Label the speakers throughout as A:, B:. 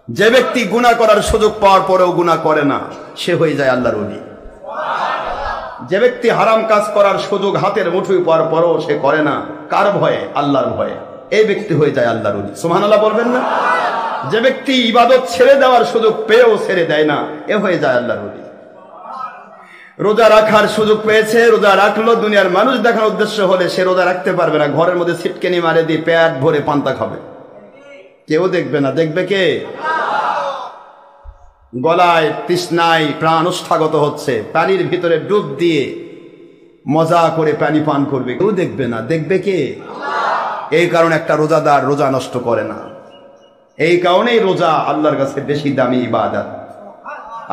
A: যে ব্যক্তি গুনাহ করার সুযোগ পাওয়ার পরেও গুনাহ করে না, সে হয়ে যায় আল্লাহর ওলি। যে ব্যক্তি হারাম কাজ করার সুযোগ হাতের মুঠোয় পাওয়ার পরেও সে করে না, কার ভয়ে? আল্লাহর ভয়ে, এই ব্যক্তি হয়ে যায় আল্লাহর ওলি। সুবহানাল্লাহ বলবেন না? যে ব্যক্তি ইবাদত ছেড়ে দেওয়ার সুযোগ পেয়েও ছেড়ে দেয় না, এ হয়ে যায় আল্লাহর ওলি। রোজা রাখার সুযোগ পেয়েছে, রোজা রাখলো, দুনিয়ার মানুষ দেখার উদ্দেশ্য হলে সে রোজা রাখতে পারবে না, ঘরের মধ্যে ছিটকেনি মারে দিয়ে পেট ভরে পান্তা খাবে, কেউ দেখবে না। দেখবে কে? গলায় তৃষ্ণায় প্রাণ উষ্ঠাগত হচ্ছে, পানির ভিতরে ডুব দিয়ে মজা করে পানি পান করবে, কেউ দেখবে না। দেখবে কে? এই কারণে একটা রোজাদার রোজা নষ্ট করে না। এই কারণেই রোজা আল্লাহর কাছে বেশি দামি ইবাদত।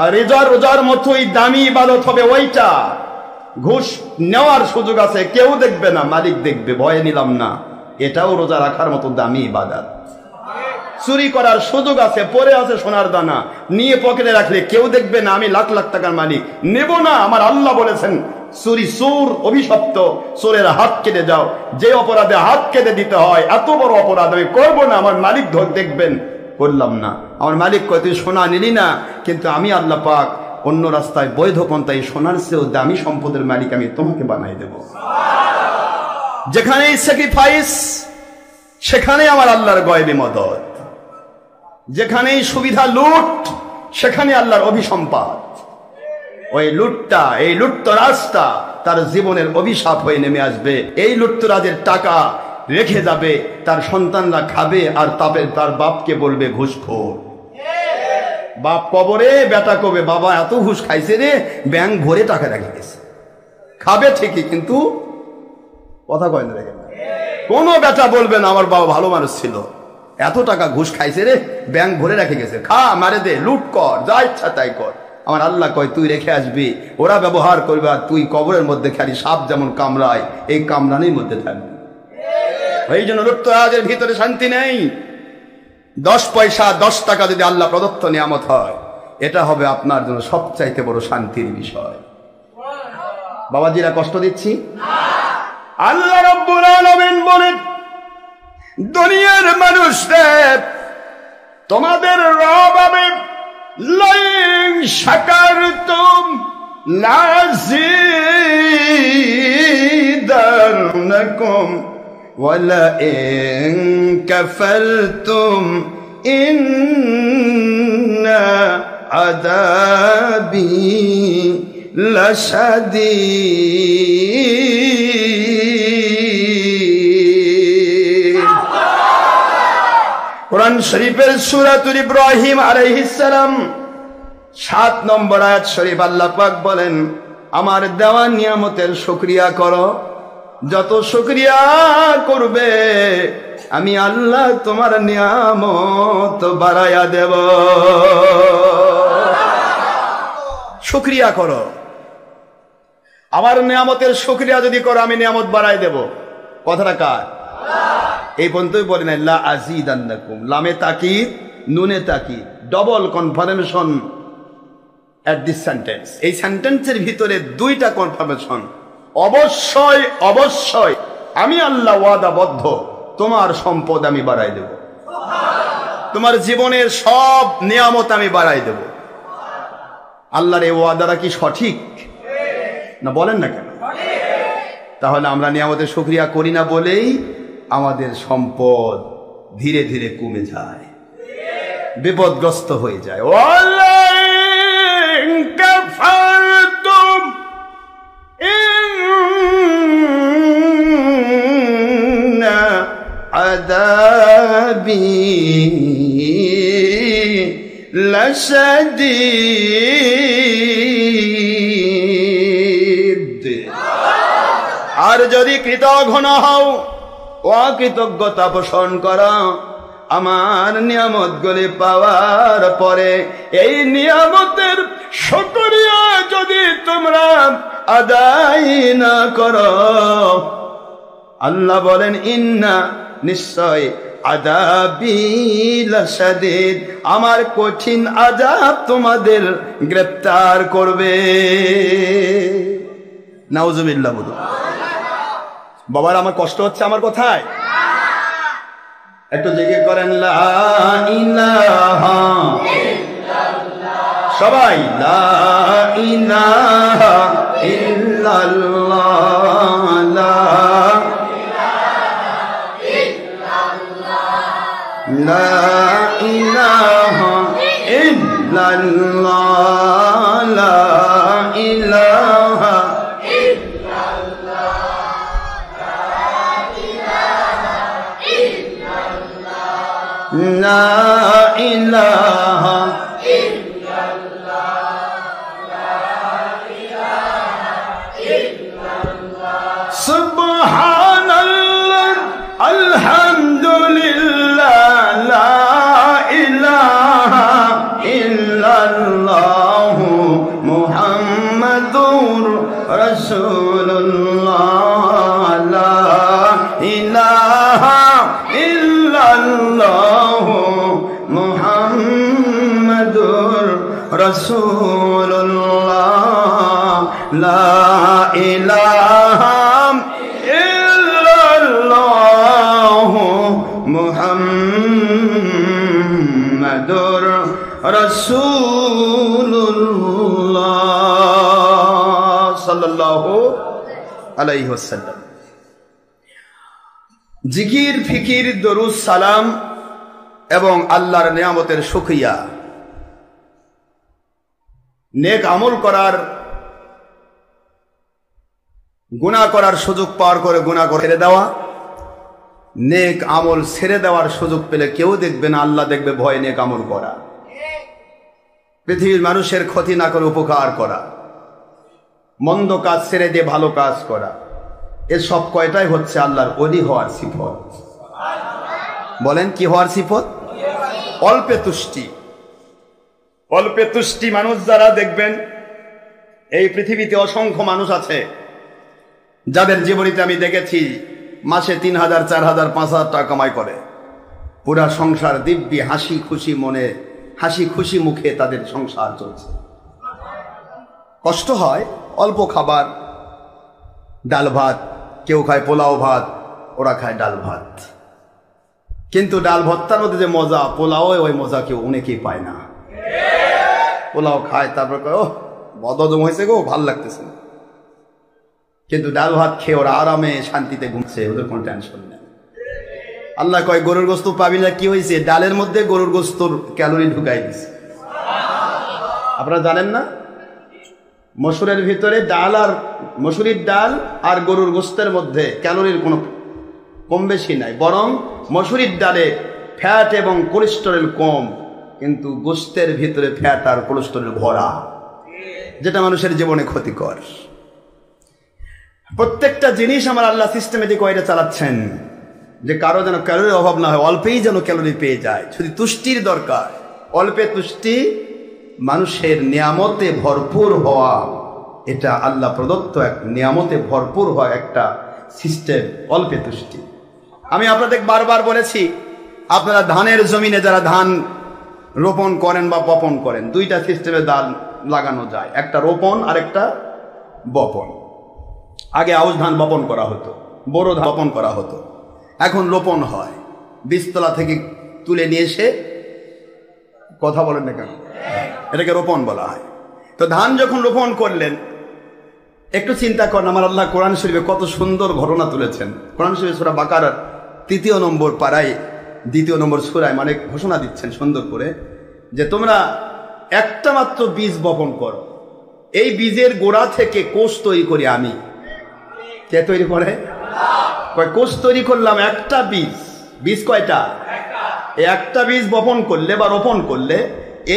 A: আর রোজার মতোই দামি ইবাদত হবে ওইটা, ঘুষ নেওয়ার সুযোগ আছে, কেউ দেখবে না, মালিক দেখবে, ভয়ে নিলাম না, এটাও রোজা রাখার মতো দামি ইবাদত। চুরি করার সুযোগ আছে, পরে আছে সোনার দানা, নিয়ে পকেটে রাখলে কেউ দেখবে না, আমি লাখ লাখ টাকার মালিক, নেব না। আমার আল্লাহ বলেছেন চুরি চোর অভিশপ্ত, চোরের হাত কেটে যাও। যে অপরাধে হাত কেটে দিতে হয়, এত বড় অপরাধ আমি করবো না, আমার মালিক দেখবেন, করলাম না। আমার মালিক কয় তুই সোনা নিলি না, কিন্তু আমি আল্লাহ পাক অন্য রাস্তায় বৈধ পন্থায় সোনার চেয়েও দামি সম্পদের মালিক আমি তোমাকে বানাই দেব। যেখানেই স্যাক্রিফাইস সেখানে আমার আল্লাহর গয়বী মদদ, যেখানেই সুবিধা লুট সেখানে আল্লাহর অভিসম্পাদ। ওই লুটটা, এই লুটতরাজটা তার জীবনের অভিশাপ হয়ে নেমে আসবে। এই লুটতরাজের টাকা রেখে যাবে, তার সন্তানরা খাবে, আর তার বাপকে বলবে ঘুষখোর। বাপ কবরে, বেটা কবে বাবা এত ঘুষ খাইছে রে, ব্যাংক ভরে টাকা রেখে গেছে। খাবে ঠিকই, কিন্তু কথা কয় না, রেখে কোনো বেটা বলবে না আমার বাবা ভালো মানুষ ছিল, এত টাকা ঘুষ খাইছে রে, ব্যাংক ভরে রেখে গেছে, খা, মারে দে, লুট কর, যা ইচ্ছা তাই কর। আমার আল্লাহ কয় তুই রেখে আসবি, ওরা ব্যবহার করবে, আর তুই কবরের মধ্যে খালি সাপ যেমন কামড়ায়, এই কামড়ানির মধ্যে থাকবি। এই জন্য লুটতরাজের ভিতরে শান্তি নেই। 10 পয়সা 10 টাকা যদি আল্লাহ প্রদত্ত নিয়ামত হয়, এটা হবে আপনার জন্য সবচাইতে বড় শান্তির বিষয়। বাবাজিরা কষ্ট দিচ্ছি? আল্লাহ রাব্বুল আলামিন বলেন দুনিয়ার মানুষদের তোমাদের রব আমি লাইন শাকারতুম লাযিদান্নাকুম ওয়ালা ইন কাফারতুম ইন্না আযাবি লাশাদীদ। কোরআন শরীফের সূরাতুল ইব্রাহিম আলাইহিস সালাম 7 নম্বর আয়াত শরীফ আল্লাহ পাক বলেন আমার দেওয়া নিয়ামতের শুকরিয়া করো, যত শুকরিয়া করবে আমি আল্লাহ তোমার নিয়ামত বাড়ায়া দেব। শুকরিয়া করো, আমার নিয়ামতের শুকরিয়া যদি করো আমি নিয়ামত বাড়ায় দেব। কথাটা কার? এই পর্যন্তই বলেন লা আযীদান্নাকুম, লামে তাকিদ নুনে তাকিদ, double confirmation at this sentence. এই সেন্টেন্সের ভিতরে 2টা কনফার্মেশন। অবশ্যই অবশ্যই আমি আল্লাহ ওয়াদাবদ্ধ, তোমার সম্পদ আমি বাড়াই দেব, তোমার জীবনের সব নিয়ামত আমি বাড়াই দেব। আল্লাহর এই ওয়াদাটা কি সঠিক না? বলেন না কেন? তাহলে আমরা নিয়ামতের শুকরিয়া করি না বলেই আমাদের সম্পদ ধীরে ধীরে কমে যায়, বিপদগ্রস্ত হয়ে যায়। আযাবি লাশাদীদ। আর যদি কৃতজ্ঞ না হও, অকৃতজ্ঞতা পোষণ করো, আমার নিয়ামতগুলি পাওয়ার পরে এই নিয়ামতের শুকরিয়া যদি তোমরা আদায় না করো, আল্লাহ বলেন ইন্না নিশ্চয় আযাবি লাশাদীদ, আমার কঠিন আযাব তোমাদের গ্রেফতার করবে। নাউজুবিল্লাহ। বলুন বাবার আমার কষ্ট হচ্ছে আমার কথায়, একটু জিকির করেন লা ইলাহা সবাই লা ইলাহা ইল্লাল্লাহ, লা ইলাহা ইল্লাল্লাহ, লা ইলাহা লা ইলাহা সুবহানাল্লাহ আলহামদুলিল্লাহ লা ইলাহা ইল্লাল্লাহ মুহাম্মাদুর রাসূলুল্লাহ, লা ইলাহা ইল্লাল্লাহ মুহাম্মাদুর রাসূলুল্লাহ, লা ইলাহা ইল্লাল্লাহ মুহাম্মাদুর রাসূলুল্লাহ সাল্লাল্লাহু আলাইহি ওয়াসাল্লাম। জিকির, ফিকির, দরুদ, সালাম এবং আল্লাহর নিয়ামতের শুকরিয়া, নেক আমল করার, গুনাহ করার সুযোগ পাওয়ার করে গুনাহ করে ছেড়ে দেওয়া, নেক আমল ছেড়ে দেওয়ার সুযোগ পেলে কেউ দেখবে না, আল্লাহ দেখবে, ভয় নেক আমল করা, পৃথিবীর মানুষের ক্ষতি না করে উপকার করা, মন্দ কাজ ছেড়ে দিয়ে ভালো কাজ করা, এসব কয়টাই হচ্ছে আল্লাহর ওলি হওয়ার সিফত। বলেন কি হওয়ার সিফত? অল্পে তুষ্টি। অল্পে তুষ্টি মানুষ যারা দেখবেন, এই পৃথিবীতে অসংখ্য মানুষ আছে যাদের জীবনীতে আমি দেখেছি মাসে 3,000, 4,000, 5,000 টাকা কামাই করে, পুরা সংসার দিব্যি হাসি খুশি মনে, হাসি খুশি মুখে তাদের সংসার চলছে। কষ্ট হয়, অল্প খাবার, ডাল ভাত, কেউ খায় পোলাও ভাত, ওরা খায় ডাল ভাত, কিন্তু ডাল ভর্তার মধ্যে যে মজা, পোলাও ওই মজা কেউ অনেকেই পায় না। পোলাও খায়, তারপর কয় ও বদহজম হয়েছে গো, ভাল লাগতেছে না, কিন্তু ডাল ভাত খেয়ে ওরা আরামে শান্তিতে ঘুমছে, ওদের কোনো টেনশন নেই। আল্লাহ কয় গরুর গোস্ত পাবি না, কি হয়েছে? ডালের মধ্যে গরুর গোস্তর ক্যালোরি ঢুকাই দিছে। আপনারা জানেন না, মসুরের ভিতরে ডাল আর মসুরির ডাল আর গরুর গোস্তের মধ্যে ক্যালোরির কোনো কম বেশি নাই, বরং মসুরির ডালে ফ্যাট এবং কোলেস্টেরল কম, কিন্তু গোস্তের ভিতরে ফ্যাট আর কোলেস্টেরল ভরা, যেটা মানুষের জীবনে ক্ষতিকর। প্রত্যেকটা জিনিস আমার আল্লাহ সিস্টেমেটিক ওয়াইডে চালাচ্ছেন, যে কারো যেন ক্যালোরির অভাব না হয়, অল্পেই যেন ক্যালোরি পেয়ে যায়। শুধু তুষ্টির দরকার, অল্পে তুষ্টি, মানুষের নিয়ামতে ভরপুর হওয়া, এটা আল্লাহ প্রদত্ত এক নিয়ামতে ভরপুর হওয়া একটা সিস্টেম, অল্পে তুষ্টি। আমি আপনাদের বারবার বলেছি, আপনারা ধানের জমিনে যারা ধান রোপণ করেন বা বপন করেন, দুইটা সিস্টেমে ধান লাগানো যায়, একটা রোপণ আর একটা বপন। আগে আউশ ধান বপন করা হতো, বোরো ধান বপন করা হতো, এখন রোপণ হয়। বীজতলা থেকে তুলে নিয়ে এসে, কথা বলেন না কেন, এটাকে রোপণ বলা হয়। তো ধান যখন রোপণ করলেন, একটু চিন্তা করেন, আমার আল্লাহ কোরআন শরীফে কত সুন্দর ঘটনা তুলেছেন। কোরআন শরীফ সূরা বাকারার 3 নম্বর পারায় 2 নম্বর সূরায় মানে ঘোষণা দিচ্ছেন সুন্দর করে, যে তোমরা একটা মাত্র বীজ বপন করো, এই বীজের গোড়া থেকে কোষ তৈরি করি আমি। কে তৈরি করে? কোষ তৈরি করলাম একটা বীজ। বীজ কয়টা? এই একটা বীজ বপন করলে বা রোপণ করলে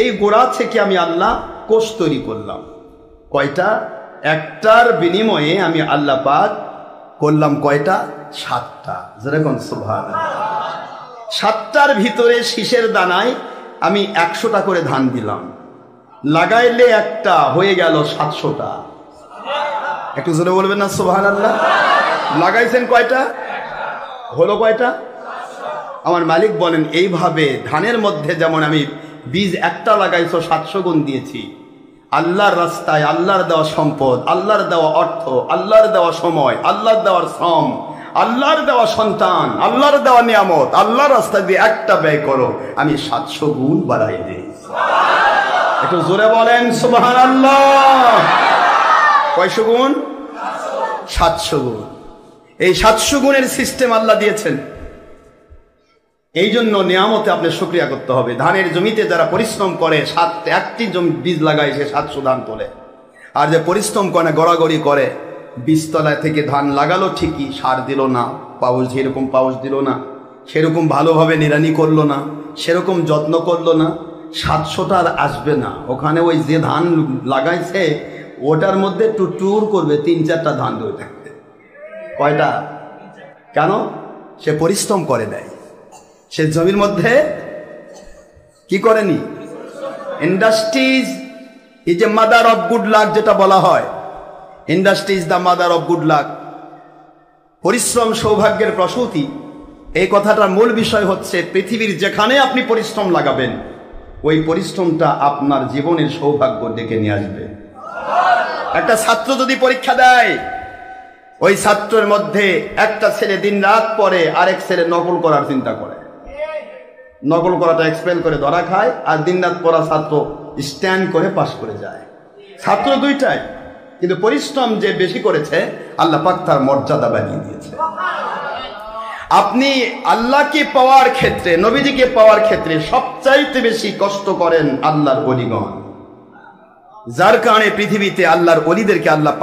A: এই গোড়া থেকে আমি আল্লাহ কোষ তৈরি করলাম। কয়টা? একটার বিনিময়ে আমি আল্লাহ পাক করলাম কয়টা? 7টা। যেরকম সুবহানাল্লাহ। 7টার ভিতরে শীষের দানায় আমি 100টা করে ধান দিলাম, লাগাইলে একটা হয়ে গেল 700টা। একটু জোরে বলবেন না সুবহানাল্লাহ। লাগাইছেন কয়টা? হলো কয়টা? আমার মালিক বলেন, এইভাবে ধানের মধ্যে যেমন আমি বীজ একটা লাগাইছো 700 গুণ দিয়েছি, আল্লাহর রাস্তায় আল্লাহর দেওয়া সম্পদ, আল্লাহর দেওয়া অর্থ, আল্লাহর দেওয়া সময়, আল্লাহর দেওয়ার শ্রম, আল্লাহর দেওয়া সন্তান, আল্লাহর দেওয়া নিয়ামত, আল্লাহর রাস্তায় দিয়ে একটা ব্যয় করো, আমি 700 গুণ বাড়াই দিই। একটু জোরে বলেন সুবহানাল্লাহ। কয়শো গুণ? 700 গুণ। এই 700 গুণের সিস্টেম আল্লাহ দিয়েছেন। এই জন্য নিয়ামতে আপনি শুকরিয়া করতে হবে। ধানের জমিতে যারা পরিশ্রম করে, একটি জমি বীজ লাগায়, সে 700 ধান তোলে। আর যে পরিশ্রম করে, গড়াগড়ি করে, বীজতলায় থেকে ধান লাগালো ঠিকই, সার দিল না, পাউস যেরকম পাউস দিল না, সেরকম ভালোভাবে নিড়ানি করলো না, সেরকম যত্ন করলো না, 700টা আর আসবে না। ওখানে ওই যে ধান লাগাইছে ওটার মধ্যে টুটুর করবে 3-4টা ধান ধরে থাকবে। কয়টা? কেন? সে পরিশ্রম করে দেয়, সে জমির মধ্যে কি করেনি। Industries is a mother of good luck, যেটা বলা হয়, industry is the mother of good luck. পরিশ্রম সৌভাগ্যের প্রসূতি। এই কথাটার মূল বিষয় হচ্ছে পৃথিবীর যেখানে আপনি পরিশ্রম লাগাবেন, ওই পরিশ্রমটা আপনার জীবনের সৌভাগ্য ডেকে নিয়ে আসবে। একটা ছাত্র যদি পরীক্ষা দেয়, ওই ছাত্রের মধ্যে একটা ছেলে দিন রাত পড়ে, আরেক ছেলে নকল করার চিন্তা করে, নকল করাটা এক্সপেল করে ধরা খায়, আর দিন রাত পড়া ছাত্র স্ট্যান্ড করে পাশ করে যায়। ছাত্র দুইটাই, কিন্তু পরিশ্রম যে বেশি করেছে আল্লাহ পাক তার মর্যাদা বানিয়ে দিয়েছে। আপনি আল্লাহকে পাওয়ার ক্ষেত্রে, নবীজিকে পাওয়ার ক্ষেত্রে সবচাইতে বেশি কষ্ট করেন আল্লাহর ওলিগণ, যার কারণে পৃথিবীতে আল্লাহর ওলিদেরকে আল্লাহ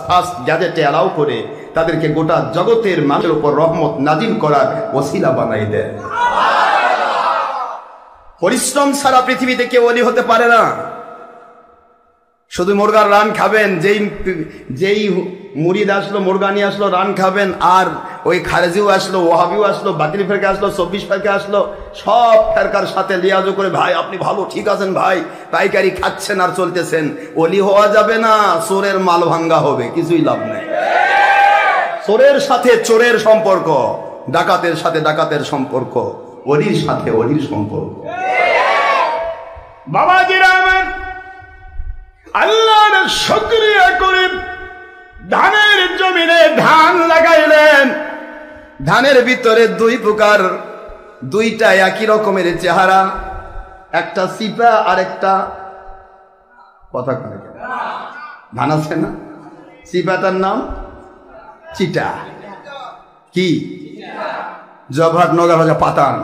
A: ফার্স্ট গ্যাজেটে অ্যালাউ করে তাদেরকে গোটা জগতের মানুষের উপর রহমত নাজিল করার ওসিলা বানাই দেয়। পরিশ্রম ছাড়া পৃথিবীতে কেউ ওলি হতে পারে না। শুধু মুরগার রান খাবেন, যেই মুরিদ আসলো মুরগা নিয়ে আসলো, রান খাবেন, আর ওই খারেজিও আসলো, ওয়াহাবিও আসলো, বাতিল ফেরকা আসলো, 24 ফেরকা আসলো, সব ফেরকার সাথে লিয়াজো করে, ভাই আপনি ভালো ঠিক আছেন ভাই, পাইকারি খাচ্ছেন আর চলতেছেন, ওলি হওয়া যাবে না। চোরের মাল ভাঙ্গা হবে, কিছুই লাভ নেই। চোরের সাথে চোরের সম্পর্ক, ডাকাতের সাথে ডাকাতের সম্পর্ক, ওলির সাথে ওলির সম্পর্ক। বাবাজিরা আমার, আল্লাহর শুকরিয়া করে ধানের জমিনে ধান লাগাইলেন। ধানের ভিতরে দুই প্রকার, দুইটা একই রকমের চেহারা, একটা সিপা আর একটা কথা করে ধান আছে না, সিপাটার নাম চিটা। কি? জবহাট নগর ভাষা পাতান,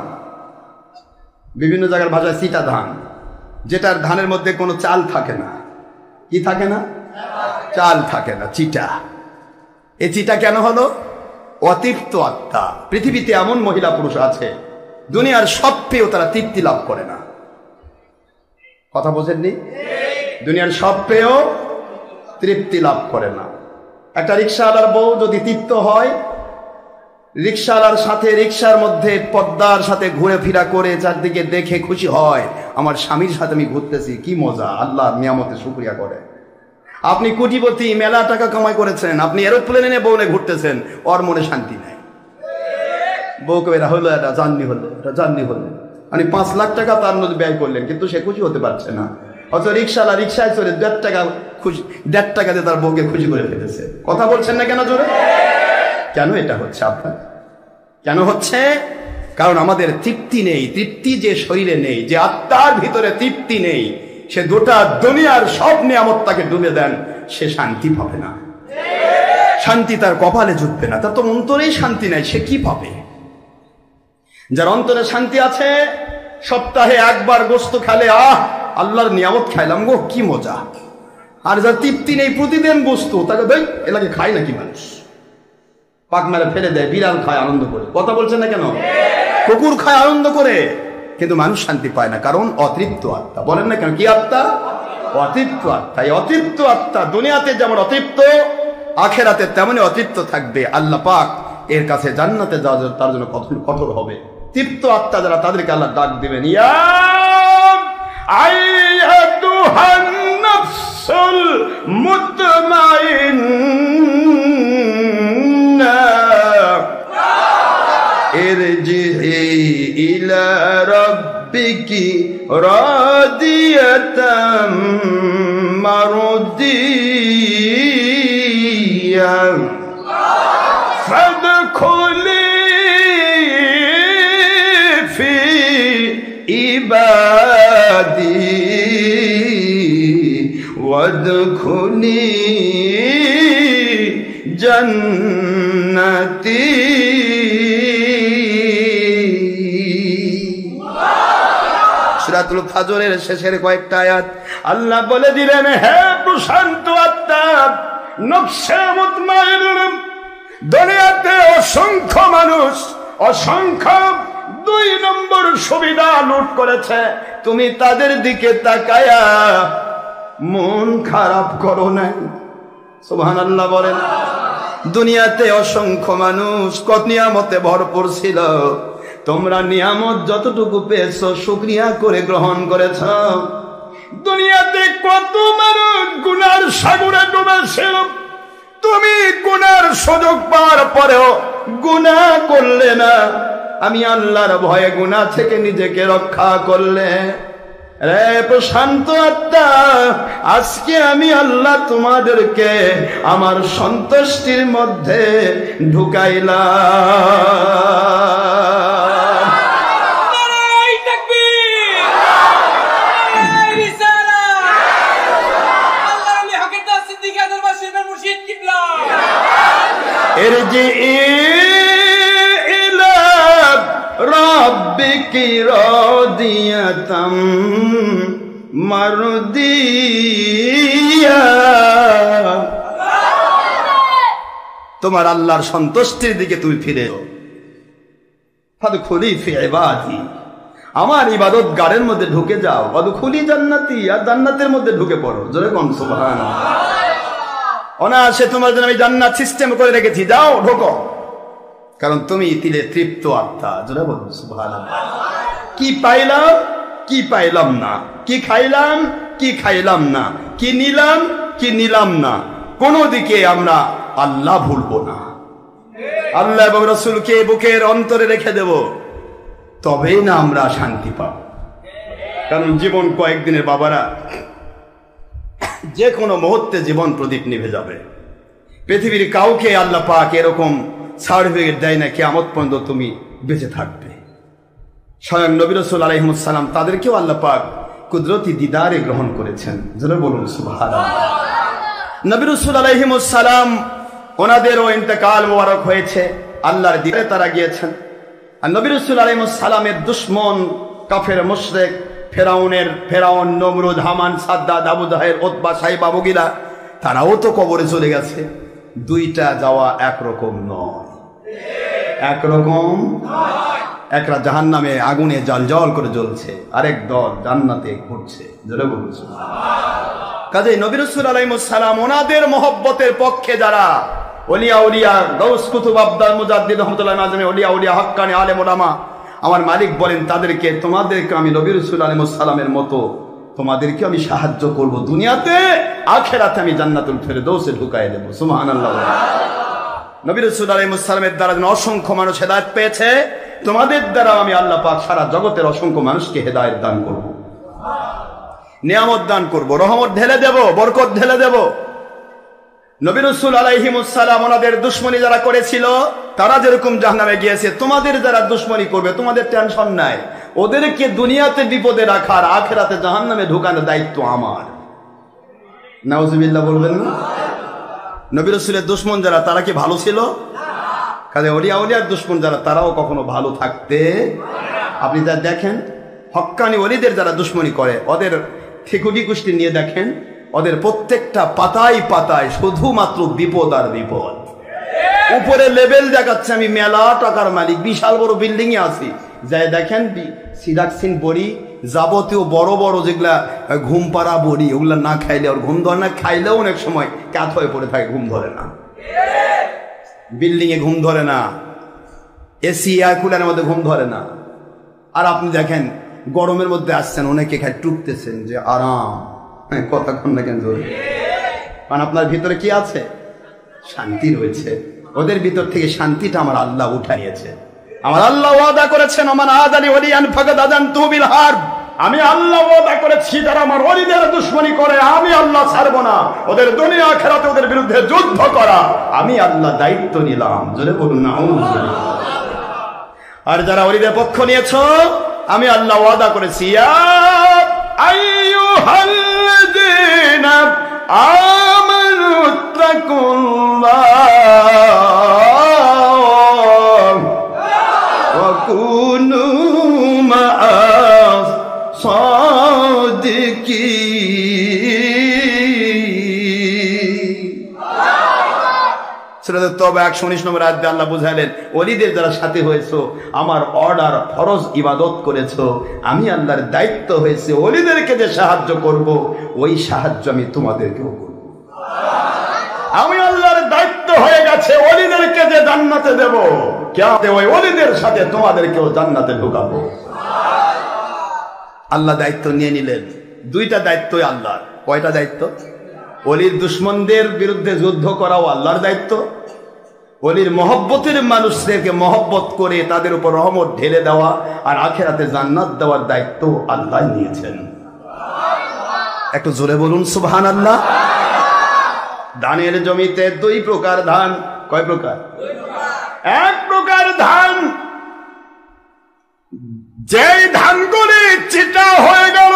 A: বিভিন্ন জায়গার ভাষায় চিটা ধান, যেটার ধানের মধ্যে কোনো চাল থাকে না। কি থাকে না? চাল থাকে না, চিটা। এই চিটা কেন হলো? অতৃপ্ত আত্মা। পৃথিবীতে এমন মহিলা পুরুষ আছে, দুনিয়ার সব পেয়েও তারা তৃপ্তি লাভ করে না। কথা বোঝেননি? দুনিয়ার সব পেয়েও তৃপ্তি লাভ করে না। একটা রিক্সাওয়ালার বউ যদি তৃপ্ত হয়, রিক্সাওয়ালার সাথে রিক্সার মধ্যে পদ্মার সাথে ঘুরে ফিরা করে চারদিকে দেখে খুশি হয়, আমার স্বামীর সাথে আমি ঘুরতেছি, কি মজা, আল্লাহ নিয়ামতে শুকরিয়া করে। আপনি কোটিপতি, মেলা টাকা কামাই করেছেন, আপনি এরোপ্লেনে নিয়ে বউনে ঘুরতেছেন, ওর মনে শান্তি নাই। বউকে এরা হলো, এটা জার্নি হলো, এটা জার্নি হলো, মানে 5 লাখ টাকা তার মধ্যে ব্যয় করলেন, কিন্তু সে খুশি হতে পারছে না। অথচ রিক্সাওয়ালা রিক্সায় চলে 1.5 টাকা খুশি, 1.5 টাকা দিয়ে তার বউকে খুশি করে ফেলেছে। কথা বলছেন না কেন জোরে? কেন এটা হচ্ছে আপনার? কেন হচ্ছে? কারণ আমাদের তৃপ্তি নেই। তৃপ্তি যে শরীরে নেই, যে আত্মার ভিতরে তৃপ্তি নেই, সে গোটা দুনিয়ার সব নিয়ামত তাকে ডুবে দেন, সে শান্তি পাবে না। শান্তি তার কপালে জুটবে না। তার তো অন্তরেই শান্তি নাই, সে কি পাবে? যার অন্তরে শান্তি আছে, সপ্তাহে একবার গোস্ত খেলে, আল্লাহর নিয়ামত খাইলাম গো, কি মজা। আর যার তৃপ্তি নেই, প্রতিদিন গোস্ত, তাকে ভাই এলাকে খায় নাকি মানুষ? পাক মেরে ফেলে দেয়, বিড়াল খায় আনন্দ করে। কথা বলছেন না কেন? কুকুর খায় আনন্দ করে, কিন্তু মানুষ শান্তি পায় না, কারণ অতৃপ্ত আত্মা। বলেন না কেন? কি আত্মা? অতৃপ্ত আত্মা। এই অতৃপ্ত আত্মা দুনিয়াতে যেমন অতৃপ্ত, আখেরাতে তেমনই অতৃপ্ত থাকবে। আল্লাহ পাক এর কাছে জান্নাতে যাওয়া তার জন্য কঠোর হবে। তৃপ্ত আত্মা যারা, তাদেরকে আল্লাহ ডাক দিবেন, ইয়া আইয়াতুহান নাফসুল মুতমাইন্না ইরজিই ইলা রাব্বিকি রাদিয়াতাম মারদিয়া ফাদখুলি ফি ইবাদি ওয়াদখুলি জান্নাতি। সূরাতুল ফাজরের শেষের কয়েকটা আয়াত আল্লাহ বলে দিলেন, হে প্রশান্ত আত্মা, নফসে মুতমাইন্না, দুনিয়াতে অসংখ্য মানুষ অসংখ্য 2 নম্বর সুবিধা লুট করেছে, তুমি তাদের দিকে তাকায়া মন খারাপ করো নাই। সুবহানাল্লাহ বলেন। দুনিয়াতে অসংখ্য মানুষ কত নিয়ামতে ভরপুর ছিল, তোমরা নিয়ামত যতটুকু পেয়েছো শুকরিয়া করে গ্রহণ করেছ। দুনিয়াতে কত মানুষ গুনার সাগরে ডুবেছিল, তুমি গুনার সুযোগ পাওয়ার পরেও গুনাহ করলে না, আমি আল্লাহর ভয়ে গুনাহ থেকে নিজেকে রক্ষা করলে। রে প্রশান্ত আত্মা, আজকে আমি আল্লাহ তোমাদেরকে আমার সন্তুষ্টির মধ্যে ঢুকাইলাম। ইরজিই ইলা রাব্বিকি রাদিয়াতাম মারদিয়া, তোমার আল্লাহর সন্তুষ্টির দিকে তুমি ফিরে যাও। ফাদখুলি ফি ইবাদি, আমার ইবাদত গারের মধ্যে ঢুকে যাও। ফাদখুলি জান্নাতি, আর জান্নাতের মধ্যে ঢুকে পড়ো। জোরে কোন সুবহানাল্লাহ। অনায়াসে তোমার জন্য আমি জান্নাত সিস্টেম করে রেখেছি, যাও ঢোকো, কারণ তুমি তিলে তৃপ্ত আত্মা। জোরে বলুন সুবহানাল্লাহ। কি পাইলাম কি পাইলাম না, কি খাইলাম কি খাইলাম না, কি নিলাম কি নিলাম না, কোন দিকে আমরা আল্লাহ ভুলবো না। আল্লাহ এবং রাসূলকে বুকের অন্তরে রেখে দেব, তবেই না আমরা শান্তি পাব। কারণ জীবন কয়েকদিনের বাবারা, যে কোনো মুহূর্তে জীবন প্রদীপ নিভে যাবে। পৃথিবীর কাউকে আল্লাহ পাক এরকম সার্টিফিকেট দেয় না কিয়ামত পর্যন্ত তুমি বেঁচে থাকবে। স্বয়ং নবী রাসূল আলাইহিস সালাম, তাদেরকেও আল্লাহ পাক কুদরতি দিদারে গ্রহণ করেছেন। যেন বলুন সুবহানাল্লাহ। নবী রাসূল আলাইহিস সালাম, ওনাদেরও ইন্তেকাল মোবারক হয়েছে, আল্লাহর দিদারে তারা গিয়েছেন। আর নবী রাসূল আলাইহিস সালামের দুশমন কাফের মুশরিক ফেরাউন, নমরুদ, হামান, সাদ্দাদ, আবু জাহেল, উতবা, সাইবা, মুগিরা, তারাও তো কবরে চলে গেছে। দুইটা যাওয়া একরকম নয়, একরকম। একরা জাহান্নামে আগুনে জ্বল করে জ্বলছে, আরেক দল জান্নাতে ঘুরছে। জোরে বলুন সুবহানাল্লাহ। কাজেই নবী রাসূল আলাইহিস সালাম ওনাদের মহব্বতের পক্ষে যারা ওলিয়া উলিয়া, গাউস, কুতুব, আবদাল, মুজাদ্দিদ, রহমাতুল্লাহ আলাইহি, ওলিয়া উলিয়া, হক্কানি, আলেম ওলামা, আমার মালিক বলেন তাদেরকে, তোমাদেরকে আমি নবী রাসূল আলাইহিস সালামের মতো তোমাদেরকে আমি সাহায্য করব, দুনিয়াতে আখিরাতে আমি জান্নাতুল ফেরদৌসে ঢুকাই দেব। সুবহানাল্লাহ। নবী রাসূল আলাইহিস সালামের দ্বারা অসংখ্য মানুষ হেদায়েত পেয়েছে, তোমাদের দ্বারা আমি আল্লাহ পাক সারা জগতের অসংখ্য মানুষকে হেদায়েত দান করব, নিয়ামত দান করব, রহমত ঢেলে দেব, বরকত ঢেলে দেব। নবী রাসূল আলাইহিস সালাম ওনাদের দুশমনি যারা করেছিল, তারা যেরকম জাহান্নামে গিয়েছে, তোমাদের যারা দুশমনি করবে তোমাদের টেনশন নাই, ওদেরকে দুনিয়াতে বিপদে রাখার, আখিরাতে জাহান্নামে ঢোকানোর দায়িত্ব আমার। নাউজুবিল্লাহ বলবেন না? নবী রাসূলের দুশমন যারা, তারা কি ভালো ছিল? কাজে ওলিয়া উলিয়ার দুশমন যারা, তারাও কখনো ভালো থাকতে। আপনি যা দেখেন হক্কানি ওলিদের যারা দুশমনি করে, ওদের ঠিকুটি কুষ্টি নিয়ে দেখেন, ওদের প্রত্যেকটা পাতায় পাতায় শুধুমাত্র বিপদ আর বিপদ। উপরে লেভেল দেখাচ্ছে আমি মেলা টাকার মালিক, বিশাল বড় বিল্ডিং এ আছি, যাই দেখেন সিরাক্সিন বড়ি, যাবতীয় বড় বড় যেগুলা ঘুম পাড়া বড়ি, ওগুলা না খাইলে ওর ঘুম ধরে না, খাইলেও অনেক সময় কাত হয়ে পড়ে থাকে, ঘুম ধরে না। বিল্ডিং এ ঘুম ধরে না, এসি এয়ার কুলারের মধ্যে ঘুম ধরে না। আর আপনি দেখেন গরমের মধ্যে আসছেন, অনেকে খাই টুকতেছেন যে আরাম, কতক্ষণ না কেন জোরে, কারণ আপনার ভিতরে কি আছে? শান্তি রয়েছে। ওদের ভিতর থেকে শান্তিটা আমার আল্লাহ উঠাইয়েছে। আমার আল্লাহ ওয়াদা করেছেন, ওমান আদানি ওলিয়ান ফাকাদ আযানতুহু বিল হারব, আমি আল্লাহ ওয়াদা করেছি যারা আমার ওলিদের দুশমনি করে আমি আল্লাহ ছাড়ব না, ওদের দুনিয়া আখিরাতে ওদের বিরুদ্ধে যুদ্ধ করা আমি আল্লাহ দায়িত্ব নিলাম। জোরে বলুন নাউযুবিল্লাহ। আর যারা ওলিদের পক্ষ নিয়েছো, আমি আল্লাহ ওয়াদা করেছি, ইয়া আইয়ুহাল্লাযীনা কি সূরা তওবা 119 নম্বর আয়াতে আল্লাহ বুঝালেন, ওলিদের যারা সাথী হয়েছো, আমার অর্ডার ফরজ ইবাদত করেছো, আমি আল্লাহর দায়িত্ব হয়েছে ওলিদেরকে যে সাহায্য করব, ওই সাহায্য আমি তোমাদেরকেও করব। আমি আল্লাহর দায়িত্ব হয়ে গেছে ওলিদেরকে যে জান্নাতে দেব, কিয়ামতে ওই ওলিদের সাথে তোমাদেরকেও জান্নাতে ঢোকাবো। আল্লাহ দায়িত্ব নিয়ে নিলেন। দুইটা দায়িত্বই আল্লাহর। কয়টা দায়িত্ব? ওলির দুশ্মনদের বিরুদ্ধে যুদ্ধ করাও আল্লাহর দায়িত্ব, ওলির মহব্বতের মানুষদেরকে মহব্বত করে তাদের উপর রহমত ঢেলে দেওয়া আর আখিরাতে জান্নাত দেওয়ার দায়িত্ব আল্লাহ নিয়েছেন। একটু জোরে বলুন সুবহানাল্লাহ। ধানের জমিতে দুই প্রকার ধান। কয় প্রকার? এক প্রকার ধান, যেই ধানগুলি চিটা হয়ে গেল,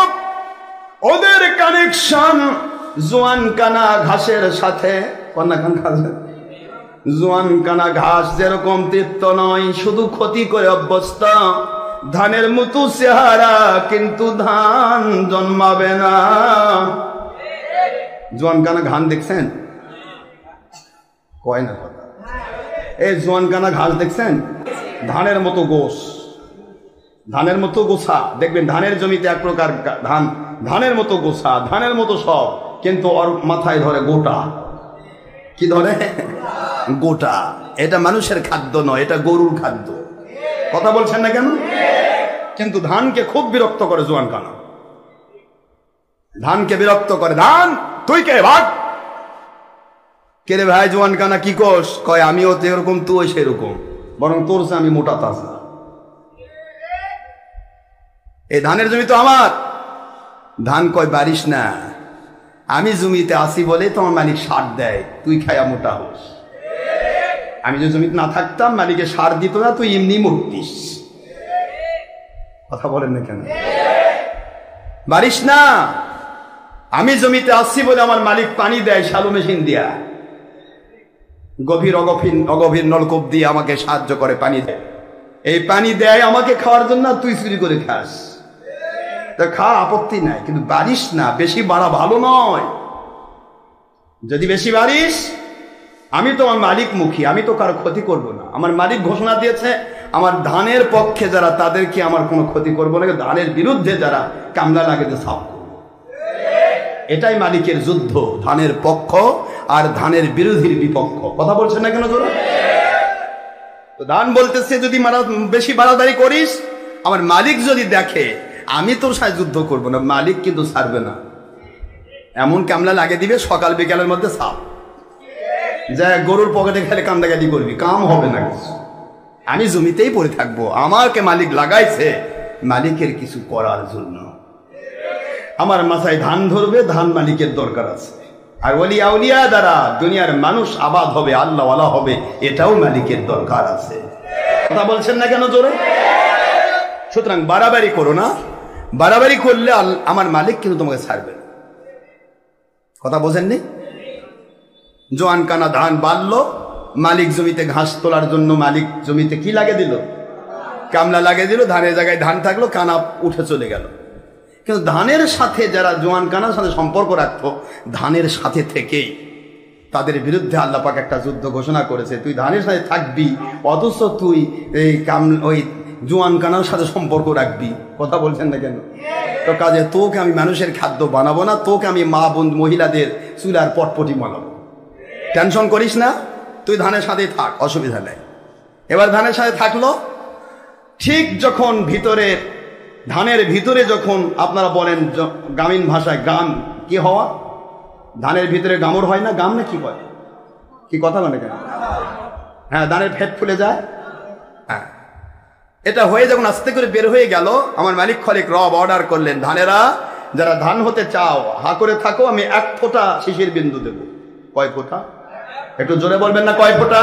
A: ওদের কানেকশন জোয়ান কানা ঘাসের সাথে। জোয়ান কানা ঘাস যেরকম তৃপ্ত নয়, শুধু ক্ষতি করে অভ্যস্ত, ধানের মতো চেহারা কিন্তু ধান জন্মাবে না। জোয়ান কানা ঘাস দেখছেন? কয় না কথা। এই জোয়ান কানা ঘাস দেখছেন? ধানের মতো গোস, ধানের মতো গোছা। দেখবেন ধানের জমিতে এক প্রকার ধান, ধানের মতো গোছা, ধানের মতো সব, কিন্তু ওর মাথায় ধরে গোটা। কি ধরে? গোটা। এটা মানুষের খাদ্য নয়, এটা গরুর খাদ্য। কথা বলছেন না কেন? কিন্তু ধানকে খুব বিরক্ত করে জোয়ান কানা, ধানকে বিরক্ত করে। ধান তুই কে ভাগ? কে রে ভাই জোয়ান কানা কি কোস? কয় আমিও তো এরকম, তুই সেরকম, বরং তোর চেয়ে আমি মোটা তাজা। এই ধানের জমি তো আমার। ধান কয় বারিস না, আমি জমিতে আসি বলে তোমার মালিক সার দেয়, তুই খায়া মোটা হোস। আমি যে জমিতে না থাকতাম, মালিকে সার দিত না, তুই এমনি মরতিস। কথা বলেন না কেন? বারিস না, আমি জমিতে আসছি বলে আমার মালিক পানি দেয় শ্যালো মেশিন দিয়া, গভীর অগভীর নলকূপ দিয়ে আমাকে সাহায্য করে পানি দেয়। এই পানি দেয় আমাকে খাওয়ার জন্য, তুই চুরি করে খাস। তা খা, আপত্তি নাই, কিন্তু বারিস না। বেশি বাড়া ভালো নয়। যদি বেশি বারিস, আমি তো আমার মালিক মুখী, আমি তো কারো ক্ষতি করব না। আমার মালিক ঘোষণা দিয়েছে, আমার ধানের পক্ষে যারা, তাদেরকে আমার কোনো ক্ষতি করবো না, ধানের বিরুদ্ধে যারা কামলা লাগে তো সাফ করবো। এটাই মালিকের যুদ্ধ, ধানের পক্ষ আর ধানের বিরোধীর বিপক্ষ। কথা বলছেন না কেন জোরে? তো ধান বলতেছে, যদি বেশি বাড়াবাড়ি করিস, আমার মালিক যদি দেখে আমি তোর সাথে যুদ্ধ করবো না, মালিক কিন্তু ছাড়বে না। এমন কামলা লাগিয়ে দিবে সকাল বিকালের মধ্যে সাপ, যা গরুর পকেটে খেলে কান্দাকাটি করবি, কাম হবে না কিছু। আমি জমিতেই পড়ে থাকবো, আমাকে মালিক লাগাইছে মালিকের কিছু করার জন্য। আমার মাথায় ধান ধরবে, ধান মালিকের দরকার আছে। আর ওলি আউলিয়া দ্বারা দুনিয়ার মানুষ আবাদ হবে, আল্লাহ ওয়ালা হবে, এটাও মালিকের দরকার আছে। কথা বলছেন না কেন জোরে? সুতরাং বাড়াবাড়ি করো না, বাড়াবাড়ি করলে আমার মালিক কিন্তু তোমাকে ছাড়বে না। কথা বোঝেননি? জোয়ান কানা ধান বাড়লো, মালিক জমিতে ঘাস তোলার জন্য মালিক জমিতে কি লাগে দিল? কামলা লাগে দিল। ধানের জায়গায় ধান থাকলো, কানা উঠে চলে গেল। কিন্তু ধানের সাথে যারা জোয়ান কানার সাথে সম্পর্ক রাখতো, ধানের সাথে থেকেই তাদের বিরুদ্ধে আল্লাহ পাক একটা যুদ্ধ ঘোষণা করেছে। তুই ধানের সাথে থাকবি, অথচ তুই এই ওই জোয়ান কানার সাথে সম্পর্ক রাখবি। কথা বলছেন না কেন? তো কাজে তোকে আমি মানুষের খাদ্য বানাবো না, তোকে আমি মা বোন মহিলাদের চুলার পটপটি বানাবো। টেনশন করিস না, তুই ধানের সাথেই থাক, অসুবিধা নেই। এবার ধানের সাথে থাকলো। ঠিক যখন ভিতরে, ধানের ভিতরে যখন আপনারা বলেন গ্রামীণ ভাষায় গাম কি হওয়া, ধানের ভিতরে গামর হয় না, গাম না কি বলে, কি কথা বলে কেন? হ্যাঁ, ধানের ফেট ফুলে যায়। হ্যাঁ, এটা হয়ে যখন আস্তে করে বের হয়ে গেল, আমার মালিক খলিক রব অর্ডার করলেন, ধানেরা যারা ধান হতে চাও হা করে থাকো, আমি 1 ফোঁটা শিশির বিন্দু দেব। কয় ফোঁটা? একটু জোরে বলবেন না, কয় ফোঁটা?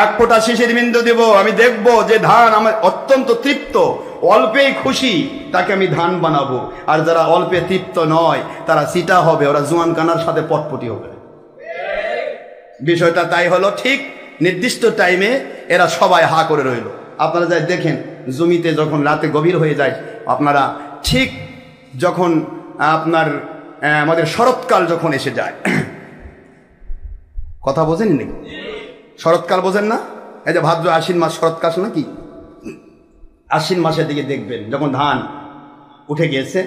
A: 1 ফোঁটা শিশির বিন্দু দেব। আমি দেখব যে ধান আমার অত্যন্ত তৃপ্ত, অল্পেই খুশি, তাকে আমি ধান বানাবো। আর যারা অল্পে তৃপ্ত নয়, তারা সিটা হবে, ওরা জোয়ান কানার সাথে পটপটি হবে। বিষয়টা তাই হলো। ঠিক নির্দিষ্ট টাইমে এরা সবাই হা করে রইল। আপনারা যাই দেখেন, জমিতে যখন রাতে গভীর হয়ে যায়, আপনারা ঠিক যখন আপনার আমাদের শরৎকাল যখন এসে যায়, কথা বোঝেন নাকি? শরৎকাল বোঝেন না? এই যে ভাদ্র আশ্বিন মাস শরৎকাল নাকি? আশ্বিন মাসের দিকে দেখবেন যখন ধান উঠে গিয়েছে,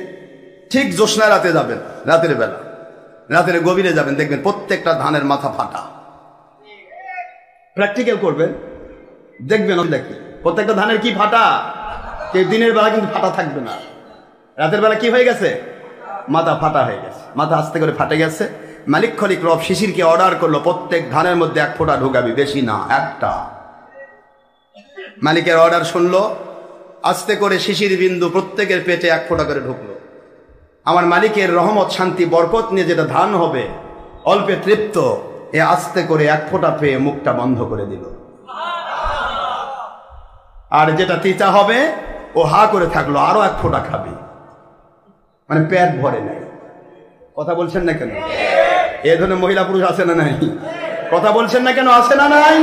A: ঠিক জ্যোৎস্না রাতে যাবেন, রাতের বেলা, রাতের গভীরে যাবেন, দেখবেন প্রত্যেকটা ধানের মাথা ফাটা। প্র্যাকটিক্যাল করবেন, দেখবেন দেখি প্রত্যেকটা ধানের কি ফাটা। দিনের বেলা কিন্তু ফাটা থাকবে না, রাতের বেলা কি হয়ে গেছে? মাথা ফাটা হয়ে গেছে, মাথা আস্তে করে ফাটে গেছে। মালিক খলিক রব শিশিরকে অর্ডার করলো প্রত্যেক ধানের মধ্যে 1 ফোঁটা ঢুকাবি, বেশি না, একটা। মালিকের অর্ডার শুনলো, আস্তে করে শিশির বিন্দু প্রত্যেকের পেটে 1 ফোঁটা করে ঢুকলো। আমার মালিকের রহমত শান্তি বরকত নিয়ে যেটা ধান হবে অল্পে তৃপ্ত, এ আস্তে করে 1 ফোঁটা পেয়ে মুখটা বন্ধ করে দিল। আর যেটা তিতা হবে ও হা করে থাকলো, আরো 1 ফোঁটা খাবে, মানে পেট ভরে নাই। কথা বলছেন না কেন? এ ধরনের মহিলা পুরুষ আছে না নাই? কথা বলছেন না কেন? আছে না নাই?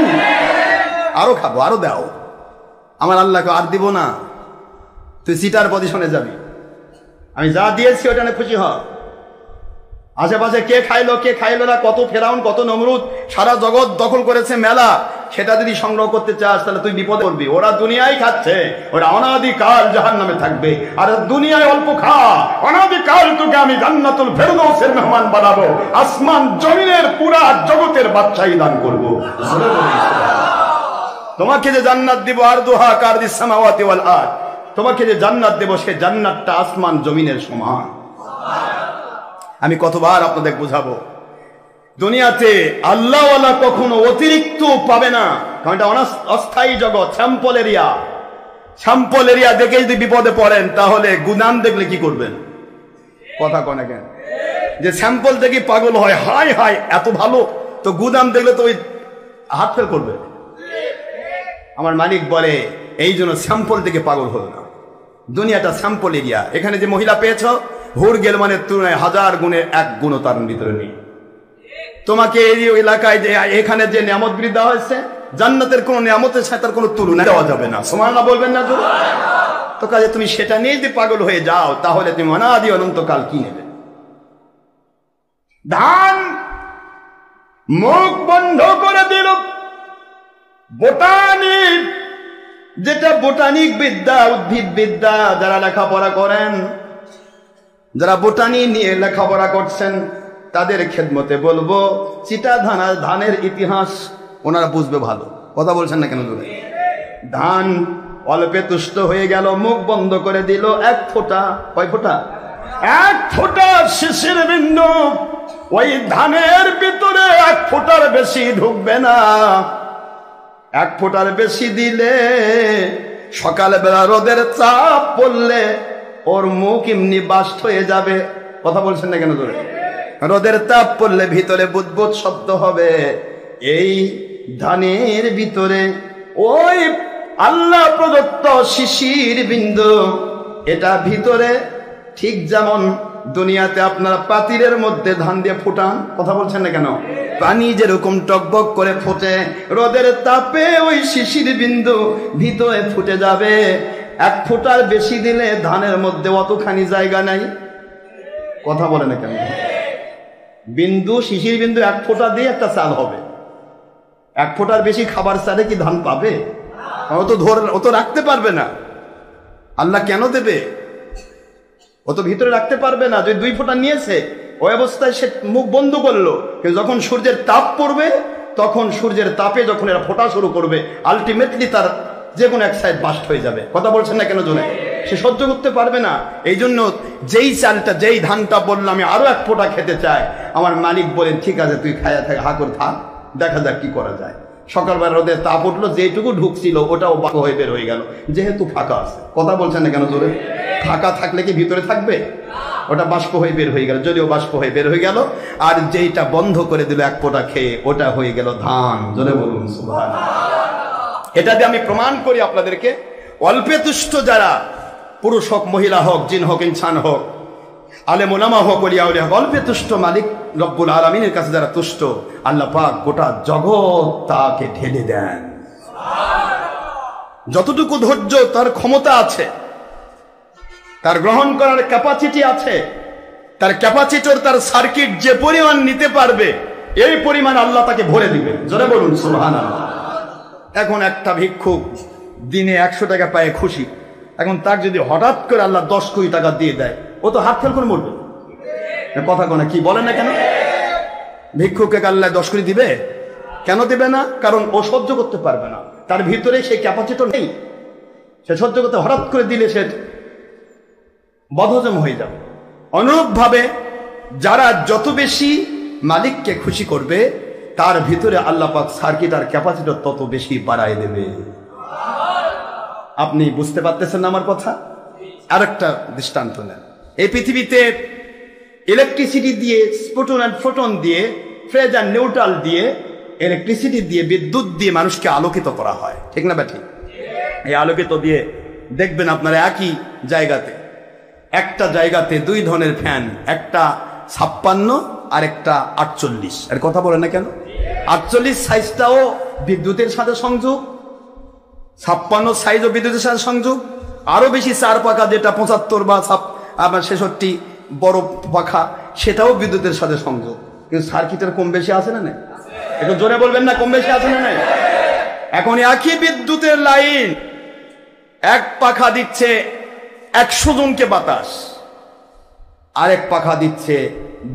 A: আরো খাবো, আরো দাও। আমার আল্লাহকে আর দিব না, তুই সিটার পজিশনে যাবি, আমি যা দিয়েছি ওটা নিয়ে খুশি হ। আশেপাশে কে খাইলো না, কত ফেরাউন কত নমরুদ সারা জগৎ দখল করেছে মেলা, সেটা যদি সংগ্রহ করতে চাস তাহলে তুই বিপদে পড়বি। ওরা দুনিয়ায় খাচ্ছে, ওরা অনাদিকাল জাহান্নামে থাকবে। আর দুনিয়ায় অল্প খা, অনাদিকাল তোকে আমি জান্নাতুল ফেরদৌসের মেহমান বানাবো, আসমান জমিনের পুরা জগতের বাদশাহী দান করবো। তোমাকে যে জান্নাত দিব, আর দুহা কারদিস সামাওয়াতি ওয়াল আরদ, তোমাকে যে জান্নাত দেব সে জান্নাতটা আসমান জমিনের সমান। আমি কতবার আপনাদের বুঝাবো, দুনিয়াতে আল্লাহওয়ালা কখনো অতিরিক্ত পাবে না, কারণ এটা অস্থায়ী জগৎ, স্যাম্পল এরিয়া। স্যাম্পল এরিয়া দেখে যদি বিপদে পড়েন তাহলে গুদাম দেখলে কি করবেন? কথা কনে কেন? যে স্যাম্পল দেখে পাগল হয়, হাই হাই এত ভালো, তো গুদাম দেখলে তো ওই হাত ফেল করবে। আমার মালিক বলে এই জন্য স্যাম্পল থেকে পাগল হলো না, দুনিয়াটা স্যাম্পল এরিয়া। এখানে যে মহিলা পেয়েছ, হুর গেলমানের তুলনায় 1000 গুণে 1 গুণ তার ভিতরে নেই। তোমাকে এই এলাকায় যে এখানে যে নিয়ামতগুলি দেওয়া হয়েছে, জান্নাতের কোন নিয়ামতের সাথে তার কোনো তুলনা দেওয়া যাবে না। সুবহানাল্লাহ বলবেন না? তো কাজে তুমি সেটা নিয়ে যদি পাগল হয়ে যাও তাহলে তুমি অনাদি অনন্তকাল কি নেবে? ধান মুখ বন্ধ করে দিল। বোটানিক, যেটা বোটানিক বিদ্যা, উদ্ভিদ বিদ্যা, যারা লেখাপড়া করেন, যারা বোটানি নিয়ে লেখাপড়া করছেন তাদের খেদমতে বলবো, চিটা ধানের ইতিহাস ওনারা বুঝবে ভালো। কথা বলছেন না কেন? ধান অল্পে তুষ্ট হয়ে গেল, মুখ বন্ধ করে দিল, 1 ফোঁটা, কয় ফোঁটা? 1 ফোঁটা শিশির বিন্দু ওই ধানের ভিতরে 1 ফোঁটার বেশি ঢুকবে না। 1 ফোঁটার বেশি দিলে সকালবেলা রোদের চাপ পড়লে ওর মুখ এমনি বাস্ট হয়ে যাবে। কথা বলছেন না কেন? ধরে রোদের তাপ পড়লে ভিতরে বুদবুদ শব্দ হবে। এই ধানের ভিতরে ওই আল্লাহ প্রদত্ত শিশির বিন্দু, এটা ভিতরে ঠিক যেমন দুনিয়াতে আপনারা পাতিলের মধ্যে ধান দিয়ে ফুটান, কথা বলছেন না কেন? পানি যেরকম টকবক করে ফোটে, রোদের তাপে ওই শিশির বিন্দু ভিতরে ফুটে যাবে। 1 ফোঁটার বেশি দিলে ধানের মধ্যে অতখানি জায়গা নাই। কথা বলে না কেন? বিন্দু, শিশির বিন্দু 1 ফোঁটা দিয়ে একটা চাল হবে। 1 ফোঁটার বেশি খাবার চালে কি ধান পাবে? ও তো রাখতে পারবে না। আল্লাহ কেন দেবে? ও তো ভিতরে রাখতে পারবে না। যদি 2 ফোঁটা নিয়েছে, ওই অবস্থায় সে মুখ বন্ধ করলো, কিন্তু যখন সূর্যের তাপ পড়বে, তখন সূর্যের তাপে যখন এরা ফোটা শুরু করবে, আলটিমেটলি তার যে কোনো এক সাইড বাস্ট হয়ে যাবে। কথা বলছেন না কেন? জোরে সে সহ্য করতে পারবে না। এই জন্য যেই চালটা, যেই ধানটা বললাম আমি আরো 1 ফোঁটা খেতে চাই, আমার মালিক বলেন ঠিক আছে তুই খায়া থাক, হাকর থাক, দেখা যাক কি করা যায়। সকালবেলা রোদে তাপ উঠলো, যেটুকু ঢুকছিল ওটাও বাঁকা হয়ে বের হয়ে গেল, যেহেতু ফাঁকা আছে। কথা বলছেন না কেন? জোরে ফাঁকা থাকলে কি ভিতরে থাকবে? ওটা বাষ্প হয়ে বের হয়ে গেল, যদিও বাষ্প হয়ে বের হয়ে গেল। আর যেইটা বন্ধ করে দিল 1 ফোঁটা খেয়ে, ওটা হয়ে গেল ধান। জোরে বলুন সুবহানাল্লাহ। এটা দিয়ে আমি প্রমাণ করি আপনাদেরকে, অল্পে তুষ্ট যারা, পুরুষ হোক, মহিলা হোক, জিন হোক, ইনসান হোক, আলেম ওলামা হোক, ওলিয়া উলিয়া হোক, অল্পে তুষ্ট মালিক রব্বুল আলামিনের কাছে যারা তুষ্ট, আল্লাহ পাক গোটা জগৎ তাকে ঢেলে দেন। যতটুকু ধৈর্য তার ক্ষমতা আছে, তার গ্রহণ করার ক্যাপাসিটি আছে, তার ক্যাপাসিটর, তার সার্কিট যে পরিমাণ নিতে পারবে এই পরিমাণ আল্লাহ তাকে ভরে দিবে। জোরে বলুন সুবহানাল্লাহ। এখন একটা ভিক্ষুক দিনে 100 টাকা পায় খুশি, এখন তার যদি হঠাৎ করে আল্লাহ 10 কোটি টাকা দিয়ে দেয়, ও তো হাত ফেল করে মরবে। কথা কোনা কি বলেন না কেন? ভিক্ষুককে আল্লাহ 10 কোটি দিবে? কেন দিবে না? কারণ ও সহ্য করতে পারবে না, তার ভিতরে সেই ক্যাপাসিটর নেই, সে সহ্য করতে, হঠাৎ করে দিলে সে বদহজম হয়ে যাবে। অনুরূপভাবে যারা যত বেশি মালিককে খুশি করবে তার ভিতরে আল্লাহ পাক সার্কিট আর ক্যাপাসিটর তত বেশি বাড়ায় দেবে। আপনি বুঝতে পারতেছেন না আমার কথা? আরেকটা দৃষ্টান্ত নেন। এই পৃথিবীতে ইলেকট্রিসিটি দিয়ে, স্ফোটন আর ফোটন দিয়ে, ফেজ আর নিউট্রাল দিয়ে, ইলেকট্রিসিটি দিয়ে, বিদ্যুৎ দিয়ে মানুষকে আলোকিত করা হয়, ঠিক না ব্যাটি? এই আলোকিত দিয়ে দেখবেন আপনারা একই জায়গাতে, একটা জায়গাতে 2 ধরনের ফ্যান, একটা 56 আর একটা 48। এর কথা বলে না কেন? 48 সাইজটাও বিদ্যুতের সাথে সংযোগ, 56 সাইজও বিদ্যুতের সাথে সংযোগ, আরো বেশি 4 পাখা যেটা 75 বা 66 বড় পাখা সেটাও বিদ্যুতের সাথে সংযোগ। কিন্তু সার্কিটের কম বেশি আছে না নাই? একটু জোরে বলবেন না, কম বেশি আছে না নাই? এখন একই বিদ্যুতের লাইন, এক পাখা দিচ্ছে 100 জনকে বাতাস, আরেক পাখা দিচ্ছে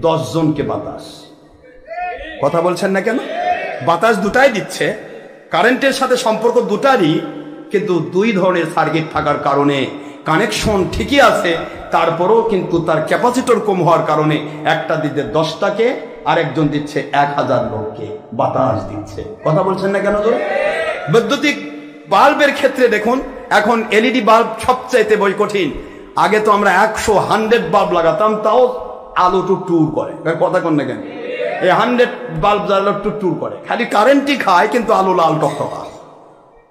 A: 10 জনকে বাতাস। কথা বলছেন না কেন? বাতাস দুটাই দিচ্ছে, কারেন্টের সাথে সম্পর্ক দুটারই, কিন্তু 2 ধরনের সার্কিট থাকার কারণে কানেকশন ঠিকই আছে, তারপরেও কিন্তু তার ক্যাপাসিটর কম হওয়ার কারণে একটা দিচ্ছে 10টাকে, আরেকজন দিচ্ছে 1000 লোককে বাতাস দিচ্ছে। কথা বলছেন না কেন? বৈদ্যুতিক বাল্বের ক্ষেত্রে দেখুন, এখন এলইডি বাল্ব সবচাইতে বই কঠিন। আগে তো আমরা 100 বাল্ব লাগাতাম, তাও আলো টুর করে। কথা কন না কেন? এই 100 বাল্ব জ্বালালো টুর করে, খালি কারেন্টই খায় কিন্তু আলো লাল টকটকা।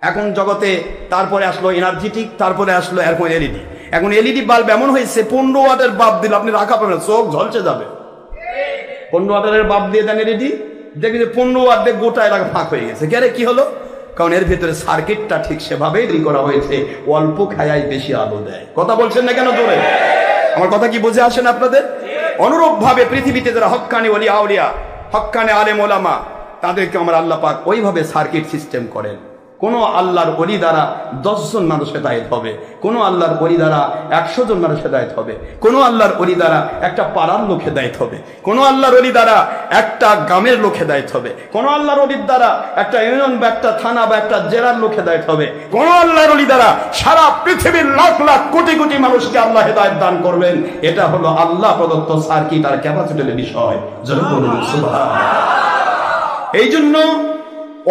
A: এখন জগতে তারপরে আসলো এনার্জেটিক, তারপরে আসলো এখন এলইডি। এখন এলইডি বাল্ব এমন হয়েছে 15 ওয়াটের বাল্ব দিলে আপনি রাখা পাবেন, চোখ ঝলসে যাবে। 15 ওয়াটের বাল্ব দিয়ে দেন এলইডি, দেখি যে 15 ওয়াট দিয়ে গোটা এলাকা ফাঁক হয়ে গেছে। কেন, কি হলো? কারণ এর ভিতরে সার্কিটটা ঠিক সেভাবেই তৈরি করা হয়েছে, অল্প খায়াই বেশি আলো দেয়। কথা বলছেন না কেন জোরে? আমার কথা কি বুঝে আসেন আপনাদের? অনুরূপ ভাবে পৃথিবীতে যারা হক্কানি ওলি আউলিয়া, হক্কানি আলেম ওলামা, তাদেরকে আমার আল্লাহ পাক ওইভাবে সার্কিট সিস্টেম করেন। কোন আল্লাহর ওলি দ্বারা 10 জন মানুষ হেদায়েত হবে, কোন আল্লাহর ওলি দ্বারা 100 জন মানুষ হেদায়েত হবে, কোন আল্লাহর ওলি দ্বারা একটা পাড়ার লোক হেদায়েত হবে, কোন আল্লাহর ওলি দ্বারা একটা গ্রামের লোক হেদায়েত হবে, কোন আল্লাহর ওলির দ্বারা একটা ইউনিয়ন বা একটা থানা বা একটা জেলার লোক হেদায়েত হবে, কোন আল্লাহর ওলি দ্বারা সারা পৃথিবীর লাখ লাখ কোটি কোটি মানুষকে আল্লাহ হেদায়েত দান করবেন। এটা হলো আল্লাহ প্রদত্ত সার্কিট আর ক্যাপাসিটরের বিষয়। জোরে বলুন সুবহানাল্লাহ। এই জন্য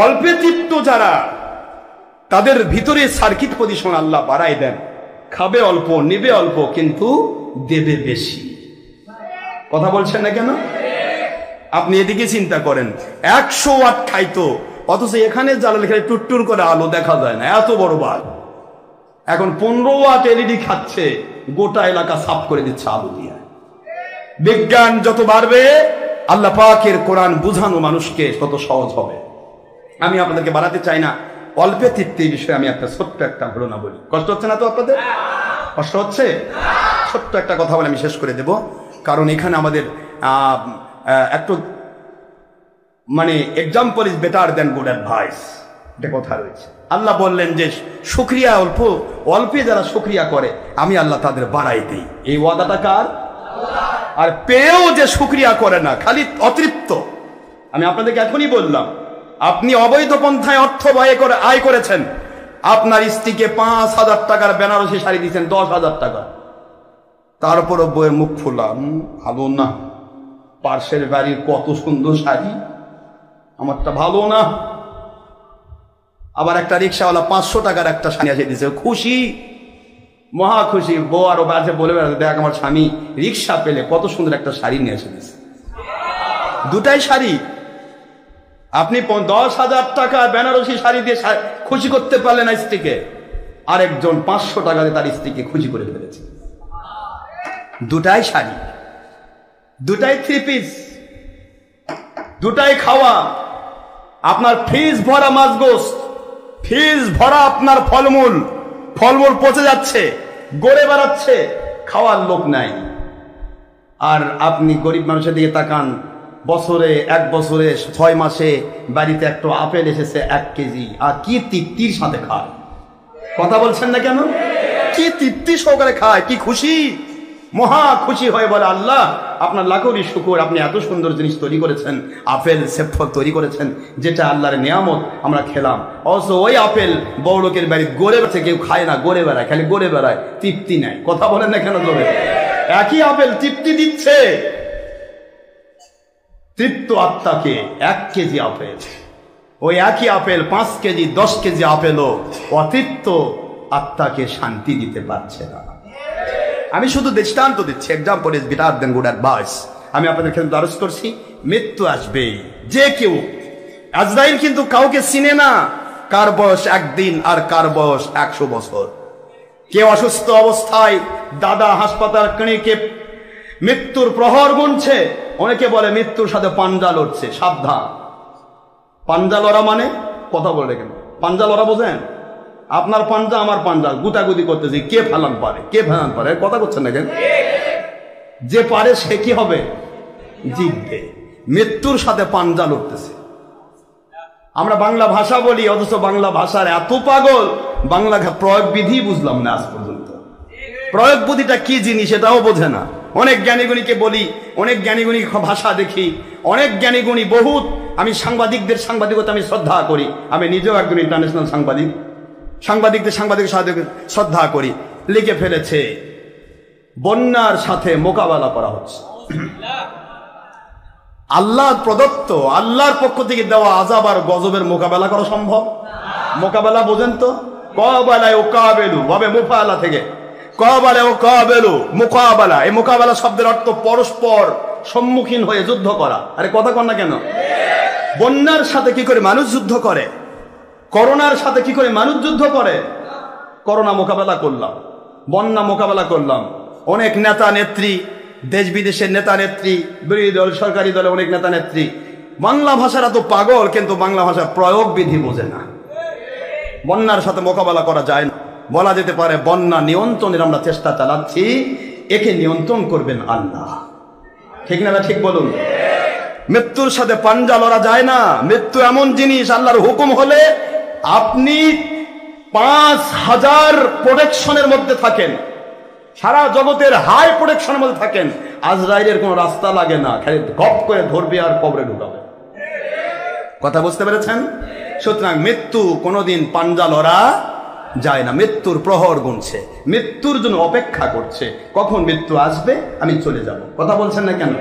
A: অল্পে তৃপ্ত যারা, তাদের ভিতরে সার্কিট পজিশন আল্লাহ বাড়াই দেন। খাবে অল্প, নিবে অল্প, কিন্তু দেবে বেশি। কথা বলছেন না কেন? আপনি এদিকে চিন্তা করেন, 100 ওয়াট খাইতো, অথচ এখানে জ্বালালে খালি টুটটুর করে আলো দেখা যায় না, এত বড় বাল্ব। এখন 15 ওয়াট এলইডি খাচ্ছে, গোটা এলাকা সাফ করে দিচ্ছে আলো দিয়ে। বিজ্ঞান যত বাড়বে, আল্লাহ পাকের কোরআন বুঝানো মানুষকে তত সহজ হবে। আমি আপনাদেরকে বাড়াতে চাই না, অল্পে তৃপ্তির বিষয়ে আমি একটা ছোট্ট একটা ঘটনা বলি। কষ্ট হচ্ছে না তো আপনাদের? কষ্ট হচ্ছে? ছোট্ট একটা কথা বলে আমি শেষ করে দেব, কারণ এখানে আমাদের একটু মানে example is better then good advice, এটা কথা রয়েছে। আল্লাহ বললেন যে শুকরিয়া অল্প, অল্পে যারা শুকরিয়া করে আমি আল্লাহ তাদের বাড়াই দিই। এই ওয়াদাটা কার? আর পেয়েও যে শুকরিয়া করে না, খালি অতৃপ্ত। আমি আপনাদেরকে এখনই বললাম, আপনি অবৈধ পন্থায় অর্থ আয় করেছেন, আপনার স্ত্রীকে 5000 টাকার বেনারসি শাড়ি দিচ্ছেন 10,000 টাকা, তারপরও বইয়ের মুখ খোলা, ভালো না, পার্শ্বের বাড়ির কত সুন্দর শাড়ি, আমারটা ভালো না। আবার একটা রিক্সাওয়ালা 500 টাকার একটা শাড়ি এসে দিচ্ছে, খুশি, মহা খুশি। বউ আরো বাজে বলে বেড়াচ্ছে, দেখ আমার স্বামী রিক্সা পেলে কত সুন্দর একটা শাড়ি নিয়ে এসে দিচ্ছে। দুটাই শাড়ি। আপনি 10,000 টাকা বেনারসি শাড়ি দিয়ে খুশি করতে পারলেন না স্ত্রীকে, আরেকজন 500 টাকা দিয়ে তার স্ত্রীকে খুশি করে ফেলেছে। দুটাই শাড়ি, দুটাই 3 পিস, দুটাই খাওয়া। আপনার ফ্রিজ ভরা মাছ গোস্ত, ফ্রিজ ভরা আপনার ফলমূল, ফলমূল পচে যাচ্ছে, গড়ে বেড়াচ্ছে, খাওয়ার লোক নাই। আর আপনি গরিব মানুষের দিকে তাকান, বছরে 1 বছরে 6 মাসে বাড়িতে একটা আপেল এসেছে 1 কেজি, আর কি তৃপ্তির সাথে খায়। কথা বলছেন না কেন? কি তৃপ্তি সহকারে খায়, কি খুশি, মহা খুশি হয়ে বলে আল্লাহ আপনার লাখোরই শুকর, আপনি এত সুন্দর জিনিস তৈরি করেছেন, আপেল সেফল তৈরি করেছেন, যেটা আল্লাহর নিয়ামত আমরা খেলাম। অবশ্য ওই আপেল বড় লোকের বাড়ি গড়ে বেড়াচ্ছে, কেউ খায় না, গড়ে বেড়ায়, খালি গড়ে বেড়ায়, তৃপ্তি নেয়। কথা বলেন না কেন? জোরে একই আপেল তৃপ্তি দিচ্ছে তৃপ্ত আত্মাকে 1 কেজি আপেল, ওই একই আপেল 5 কেজি 10 কেজি আপেলও অতৃপ্ত আত্মাকে শান্তি দিতে পারছে না। আমি শুধু দৃষ্টান্ত দিচ্ছি, example is better then good advice. আমি আপনাদের ক্ষেত্রে দরজ করছি, মৃত্যু আসবে যে কেউ। আজরাইল কিন্তু কাউকে চিনে না, কার বয়স 1 দিন আর কার বয়স 100 বছর। কেউ অসুস্থ অবস্থায় দাদা হাসপাতাল ক্লিনিকে মৃত্যুর প্রহর গুনছে, অনেকে বলে মৃত্যুর সাথে পাঞ্জা লড়ছে। সাবধান, পাঞ্জা লড়া মানে কথা বলে কেন? পাঞ্জা লড়া বোঝেন? আপনার পাঞ্জা আমার পাঞ্জা গুতাগুতি করতেছি, কে ফেলান পারে, কে ফেলান পারে, কথা করছেন না কেন? যে পারে সে কি হবে? জিতবে। মৃত্যুর সাথে পাঞ্জা লড়তেছে। আমরা বাংলা ভাষা বলি, অথচ বাংলা ভাষার এত পাগল, বাংলা প্রয়োগ বিধি বুঝলাম না আজ পর্যন্ত। প্রয়োগ বুদ্ধিটা কি জিনিস এটাও বোঝে না। অনেক জ্ঞানীগুণীকে বলি, অনেক জ্ঞানীগুণী ভাষা দেখি, অনেক জ্ঞানীগুণী বহুত। আমি সাংবাদিকদের সাংবাদিকতা আমি শ্রদ্ধা করি, আমি নিজেও একজন ইন্টারন্যাশনাল সাংবাদিক, সাংবাদিকদের শ্রদ্ধা করি। লিখে ফেলেছে বন্যার সাথে মোকাবেলা করা হচ্ছে। আল্লাহ প্রদত্ত, আল্লাহর পক্ষ থেকে দেওয়া আযাব আর গজবের মোকাবেলা করা সম্ভব? মোকাবেলা বোঝেন তো? কাবালায় ও কাবেলু ভাবে মুফালা থেকে কাবালায় ও কাবেলু মোকাবেলা। এই মোকাবেলা শব্দের অর্থ পরস্পর সম্মুখীন হয়ে যুদ্ধ করা। আরে কথা কন না কেন? বন্যার সাথে কি করে মানুষ যুদ্ধ করে? করোনার সাথে কি করে মানুষ যুদ্ধ করে? করোনা মোকাবেলা করলাম, বন্যা মোকাবেলা করলাম। অনেক নেতা নেত্রী, দেশ বিদেশের নেতা নেত্রী, বিরোধী দল সরকারি দলে অনেক নেতা নেত্রী বাংলা ভাষার এত পাগল, কিন্তু বাংলা ভাষার প্রয়োগ বিধি বোঝে না। বন্যার সাথে মোকাবেলা করা যায় না। বলা যেতে পারে বন্যা নিয়ন্ত্রণের আমরা চেষ্টা চালাচ্ছি, একে নিয়ন্ত্রণ করবেন আল্লাহ। ঠিক না? ঠিক বলুন। মৃত্যুর সাথে পাঞ্জা লড়া যায় না। মৃত্যু এমন জিনিস, আল্লাহর হুকুম হলে আপনি 5000 প্রোটেকশনের মধ্যে থাকেন, সারা জগতের হাই প্রোটেকশনের মধ্যে থাকেন, আজরাইলের কোনো রাস্তা লাগে না, খালি গপ করে ধরবে আর কবরে ঢুকাবে। কথা বুঝতে পেরেছেন? সুতরাং মৃত্যু কোনোদিন পাঞ্জা লড়া যায় না। মৃত্যুর প্রহর গুনছে, মৃত্যুর জন্য অপেক্ষা করছে, কখন মৃত্যু আসবে আমি চলে যাব। কথা বলছেন না কেন?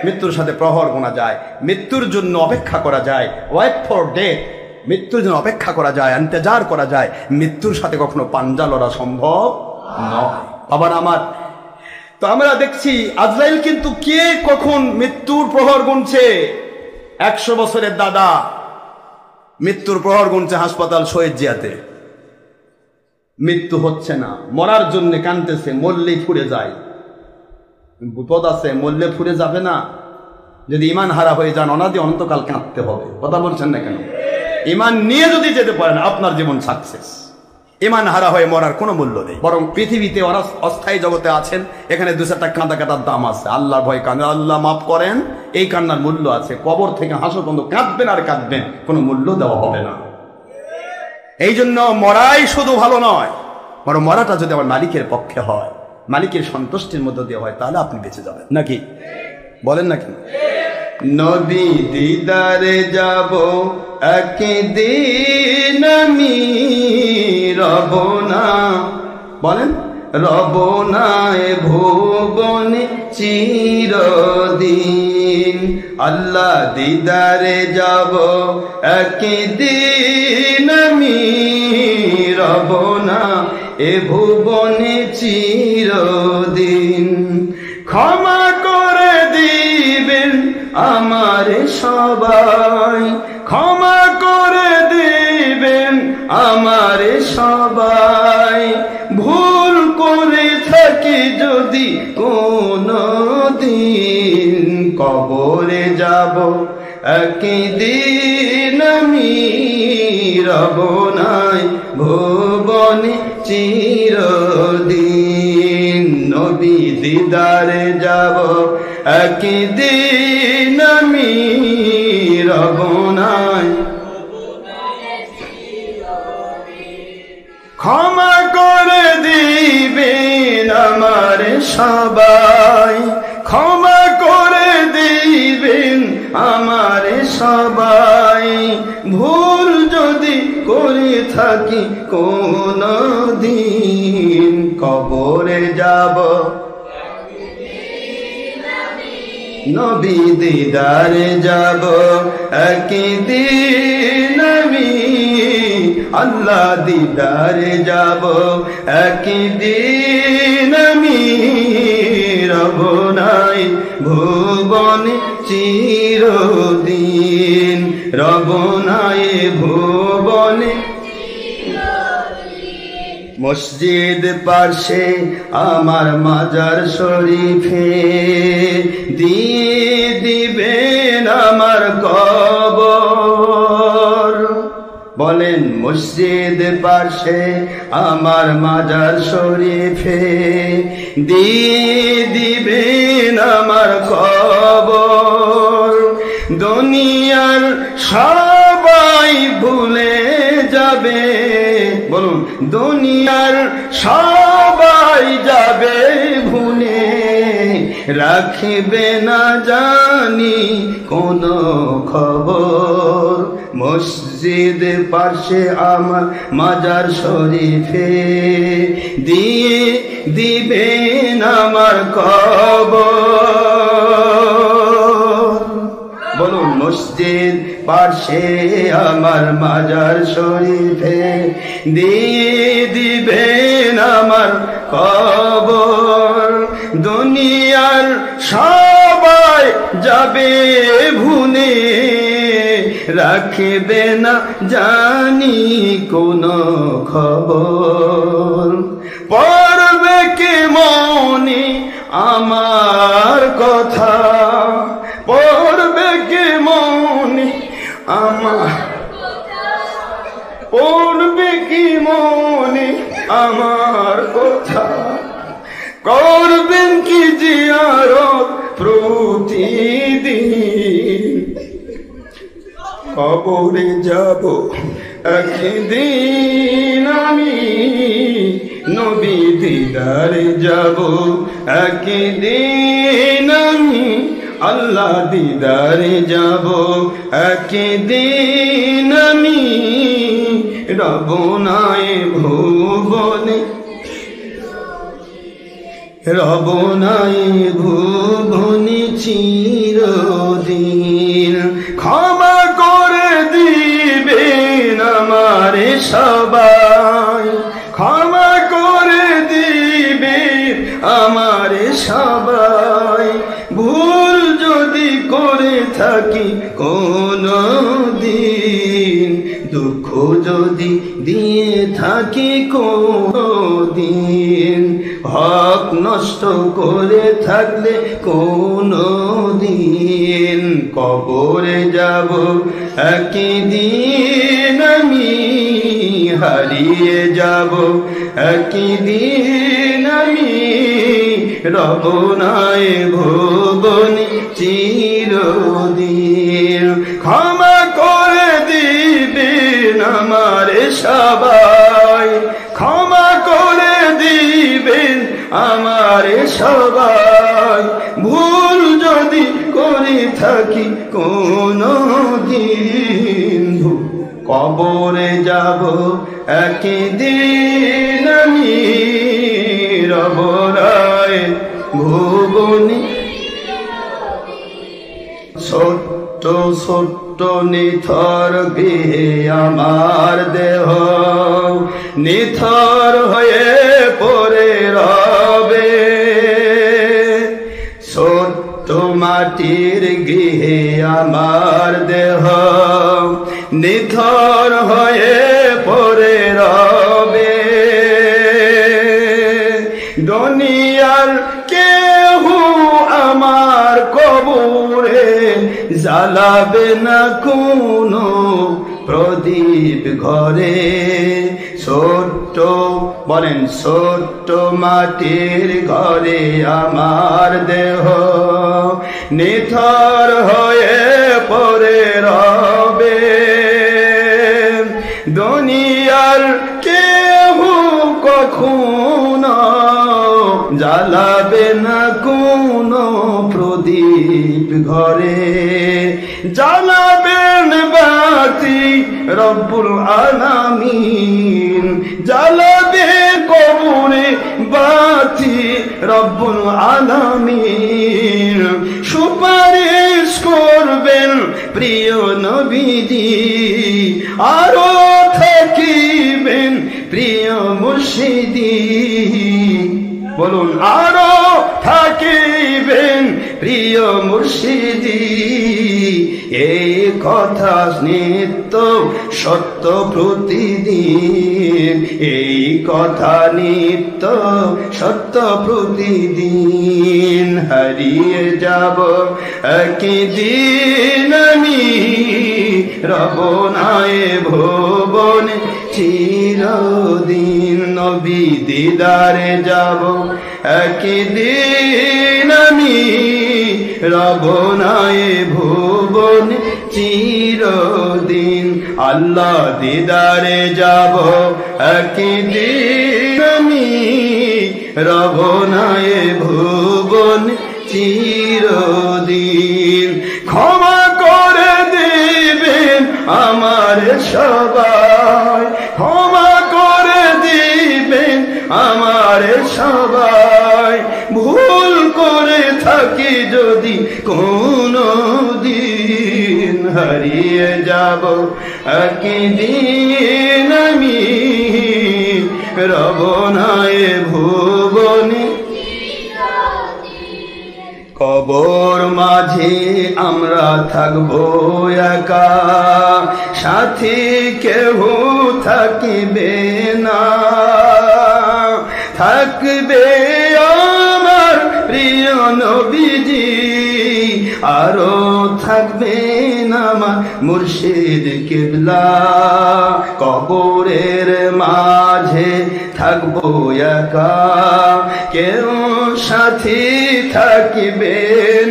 A: মৃত্যুর সাথে প্রহর গোনা যায়, মৃত্যুর জন্য অপেক্ষা করা যায়, ওয়েট ফর ডেথ, মৃত্যুর জন্য অপেক্ষা করা যায়, ইন্তজার করা যায়। মৃত্যুর সাথে কখনো পাঞ্জা লড়া সম্ভব নয়। আবার আমার তো আমরা দেখছি আজরাইল কিন্তু কে কখন মৃত্যুর প্রহর গুনছে। 100 বছরের দাদা মৃত্যুর প্রহর গুনছে হাসপাতাল শহীদ জিয়াতে, মৃত্যু হচ্ছে না, মরার জন্য কাঁদতেছে, মরলেই ফুরে যায়। বিপদ আছে, মরলে ফুরে যাবে না। যদি ইমান হারা হয়ে যান অনাদি অনন্তকাল কাঁদতে হবে। কথা বলছেন না কেন? ইমান নিয়ে যদি যেতে পারেন আপনার জীবন সাকসেস। ইমান হারা হয়ে মরার কোনো মূল্য নেই। বরং পৃথিবীতে ওরা অস্থায়ী জগতে আছেন, এখানে 2-4টা কাঁদা কাটার দাম আছে। আল্লাহর ভয় কাঁদেন, আল্লাহ মাফ করেন, এই কান্নার মূল্য আছে। কবর থেকে হাসর পর্যন্ত কাঁদবেন আর কাঁদবেন, কোনো মূল্য দেওয়া হবে না। এই জন্য মরাই শুধু ভালো নয়, বরং মরাটা যদি আমার মালিকের পক্ষে হয়, মালিকের সন্তুষ্টির মধ্য দিয়ে হয়, তাহলে আপনি বেঁচে যাবেন। নাকি বলেন না কেন? নবী দিদারে যাব একদিন আমি, রব না, বলেন রব না এ ভুবনে চিরদিন। আল্লাহ দিদারে যাব একদিন আমি, রব না এ ভুবনে চিরদিন। ক্ষমা করে দিবেন আমার সবাই, ক্ষমা করে দিবেন আমার সবাই। ভুল করে থাকি যদি কোনো দিন, কবরে যাব একদিন আমি, রব নাই ভুবনে চিরদিন। নবী দিদারে যাব একদিন আমি রব নাই। ক্ষমা করে দিবেন আমার সবাই, ক্ষমা করে দিবেন আমার সবাই, ভুল যদি করে থাকি কোনো দিন কবরে যাব নবী দিদারে যাব একদিন আমি আল্লাহ দিদারে যাব একদিন আমি রব নাই ভুবনে চিরদিন, রব নাই ভুবনে। মসজিদ পাশে আমার মাজার শরীফে দিয়ে দিবেন আমার কবর। বলেন মসজিদ পাশে আমার মাজার শরীফে দিয়ে দিবেন আমার কবর। দুনিয়ার সবাই ভুলে যাবে, বলুন দুনিয়ার সবাই যাবে ভুলে, রাখবে না জানি কোনো খবর। মসজিদ পাশে আমার মাজার শরীফে দিয়ে দিবেন আমার কবর। বলুন মসজিদ পাশে আমার মাজার শরীফে দিয়ে দিবেন আমার কবর। দুনিয়ার সবাই যাবে ভুলে, রাখবে না জানি কোনো খবর। পড়বে কে মনে আমার কথা, পড়বে কে মনে আমার, পড়বে কি মনে আমার কথা, করবেন কি জিয়ারত প্রতিদিন। কবরে যাব একদিন আমি নবী দিদারে যাব একদিন আমি আল্লাহ দিদারে যাব একদিন আমি রব নাই ভুবনে, রব নাই ভুবনে চিরদিন। ক্ষমা করে দিবেন আমার সবাই, ক্ষমা করে দিবেন আমার সবাই, ভুল যদি করে থাকি কোনো দিন, দুঃখ যদি দিয়ে থাকি কোনো দিন, হক নষ্ট করে থাকলে কোনো দিন কবরে যাব একদিন আমি, হারিয়ে যাব একদিন আমি রব নাই ভুবনে চিরদিন। ক্ষমা করে দিবেন আমার সবাই, ক্ষমা করে দিবেন আমার সবাই, ভুল যদি করে থাকি কোনো দিন কবরে যাব একদিন আমি রব নাই ভুবনে। ছোট্ট ছোট্ট নিথর গৃহে আমার দেহ নিথর হয়ে পড়ে রবে, ছোট্ট মাটির গৃহে আমার দেহ নিথর হয়ে পড়ে রবে। দুনিয়ার কেহ আমার কবরে জ্বালাবে না কোনো প্রদীপ ঘরে, ছোট্ট বলেন ছোট্ট মাটির ঘরে আমার দেহ নিথর হয়ে পড়ে রবে দুনিয়ার কেহ কখনো জ্বালাবে না কোনো প্রদীপ ঘরে জ্বালাবেন বাতি রব্বুল আলামিন জ্বালাবে কবরে বাতি রব্বুল আলামিন সুপারিশ করবেন প্রিয় নবীজি আরো থাকিবেন প্রিয় মুর্শিদি বলুন আরো থাকিবেন প্রিয় মুর্শিদি এই কথা নিত্য সত্য প্রতিদিন এই কথা নিত্য সত্য প্রতিদিন হারিয়ে যাব একদিন আমি রব নাই ভুবনে চিরদিন নবী দিদারে যাব একদিন আমি রব নাই ভুবনে চিরদিন আল্লাহ দিদারে যাব একদিন আমি রব নাই ভুবনে চিরদিন ক্ষমা করে দিবেন আমার সবাই ক্ষমা করে দিবেন আমার সবাই ভুল করে থাকি যদি কোনো দিন হারিয়ে যাব একদিন আমি রব নাই ভুবনে কবর মাঝে আমরা থাকবো একা সাথী কেহ থাকিবে না থাকবে আমার প্রিয় নবীজি আরো থাকবেন আমার মুর্শিদ কিবলা কবরের মাঝে থাকবো একা কেউ সাথী থাকিবে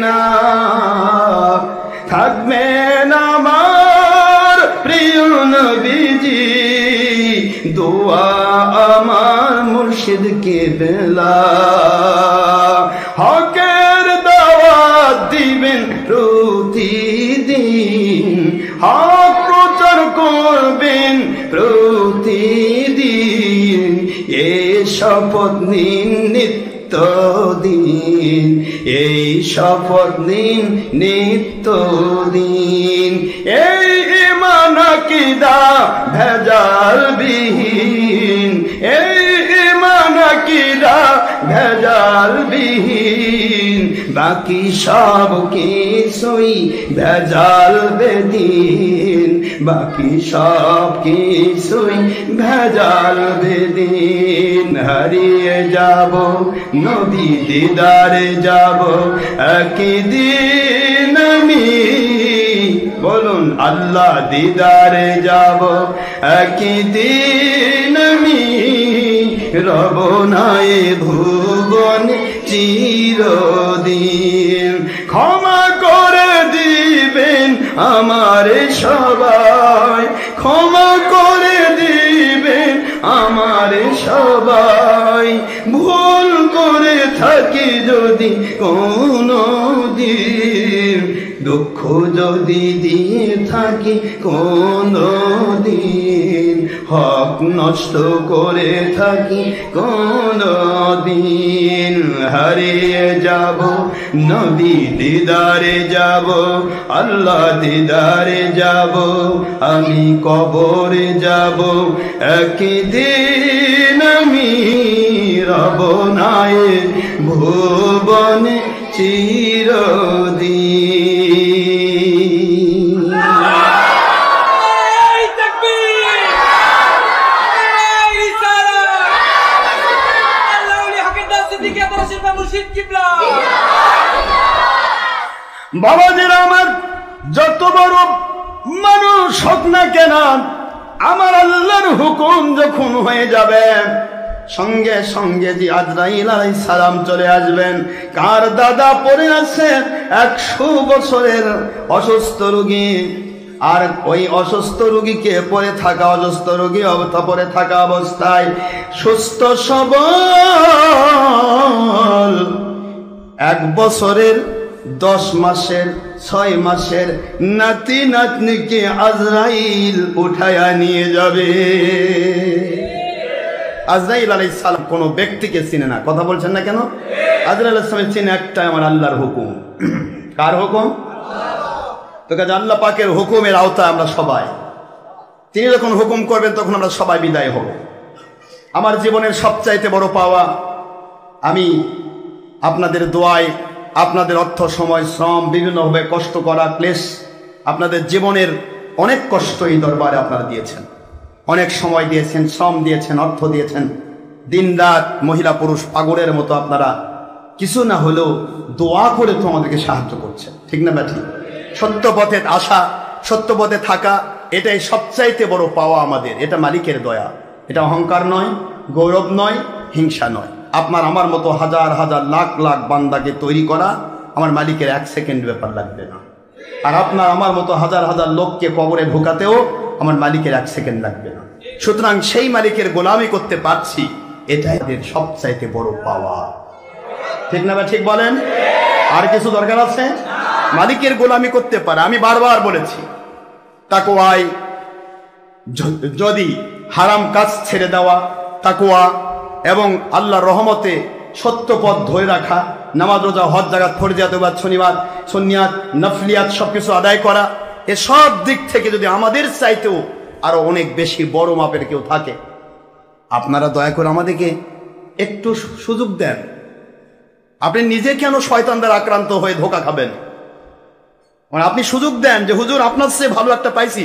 A: না থাকবেন আমার প্রিয় নবীজি দোয়া আমার মুর্শিদ কিবলা হকের দাওয়াত দিবেন প্রতিদিন হক প্রচার করবেন প্রতিদিন এই শপথ নিন নিত্যদিন এই শপথ নিন নিত্যদিন এই ঈমান আকীদা ভেজাল বিহীন এই ঈমান আকীদা ভেজাল বিহীন বাকি সব কিছুই ভেজাল বেদিন বাকি সব কিছুই ভেজাল বেদিন হারিয়ে যাব নবী দিদারে যাব একদিন আমি বলুন আল্লাহ দিদারে যাব একদিন আমি রব নাই ভুবনে চিরদিন ক্ষমা করে দিবেন আমার সবাই ক্ষমা করে দিবেন আমার সবাই ভুল করে থাকি যদি কোনো দিন দুঃখ যদি দিয়ে থাকি কোনো দিন হক নষ্ট করে থাকি কোনো দিন হারিয়ে যাব নবী দিদারে যাব আল্লাহ দিদারে যাব আমি কবরে যাব একদিন আমি রব নাই ভুবনে চিরদিন বাবাজিরা আমার যত বড় মানুষ হোক না কেন আমার আল্লাহর হুকুম যখন হয়ে যাবে সঙ্গে সঙ্গে যে আজরাইল আলাইহিস সালাম চলে আসবেন। কার দাদা পড়ে আছে 100 বছরের অসুস্থ রোগী, আর ওই অসুস্থ রোগীকে পড়ে থাকা অবস্থায় সুস্থ সবল 1 বছরের 10 মাসের 6 মাসের নাতি নাতনিকে আজরাইল উঠায়া নিয়ে যাবে। আজরাইল আলাইহিস সালাম কোনো ব্যক্তিকে চিনে না, কথা বলছেন না কেন? আজরাইল আলাইহিস সালাম চিনে একটা, আমার আল্লাহর হুকুম। কার হুকুম? তো কাজে আল্লাহ পাকের হুকুমের আওতায় আমরা সবাই, তিনি যখন হুকুম করবেন তখন আমরা সবাই বিদায় হব। আমার জীবনের সবচাইতে বড় পাওয়া, আমি আপনাদের দোয়ায়, আপনাদের অর্থ সময় শ্রম বিভিন্নভাবে কষ্ট করা ক্লেশ, আপনাদের জীবনের অনেক কষ্ট এই দরবারে আপনারা দিয়েছেন, অনেক সময় দিয়েছেন, শ্রম দিয়েছেন, অর্থ দিয়েছেন, দিন রাত মহিলা পুরুষ পাগলের মতো আপনারা কিছু না হলেও দোয়া করে তো আমাদেরকে সাহায্য করছেন, ঠিক না ব্যাঠি? সত্য পথে আসা, সত্য পথে থাকা, এটাই সবচাইতে বড় পাওয়া আমাদের। এটা মালিকের দয়া, এটা অহংকার নয়, গৌরব নয়, হিংসা নয়। আপনার আমার মতো হাজার হাজার লাখ লাখ বান্দাকে তৈরি করা আমার মালিকের 1 সেকেন্ড ব্যাপার লাগবে না। আর আপনার আমার মতো হাজার হাজার লোককে কবরে ঢোকাতেও আমার মালিকের 1 সেকেন্ড লাগবে না। সুতরাং সেই মালিকের গোলামি করতে পারছি, এটাই আমাদের সবচাইতে বড় পাওয়া, ঠিক না? ঠিক বলেন, আর কিছু দরকার আছে? মালিকের গোলামি করতে পারে। আমি বারবার বলেছি, তাকওয়ায় যদি হারাম কাজ ছেড়ে দেওয়া, তাকওয়া এবং আল্লাহর রহমতে সত্য পথ ধরে রাখা, নামাজ রোজা হজ জাকাত ফরজিয়াত ওয়াজিবাত শনিবার সুন্নিয়াত নফলিয়াত সবকিছু আদায় করা, এসব দিক থেকে যদি আমাদের চাইতেও আরো অনেক বেশি বড় মাপের কেউ থাকে, আপনারা দয়া করে আমাদেরকে একটু সুযোগ দেন। আপনি নিজে কেন শয়তানদের আক্রান্ত হয়ে ধোঁকা খাবেন? মানে আপনি সুযোগ দেন যে হুজুর আপনার চেয়ে ভালো একটা পাইছি,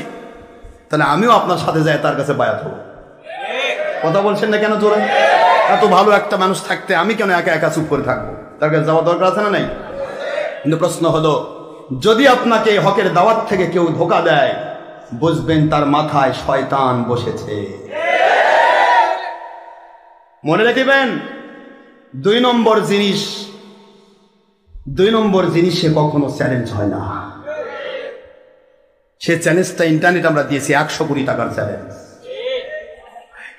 A: তাহলে আমিও আপনার সাথে যাই তার কাছে বায়াত হব। কথা বলছেন না কেন জোরে? এত ভালো একটা মানুষ থাকতে আমি কেন একা একা চুপ করে থাকবো? তার কাছে যাওয়া দরকার আছে না নাই? কিন্তু প্রশ্ন হলো, যদি আপনাকে হকের দাওয়াত থেকে কেউ ধোঁকা দেয়, বুঝবেন তার মাথায় শয়তান বসেছে। মনে রাখবেন, 2 নম্বর জিনিসে কখনো চ্যালেঞ্জ হয় না। সে চ্যালেঞ্জটা ইন্টারনেট আমরা দিয়েছি, 100 কোটি টাকার চ্যালেঞ্জ।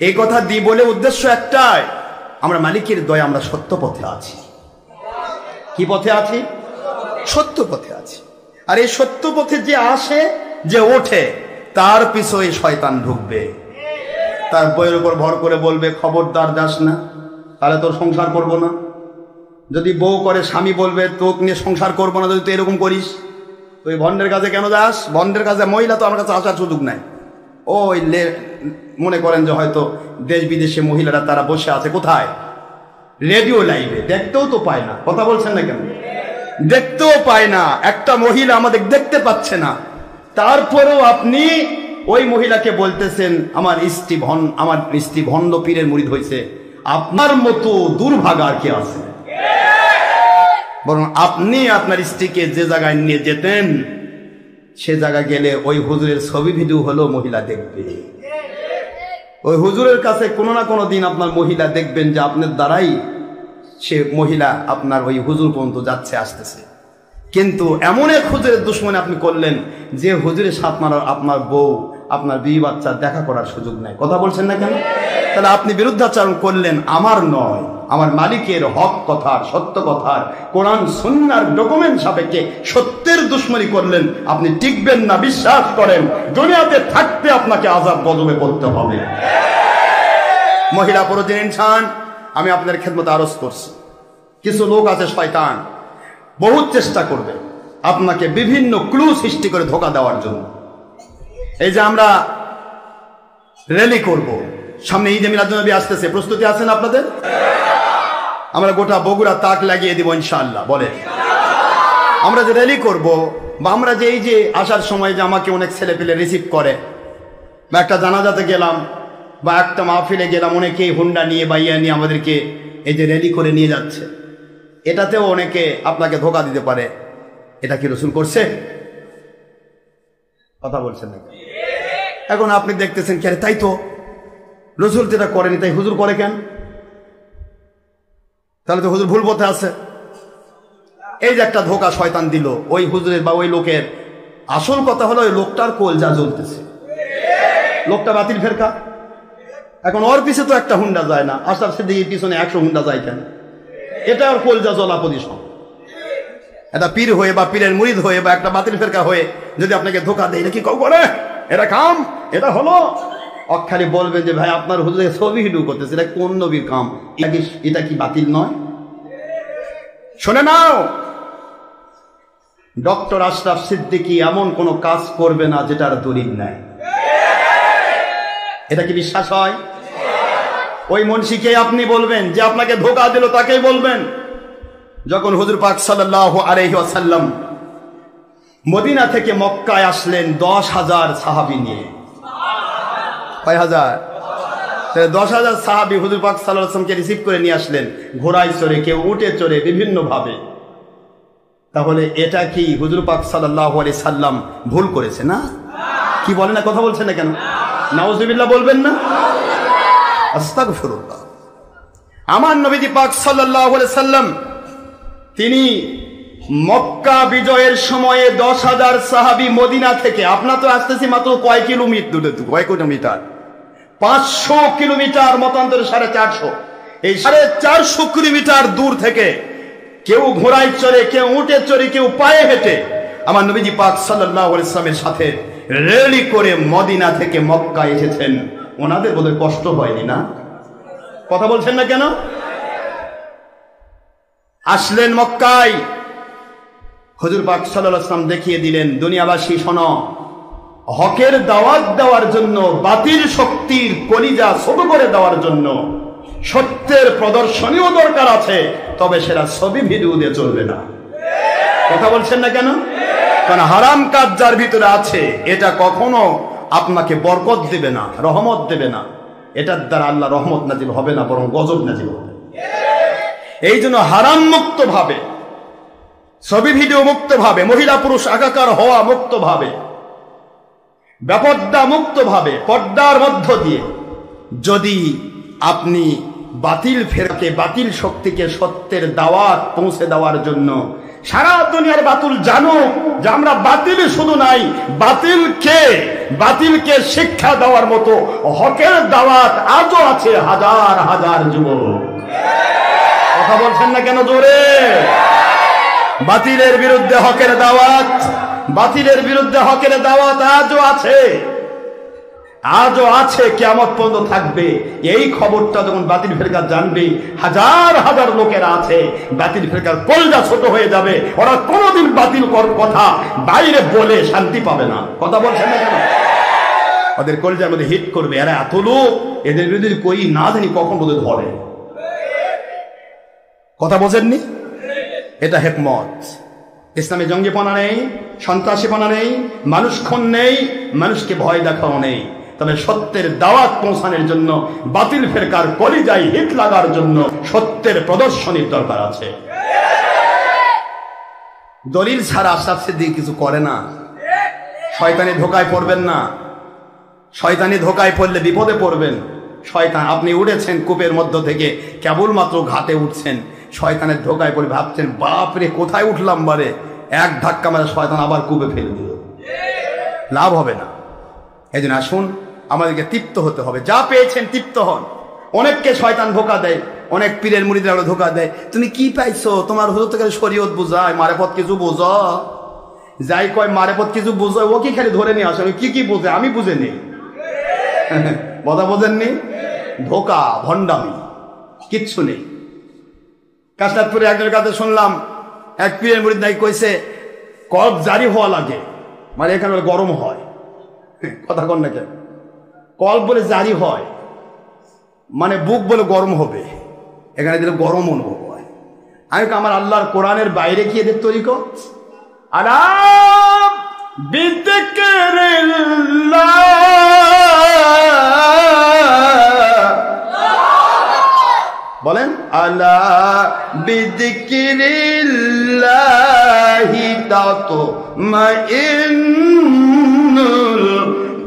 A: এই কথা দিই বলে উদ্দেশ্য একটাই, আমরা মালিকের দয়া, আমরা সত্য পথে আছি। কি পথে আছি? সত্য পথে আছি। আর এই সত্য পথে যে আসে, যে ওঠে, তার পিছনে শয়তান ঢুকবে, তার বইয়ের উপর ভর করে বলবে খবরদার যাস না, তাহলে তোর সংসার করবো না। যদি বউ করে, স্বামী বলবে তোকে নিয়ে সংসার করবো না যদি তুই এরকম করিস। তুই ভণ্ডের কাছে কেন যাস? ভণ্ডের কাছে মহিলা তো আমার কাছে আসার সুযোগ নাই। ওই মনে করেন যে হয়তো দেশ বিদেশে মহিলারা তারা বসে আছে কোথায়? রেডিও লাইভে, দেখতেও তো পায় না। কথা বলছেন না কেন? দেখতেও পায় না, একটা মহিলা আমাদের দেখতে পাচ্ছে না, তারপরেও আপনি ওই মহিলাকে বলতেছেন আমার স্ত্রী ভণ্ড পীরের মুরিদ হয়েছে। আপনার মতো দুর্ভাগা আর কি আছে? বরং আপনি আপনার স্ত্রীকে যে জায়গায় নিয়ে যেতেন, সে জায়গায় গেলে ওই হুজুরের ছবি ভিডিও হলো মহিলা দেখবে। ওই হুজুরের কাছে কোনো না কোনো দিন আপনার মহিলা দেখবেন যে আপনার দ্বারাই সে মহিলা আপনার ওই হুজুর পর্যন্ত যাচ্ছে আসতেছে। কিন্তু এমন এক হুজুরের দুশ্মনী আপনি করলেন যে হুজুরের সাথে আপনার বউ, আপনার বিবি বাচ্চা দেখা করার সুযোগ নাই। কথা বলছেন না কেন? তাহলে আপনি বিরুদ্ধাচরণ করলেন, আমার নয়, আমার মালিকের হক কথার, সত্য কথার, কোরআন সুন্নাহর ডকুমেন্ট সাপেক্ষে সত্যের দুশ্মনী করলেন। আপনি টিকবেন না, বিশ্বাস করেন দুনিয়াতে থাকতে আপনাকে আযাব গজবে পড়তে হবে। মহিলা পুরুষ ইনসান, আমি আপনাদের খেদমতে আরজ করছি, কিছু লোক আছে শয়তান, বহুত চেষ্টা করবে আপনাকে বিভিন্ন ক্লু সৃষ্টি করে ধোঁকা দেওয়ার জন্য। এই যে আমরা র্যালি করব, সামনে ঈদে মিলাদুন্নবী আসতেছে, প্রস্তুতি আছেন আপনাদের? আমরা গোটা বগুড়া তাক লাগিয়ে দিব ইনশাআল্লাহ। বলে আমরা যে র্যালি করব, বা আমরা যে এই যে আসার সময় যে আমাকে অনেক ছেলে পেলে রিসিভ করে, বা একটা জানাজাতে গেলাম বা একটা মাহফিলে গেলাম, অনেকেই হুন্ডা নিয়ে বা ইয়া নিয়ে আমাদেরকে এই যে র্যালি করে নিয়ে যাচ্ছে, এটাতেও অনেকে আপনাকে ধোঁকা দিতে পারে। এটা কি রাসূল করছে? কথা বলছেন না? এখন আপনি দেখতেছেন কে তাই তো রসুল যেটা করেনি তাই হুজুর করে কেন? তাহলে তো হুজুর ভুল পথে আছে। এই যে একটা ধোঁকা শয়তান দিল ওই হুজুরের বা ওই লোকের, আসল কথা হলো ওই লোকটার কলজা জ্বলতেছে, লোকটা বাতিল ফেরকা। এখন ওর পিছে তো একটা হুন্ডা যায় না, আশরাফ সিদ্দিকীর পিছনে 100 হুন্ডা যায় কেন? এটা ওর কলজা জ্বলা পজিশন। এটা পীর হয়ে বা পীরের মুরিদ হয়ে বা একটা বাতিল ফেরকা হয়ে যদি আপনাকে ধোঁকা দেয়, এটা কি কেউ করে? এটা কাম, এটা হলো অখালি বলবেন যে ভাই আপনার হুজুরের ছবি হিডু করতেছে, এটা কোন নবীর কাম? এটা কি বাতিল নয়? শুনে নাও, ডক্টর আশরাফ সিদ্দিকী এমন কোন কাজ করবে না যেটার দলিল নাই। এটা কি বিশ্বাস হয়? ওই মুন্সিকে আপনি বলবেন যে আপনাকে ধোঁকা দিল, তাকেই বলবেন। যখন হুজুর পাক সাল্লাল্লাহু আলাইহি ওয়াসাল্লাম মদিনা থেকে মক্কায় আসলেন 10,000 সাহাবী নিয়ে, কয় হাজার? 10,000 সাহাবী হুজুর পাক সাল্লাল্লাহু আলাইহি ওয়াসাল্লামকে রিসিভ করে নিয়ে আসলেন, ঘোড়ায় চড়ে, কেউ উটে চড়ে, বিভিন্ন ভাবে। তাহলে এটা কি হুজুর পাক সাল্লাল্লাহু আলাইহি সাল্লাম ভুল করেছে না? কি বলেন না, কথা বলছেন না কেন? নাউজুবিল্লাহ বলবেন না? আস্তাগফিরুল্লাহ। আমার নবীজি পাক সাল্লাল্লাহু আলাইহি সাল্লাম তিনি মক্কা বিজয়ের সময়ে 10,000 সাহাবী মদিনা থেকে, আপনার তো আসতেছি মাত্র কয় কিলোমিটার, 500 কিলোমিটার, মতান্তরে 450, এই 450 কিলোমিটার দূর থেকে কেউ ঘোড়ায় চড়ে, কেউ উটে চড়ে, কেউ পায়ে হেঁটে আমার নবীজি পাক সাল্লাল্লাহু আলাইহি সাল্লামের সাথে রেলি করে মদিনা থেকে মক্কা এসেছেন। ওনাদের বোধহয় কষ্ট হয়নি না? কথা বলছেন না কেন? আসলেন মক্কায়, হুজুর পাক সাল্লাল্লাহু আলাইহি ওয়াসাল্লাম দেখিয়ে দিলেন, দুনিয়াবাসী শোনো, হকের দাওয়াত দেওয়ার জন্য, বাতিল শক্তির কলিজা ছোট করে দেওয়ার জন্য সত্যের প্রদর্শনীও দরকার আছে, তবে সেটা ছবি ভিডিও দিয়ে চলবে না। কথা বলছেন না কেন? কারণ হারাম কাজ যার ভিতরে আছে এটা কখনো আপনাকে বরকত দেবে না, রহমত দেবে না। এটার দ্বারা আল্লাহ রহমত নাজিল হবে না, বরং গজব নাজিল হবে। এই জন্য হারাম মুক্ত ভাবে, ছবি ভিডিও মুক্ত ভাবে, মহিলা পুরুষ একাকার হওয়া মুক্ত ভাবে, বেপর্দা মুক্ত ভাবে, পর্দার মধ্য দিয়ে যদি আপনি বাতিল ফেরকে, বাতিল শক্তিকে সত্যের দাওয়াত পৌঁছে দেওয়ার জন্য সারা দুনিয়ার বাতিল জানো যে আমরা বাতিল শুধু নাই, বাতিলকে শিক্ষা দেওয়ার মতো হকের দাওয়াত আজও আছে হাজার হাজার যুবক। কথা বলছেন না কেন জোরে? বাতিলের বিরুদ্ধে হকের দাওয়াত, বাতিলের বিরুদ্ধে হকের দাওয়াত আজও আছে, কিয়ামত পর্যন্ত থাকবে। এই খবরটা যখন বাতিল ফেরকা জানবে, হাজার হাজার লোকেরা আছে, বাতিল ফেরকার কলজা ছোট হয়ে যাবে, ওরা কোনোদিন বাতিল কথা বাইরে বলে শান্তি পাবে না। কথা বলছেন না কেন? ওদের কলজার মধ্যে হিট করবে, এরা এত লোক, এদের বিরুদ্ধে কই না জানি কখন ওদের ধরে। কথা বোঝেননি? এটা হেকমত। ইসলামে জঙ্গিপনা নেই, সন্ত্রাসীপনা নেই, মানুষ খুন নেই, মানুষকে ভয় দেখাও নেই। তবে সত্যের দাওয়াত পৌঁছানোর জন্য, বাতিল ফেরকার কলিজায় হিট লাগার জন্য সত্যের প্রদর্শনীর দরকার আছে। দলিল ছাড়া আশরাফ সিদ্দিকী কিছু করে না। শয়তানি ধোকায় পড়বেন না, শয়তানি ধোকায় পড়লে বিপদে পড়বেন। শয়তান, আপনি উঠেছেন কূপের মধ্য থেকে, কেবলমাত্র ঘাটে উঠছেন, শয়তানের ধোকায় পড়ে ভাবছেন বাপরে কোথায় উঠলাম বারে, এক ধাক্কা মারে শয়তান আবার কূপে ফেলে দিল, লাভ হবে না। এই জন্য আসুন, আমাদেরকে তৃপ্ত হতে হবে, যা পেয়েছেন তৃপ্ত হন। অনেককে শয়তান ধোকা দেয়, অনেক পীরের মুরিদরা ধোকা দেয়, তুমি কি পাইছো, তোমার হুজুর থেকে শরীয়ত বুঝায়, মারেফত কিছু বোঝো, যাই কয় মারেফত কিছু বুঝো, ও কি খালি ধরে নিয়ে আসে, কি কি বুঝে আমি বুঝে নেই। কথা বোঝেননি? ধোকা, ভণ্ডামি, কিচ্ছু নেই। কাশনাথপুরে একজনের কাছে শুনলাম, এক পীরের মুরিদ নাকি কইছে কলব জারি হওয়া লাগে, মানে এখানে গরম হয়। কথা কন না কেন? কলব বলে জারি হয়, মানে বুক বলে গরম হবে, এখানে দিলে গরম অনুভব হয়। আমি আমার আল্লাহর কোরআনের বাইরে কি এদের তরিকত? আলা বিযিকরিল্লাহ, বলেন আলা বিযিকরিল্লাহি তাতমাইন্নুল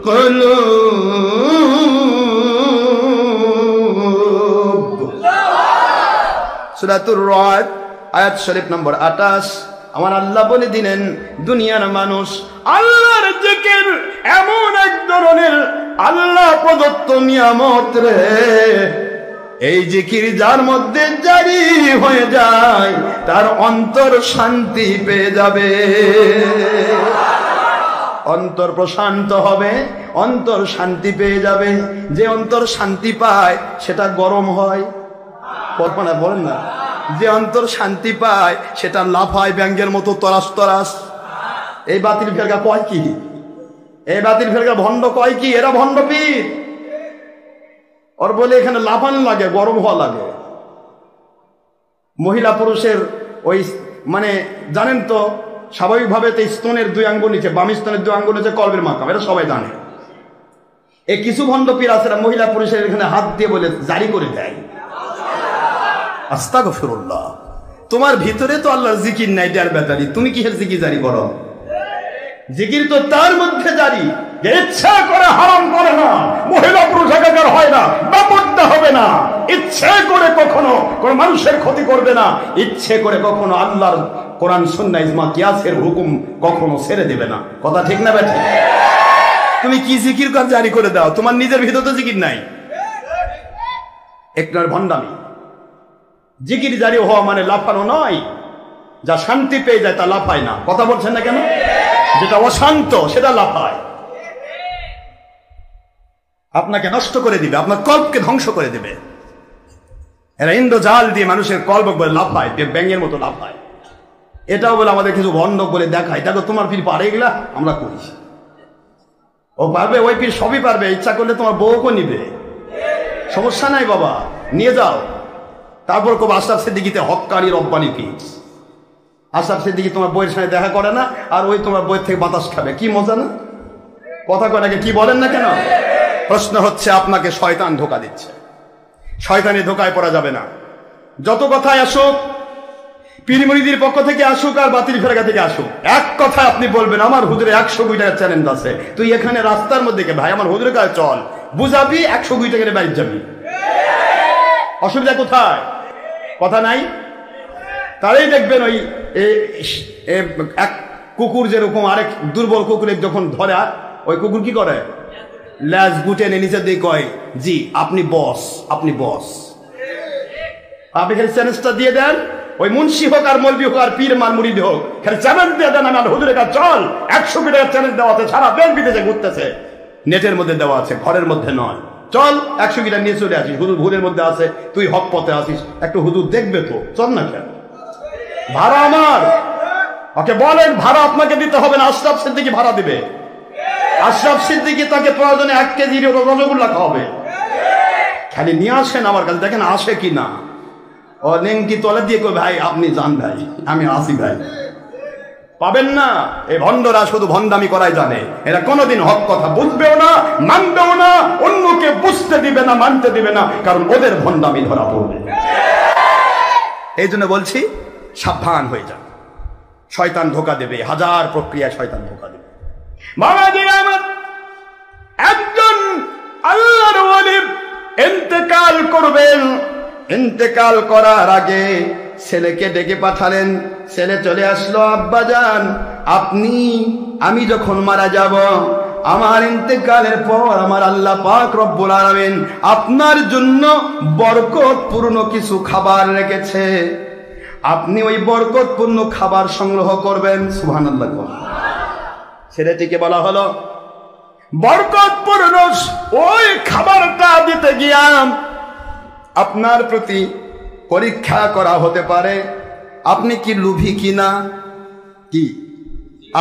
A: কুলুব। সূরাতুর রাদ আয়াত শরীফ নম্বর 28। আমার আল্লাহ বলে দিলেন, দুনিয়ার মানুষ আল্লাহর জিকির এমন এক ধরনের আল্লাহ প্রদত্ত নিয়ামত রে, এই জিকির যার মধ্যে জারি হয়ে যায় তার অন্তর শান্তি পেয়ে যাবে, অন্তর প্রশান্ত হবে, অন্তর শান্তি পেয়ে যাবে। যে অন্তর শান্তি পায় সেটা গরম হয়, কল্পনা বলেন না, যে অন্তর শান্তি পায় সেটা লাফায় ব্যাঙ্গের মতো তরাস তরাস। এই বাতিল ফেরকা কয় কি, এই বাতিল ফেরকা ভণ্ড কয় কি, এরা ভণ্ড পীর। ওর বলে এখানে লাফান লাগে, গরম হওয়া লাগে। মহিলা পুরুষের ওই মানে জানেন তো স্বাভাবিকভাবে তো স্তনের 2 আঙ্গুল নিচে, বাম স্তনের 2 আঙ্গুল নিচে কলবের মাকাম, এটা সবাই জানে। এই কিছু ভণ্ড পীর আছে মহিলা পুরুষের এখানে হাত দিয়ে বলে জারি করে দেয়। আস্তাগফিরুল্লাহ, তোমার ভিতরে তো আল্লাহর জিকির নাই, ডার ব্যাটারি, তুমি কিসের জিকির জারি করো? জিকির তো তার মধ্যে জারি, যে ইচ্ছা করে হারাম করে না, মহিলা পুরুষ একাকার হয় না, ব্যাপারটা হবে না, ইচ্ছে করে কখনো কোন মানুষের ক্ষতি করবে না, ইচ্ছে করে কখনো আল্লাহর কোরআন সুন্নাহ ইজমা কিয়াসের হুকুম কখনো ছেড়ে দেবে না। কথা ঠিক না বেঠিক? তুমি কি জিকির জারি করে দাও, তোমার নিজের ভিতরে তো জিকির নাই, একটার ভণ্ডামি। জিকির জারি হওয়া মানে লাফানো নয়, যা শান্তি পেয়ে যায় তা লাফায় না। কথা বলছেন না কেন? যেটা অশান্ত সেটা লাফায়, আপনাকে নষ্ট করে দিবে, আপনার কল্পকে ধ্বংস করে দিবে। এরা ইন্দ্রজাল দিয়ে মানুষের কল্প বলে লাফায়, ব্যাঙের মতো লাফায়। এটাও বলে আমাদের কিছু ভণ্ড বলে দেখায়, দেখো তোমার পীর পারে, এগুলা আমরা করি। ও পারবে, ওই পীর সবই পারবে, ইচ্ছা করলে তোমার বউকে নিবে, সমস্যা নাই বাবা, নিয়ে যাও। তারপর খুব আশরাফ সিদ্দিকীতে হক্কানি রব্বানি পীর। আশরাফ সিদ্দিকী তোমার বইয়ের সাথে দেখা করে না, আর ওই তোমার বইয়ের থেকে বাতাস খাবে, কি মজা না? কথা কয় নাকি, কি বলেন না কেন? প্রশ্ন হচ্ছে আপনাকে শয়তান ধোকা দিচ্ছে, শয়তানি ধোকায় পড়া যাবে না। যত কথায় আসুক, পীর মুরিদির পক্ষ থেকে আসুক আর বাতিল ফেরকা থেকে আসুক, এক কথা আপনি বলবেন, আমার হুজুরে 100 টাকার চ্যালেঞ্জ আছে, তুই এখানে রাস্তার মধ্যে কে ভাই আমার হুজুরের কাছে চল, বুঝাবি 100 টাকার বাইরে যাবি, অসুবিধা কোথায়? কথা নাই। তারাই দেখবেন ওই এক কুকুর যেরকম আরেক দুর্বল কুকুরের যখন ধরে, ওই কুকুর কি করে, ল্যাজ গুটে নিচে দিয়ে কয়, জি আপনি বস, আপনি বস। আপনি খালি চ্যালেঞ্জটা দিয়ে দেন, ওই মুন্সি হোক আর মলবি হোক আর পীর মান মুরিদ হোক, খালি চ্যালেঞ্জ দিয়ে দেন, আমার হুজুরের কাছে চল, 100 টাকার চ্যালেঞ্জ দেওয়া আছে, সারা দেশ বিদেশে ঘুরতেছে, নেটের মধ্যে দেওয়া আছে, ঘরের মধ্যে নয়। চল 100 টাকা নিয়ে চলে আসিস, হুজুর ভুলের মধ্যে আছে, তুই হক পথে আসিস, একটু হুজুর দেখবে তো, চল না কেন? ভাড়া আমার, ওকে বলেন ভাড়া আপনাকে দিতে হবে না, আশরাফ সিদ্দিকী ভাড়া দিবে। আশরাফ সিদ্দিকী তাকে প্রয়োজনে 1 কেজি রসগোল্লা খাওয়াবে, খালি নিয়ে আসেন আমার কাছে, দেখেন আসে কি না। ও নেংটি তলে দিয়ে কই, ভাই আপনি যান ভাই, আমি আসি ভাই, পাবেন না। এই ভণ্ডরা শুধু ভণ্ডামি করাই জানে, এরা কোনোদিন হক কথা বুঝবেও না, মানবেও না, অন্যকে বুঝতে দিবে না, মানতে দিবে না, কারণ ওদের ভণ্ডামি ধরা পড়বে। এই জন্য বলছি সাবধান হয়ে যান, শয়তান ধোকা দেবে, হাজার প্রক্রিয়ায় শয়তান ধোকা দেবে। বাবাজি আমার একজন আল্লাহর ওলি ইন্তেকাল করবেন, ইন্তেকাল করার আগে ছেলেকে ডেকে পাঠালেন, ছেলে চলে আসলো, আব্বাজান আপনি, আমি যখন মারা যাব, আমার ইন্তেকালের পর আমার আল্লাহ পাক রব্বুল আলামিন আপনার জন্য বরকতপূর্ণ কিছু খাবার রেখেছে, আপনি ওই বরকতপূর্ণ খাবার সংগ্রহ করবেন। সুবহানাল্লাহ। ছেলেটিকে বলা হলো, বরকতপূর্ণ ওই খাবারটা দিতে গিয়া আপনার প্রতি পরীক্ষা করা হতে পারে, আপনি কি লোভী কিনা, কি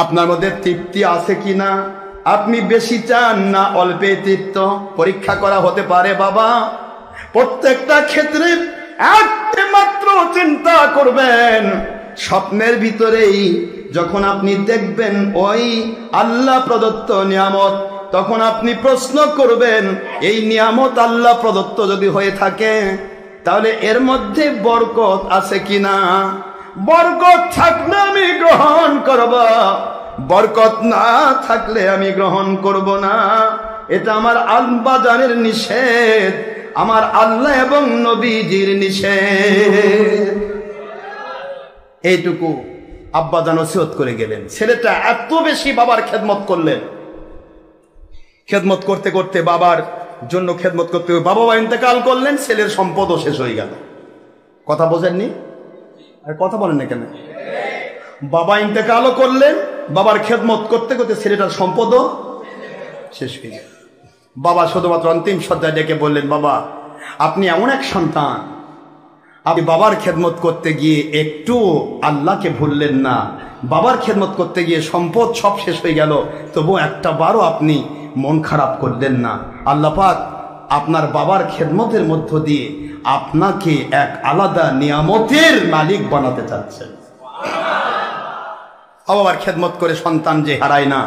A: আপনার মধ্যে তৃপ্তি আছে কিনা, আপনি বেশি চান না অল্পে তৃপ্ত, পরীক্ষা করা হতে পারে। বাবা প্রত্যেকটা ক্ষেত্রে একটা মাত্র চিন্তা করবেন, স্বপ্নের ভিতরেই যখন আপনি দেখবেন ওই আল্লাহ প্রদত্ত নিয়ামত, তখন আপনি প্রশ্ন করবেন, এই নিয়ামত আল্লাহ প্রদত্ত যদি হয়ে থাকে তাহলে এর মধ্যে বরকত আছে কিনা, বরকত থাকলে আমি গ্রহণ করব, বরকত না থাকলে আমি গ্রহণ করব না। এটা আমার আব্বাজানের নিষেধ, আমার আল্লাহ এবং নবীজির নিষেধ। এইটুকু আব্বাজান ওসিয়ত করে গেলেন। ছেলেটা এত বেশি বাবার খেদমত করলেন, খেদমত করতে করতে বাবার জন্য খেদমত করতে বাবা ইন্তেকাল করলেন, ছেলের সম্পদও শেষ হয়ে গেল। কথা বোঝেননি? আর কথা বলেন না কেন? বাবা ইন্তেকালও করলেন, বাবার খেদমত করতে করতে ছেলেটার সম্পদও শেষ হয়ে গেল। বাবা শুধুমাত্র অন্তিম সজ্জায় ডেকে বললেন, বাবা আপনি এমন এক সন্তান, আপনি বাবার খেদমত করতে গিয়ে একটু আল্লাহকে ভুললেন না। বাবার খেদমত করতে গিয়ে সম্পদ সব শেষ হয়ে গেল, তবু একটা বারও আপনি মন খারাপ করলেন না। আল্লাহ পাক আপনার বাবার খেদমতের মধ্য দিয়ে আপনাকে এক আলাদা নিয়ামতের মালিক বানাতে চাচ্ছেন। বাবার খেদমত করে সন্তান যে হারায় না,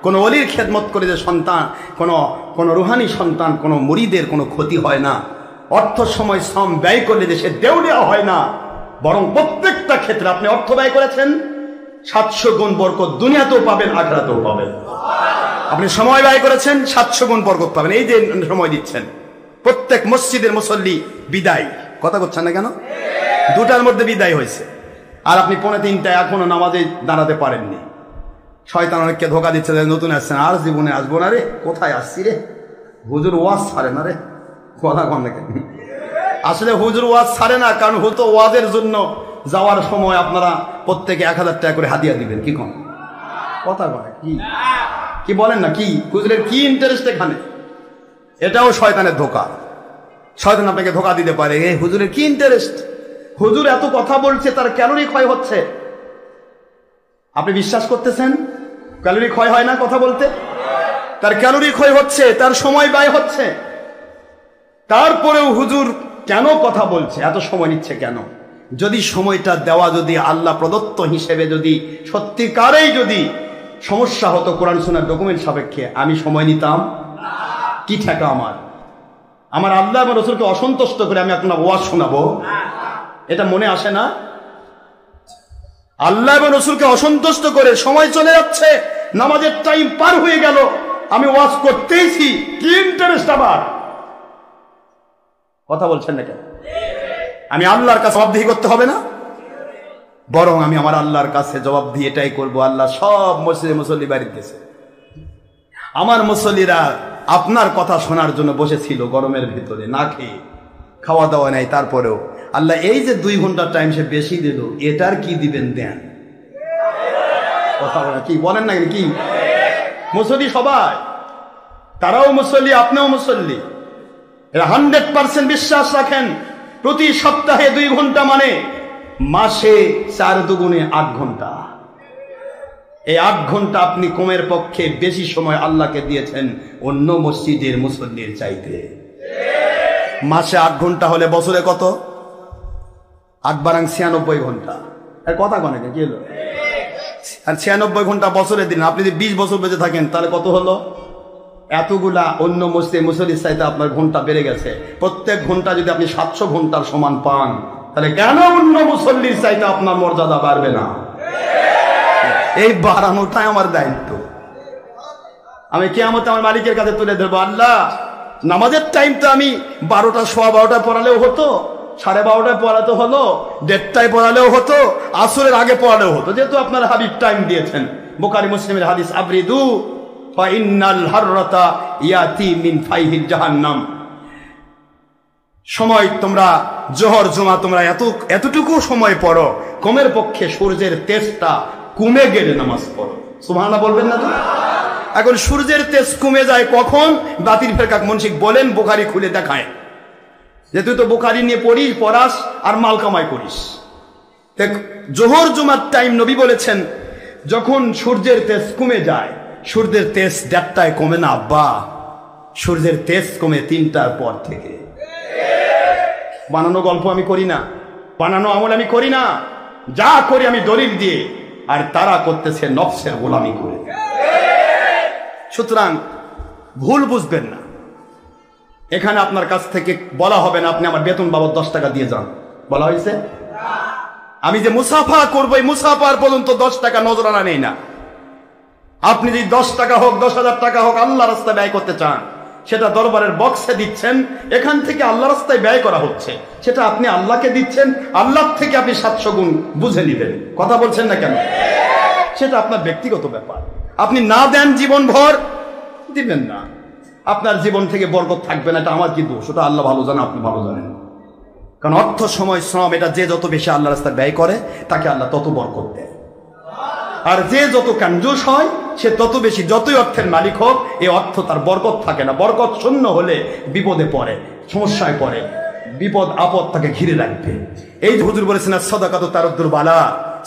A: কোনো ওলির খেদমত করে যে সন্তান, কোনো রুহানি সন্তান, কোনো মুরিদের কোনো ক্ষতি হয় না। অর্থ সময় শ্রম ব্যয় করলে দেশে দেউলিয়া হয় না, বরং প্রত্যেকটা ক্ষেত্রে আপনি অর্থ ব্যয় করেছেন 700 গুণ বরকত দুনিয়াতেও পাবেন, আখিরাতেও পাবেন। আপনি সময় ব্যয় করেছেন 700 গুণ বরকত পাবেন। এই যে সময় দিচ্ছেন, প্রত্যেক মসজিদের মুসল্লি বিদায়, কথা বলছেন না কেন? 2টার মধ্যে বিদায় হয়েছে, আর আপনি 2:45 এখনো নামাজে দাঁড়াতে পারেননি। শয়তান অনেককে ধোকা দিচ্ছে, নতুন আসছেন, আর জীবনে আসবো না রে, কোথায় আসছি রে, হুজুর ওয়াজ ছাড়ে না রে। কথা কন না কেন? আসলে হুজুর ওয়াজ ছাড়ে না, কারণ হুতো ওয়াজের জন্য যাওয়ার সময় আপনারা প্রত্যেকে 1000 টাকা করে হাদিয়া দিবেন। কি কন? কথা কয় কি বলেন না? কি হুজুরের কি ইন্টারেস্ট এখানে? এটাও শয়তানের ধোকা। শয়তান আপনাকে ধোকা দিতে পারে। এই হুজুরের কি ইন্টারেস্ট? হুজুর এত কথা বলছে, তার ক্যালোরি ক্ষয় হচ্ছে। আপনি বিশ্বাস করতেছেন ক্যালোরি ক্ষয় হয় না কথা বলতে? তার ক্যালোরি ক্ষয় হচ্ছে, তার সময় ব্যয় হচ্ছে। তারপরেও হুজুর কেন কথা বলছে, এত সময় নিচ্ছে কেন? যদি সময়টা দেওয়া যদি আল্লাহ প্রদত্ত হিসেবে যদি সত্যিকারেই যদি সমস্যা হতো কোরআন সুন্নাহর ডকুমেন্ট সাপেক্ষে, আমি সময় নিতাম? কি ঠেকা আমার আল্লাহ এবং রাসূলকে অসন্তুষ্ট করে আমি আপনার ওয়াজ শোনাবো? এটা মনে আসে না? আল্লাহ এবং রাসূলকে অসন্তুষ্ট করে সময় চলে যাচ্ছে, নামাজের টাইম পার হয়ে গেল, আমি ওয়াজ করতেইছি, কি ইন্টারেস্ট আমার? কথা বলছেন না কেন? আমি আল্লাহর কাছে জবাবদিহি করতে হবে না? বরং আমি আমার আল্লাহর কাছে জবাবদিহি এটাই করব, আল্লাহ সব মসজিদে মুসল্লি বাড়িতে গেছে, আমার মুসল্লিরা আপনার কথা শোনার জন্য বসেছিল গরমের ভিতরে, না খেয়ে, খাওয়া দাওয়া নাই, তারপরেও আল্লাহ এই যে 2 ঘন্টার টাইম সে বেশি দিল, এটার কি দিবেন দেন? কথা বলেন, কি বলেন না? কি মুসল্লি সবাই, তারাও মুসল্লি, আপনিও মুসল্লি, 100% বিশ্বাস রাখেন প্রতি সপ্তাহে 2 ঘন্টা মানে মাসে 4 দুগুণে 8 ঘন্টা। এই 8 ঘন্টা আপনি কমের পক্ষে বেশি সময় আল্লাহকে দিয়েছেন অন্য মসজিদের মুসল্লির চাইতে। মাসে 8 ঘন্টা হলে বছরে কত? 8 বারাং 96 ঘন্টা। এর কথা কনে কি হলো? আর 96 ঘন্টা বছরে দিন, আপনি যদি 20 বছর বেঁচে থাকেন তাহলে কত হলো? এতগুলা অন্য মসজিদের মুসল্লির চাইতে আপনার ঘন্টা বেড়ে গেছে। প্রত্যেক ঘন্টা যদি আপনি 700 ঘন্টার সমান পান, তাহলে কেন অন্য মুসল্লির চাইতে আপনার মর্যাদা বাড়বে না? এই বাড়ানোটাই আমার দায়িত্ব। আমি কিয়ামতে আমার মালিকের কাছে তুলে ধরবো, আল্লাহ নামাজের টাইম তো আমি 12টা, 12:15 পড়ালেও হতো, 12:30 পড়াতে হলো, 1:30 পড়ালেও হতো, আসরের আগে পড়ালেও হতো, যেহেতু আপনার হাবিব টাইম দিয়েছেন। বুখারী মুসলিমের হাদিস, আবরিদু ফা ইন্নাল হাররাতা ইয়াতি মিন ফাইহিল জাহান্নাম। সময় তোমরা জোহর জুমা তোমরা এতটুকু সময় পড়ো, কমের পক্ষে সূর্যের তেজটা কমে গেলে নামাজ পড়ো। সুবহানাল্লাহ বলবেন না তো? এখন সূর্যের তেজ কমে যায় কখন? বাতিল ফেরকা মুনশিক বলেন, বুখারী খুলে দেখায় যে তুই তো বুখারী নিয়ে পড়াস আর মাল কামাই করিস। দেখ, জোহর জুমার টাইম নবী বলেছেন যখন সূর্যের তেজ কমে যায়, সূর্যের তেজ 1:30টায় কমে না আব্বা, সূর্যের তেজ কমে 3টার পর থেকে। বানানো গল্প আমি করি না, বানানো আমল আমি করি না, যা করি আমি দলিল দিয়ে, আর তারা করতেছে নফসের গোলামি করে। সুতরাং ভুল বুঝবেন না, এখানে আপনার কাছ থেকে বলা হবে না আপনি আমার বেতন বাবদ 10 টাকা দিয়ে যান, বলা হয়েছে? আমি যে মুসাফা করবো, এই মুসাফার পর্যন্ত 10 টাকা নজরানা নেই না। আপনি যদি 10 টাকা হোক 10,000 টাকা হোক আল্লাহ রাস্তায় ব্যয় করতে চান, সেটা দরবারের বক্সে দিচ্ছেন, এখান থেকে আল্লাহ রাস্তায় ব্যয় করা হচ্ছে, সেটা আপনি আল্লাহকে দিচ্ছেন, আল্লাহ থেকে আপনি 700 গুণ বুঝে নেবেন। কথা বলছেন না কেন? সেটা আপনার ব্যক্তিগত ব্যাপার। আপনি না দেন জীবন ভর, দিবেন না, আপনার জীবন থেকে বরকত থাকবে না। এটা আমার কি দোষ? ওটা আল্লাহ ভালো জানেন, আপনি ভালো জানেন। কারণ অর্থ, সময়, শ্রম এটা যে যত বেশি আল্লাহ রাস্তায় ব্যয় করে তাকে আল্লাহ তত বরকত দেয়। আর যে যত কঞ্জুস হয় সে তত বেশি, যতই অর্থের মালিক হোক, এই অর্থ তার বরকত থাকে না। বরকত শূন্য হলে বিপদে পড়ে, সমস্যায় পড়ে, বিপদ আপদ তাকে ঘিরে রাখবে। এই যে হুজুর বলেছেন সাদাকাত তারুদ্দুল বালা,